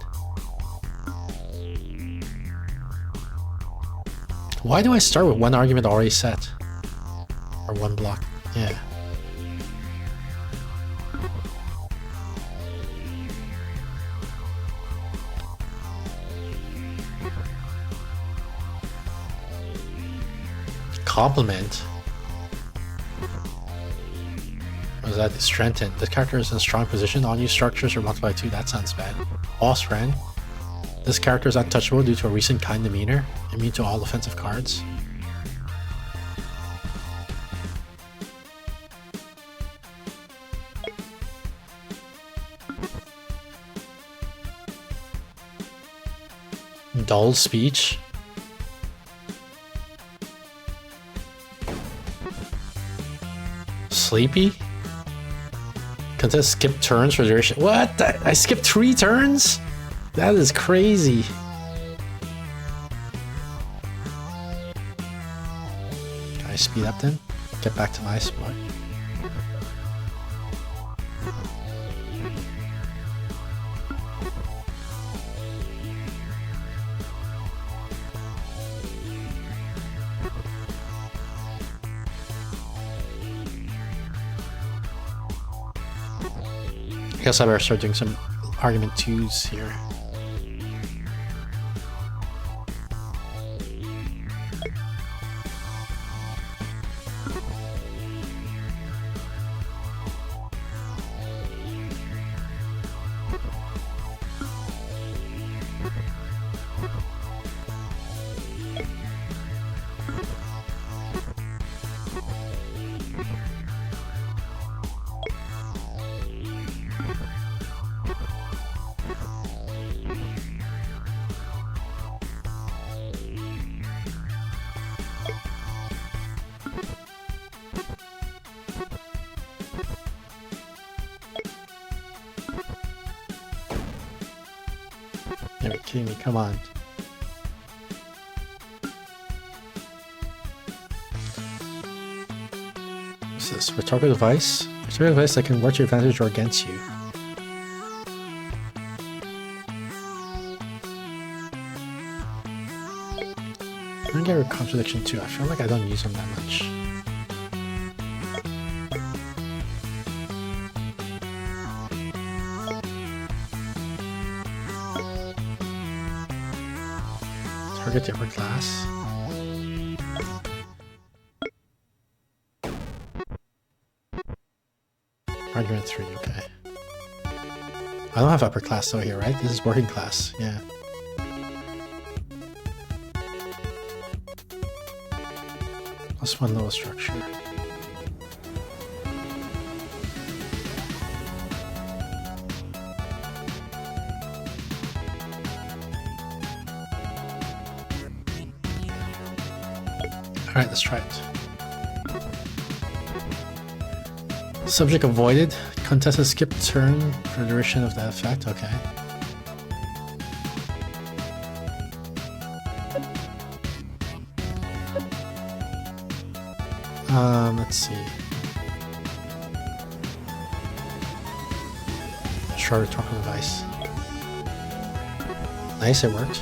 Why do I start with one argument already set? Or one block? Yeah. Complement? What is that? Strengthen. This character is in a strong position. All new structures are multiplied by 2. That sounds bad. Boss friend. This character is untouchable due to a recent kind demeanor. Immune to all offensive cards. Dull speech. Sleepy. Contest skip turns for duration. What? I skipped 3 turns? That is crazy. Can I speed up then? Get back to my spot. guess I better start doing some argument 2s here. You're kidding me, come on. What's this? Rhetorical device? Rhetorical device that can work to your advantage or against you. I'm gonna get a contradiction too. I feel like I don't use them that much. Target the upper class. Argument 3, okay. I don't have upper class though here, right? This is working class, yeah. +1 lower structure. Alright, let's try it. Subject avoided. Contested skip turn for the duration of that effect. Okay. Let's see. Short rhetorical device. Nice, it worked.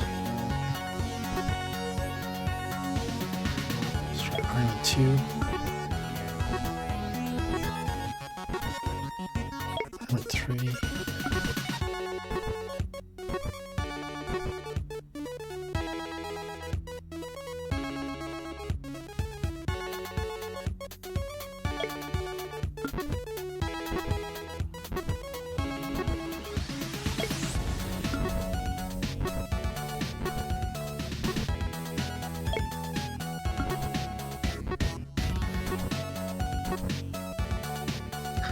Let's try argument 2. Argument 3.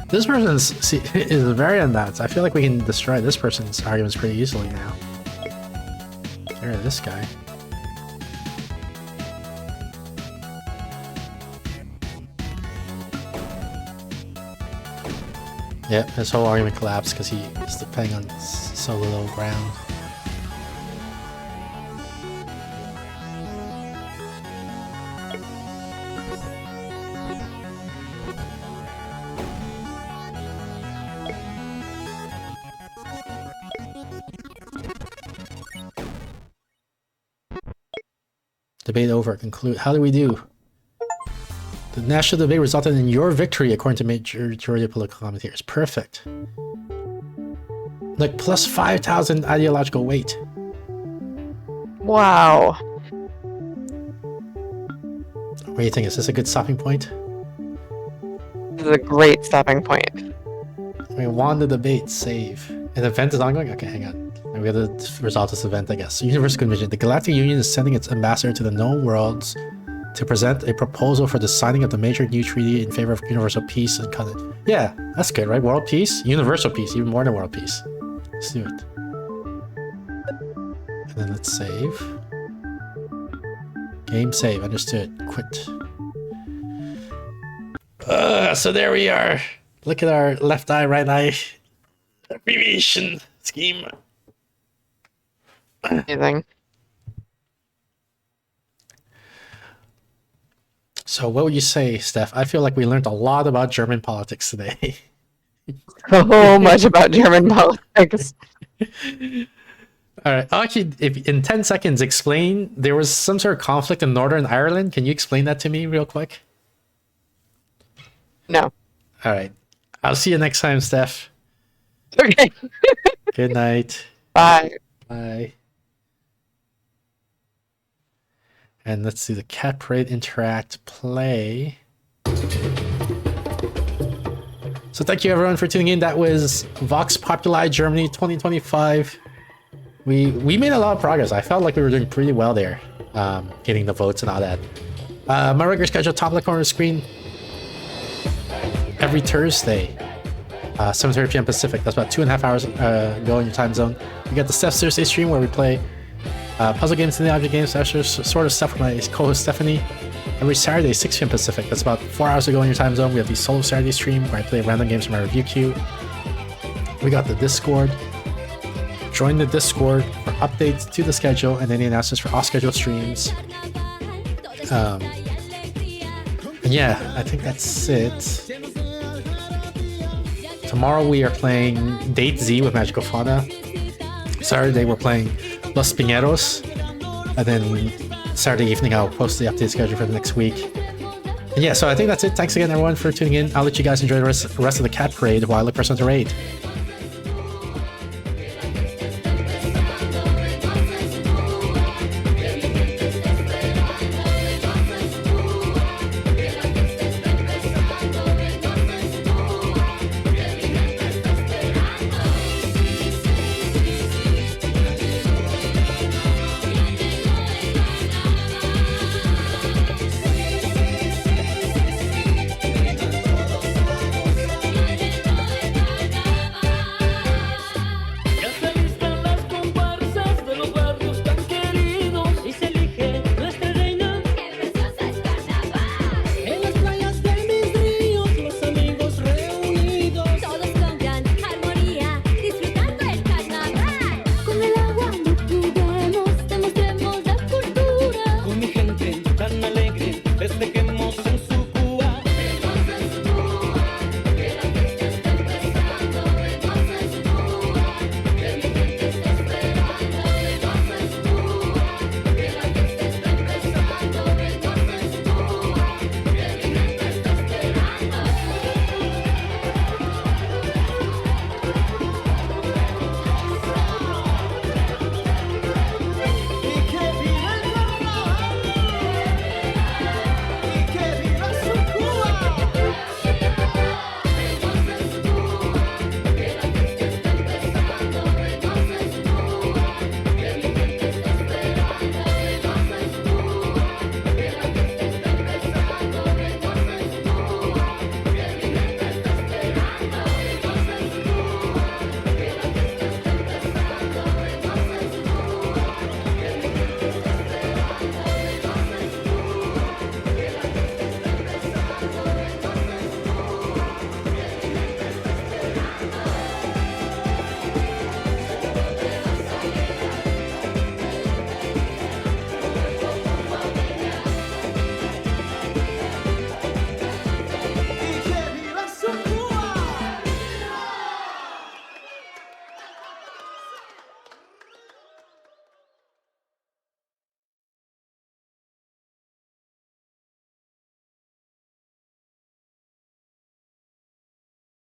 This person is very unbalanced. I feel like we can destroy this person's arguments pretty easily now. Get rid of this guy. Yep, his whole argument collapsed because he is depending on so little ground. Debate over. Conclude. How do we do? The national debate resulted in your victory, according to majority of political commentators. Perfect. Like plus 5,000 ideological weight. Wow. What do you think? Is this a good stopping point? This is a great stopping point. We won the debate. Save. An event is ongoing? Okay, hang on. We gotta resolve this event, I guess. Universal Convention. The Galactic Union is sending its ambassador to the known worlds to present a proposal for the signing of the major new treaty in favor of universal peace and content. Yeah, that's good, right? World peace? Universal peace, even more than world peace. Let's do it. And then let's save. Game save, understood. Quit. So there we are. Look at our left eye, right eye abbreviation scheme. Amazing. So what would you say, Steph? I feel like we learned a lot about German politics today. So much about German politics. All right. Actually, if in 10 seconds, explain. There was some sort of conflict in Northern Ireland. Can you explain that to me real quick? No. All right. I'll see you next time, Steph. Okay. Good night. Bye. Bye. And let's see the Cat Parade Interact play. So thank you everyone for tuning in. That was Vox Populi Germany 2025. We made a lot of progress. I felt like we were doing pretty well there, getting the votes and all that. My regular schedule, top left corner of the screen, every Thursday, 7:30 p.m. Pacific. That's about 2.5 hours ago in your time zone. You got the Steph Thursday stream where we play puzzle games and the object games, sort of stuff with my co-host Stephanie. Every Saturday, 6 p.m. Pacific. That's about 4 hours ago in your time zone. We have the solo Saturday stream where I play random games from my review queue. We got the Discord. Join the Discord for updates to the schedule and any announcements for off-schedule streams. And yeah, I think that's it. Tomorrow we are playing Date Z with Magical Fauna. Saturday we're playing Los Piñeros. And then Saturday evening I'll post the update schedule for the next week. And yeah, so I think that's it. Thanks again everyone for tuning in. I'll let you guys enjoy the rest of the Cat Parade while I look for something to raid.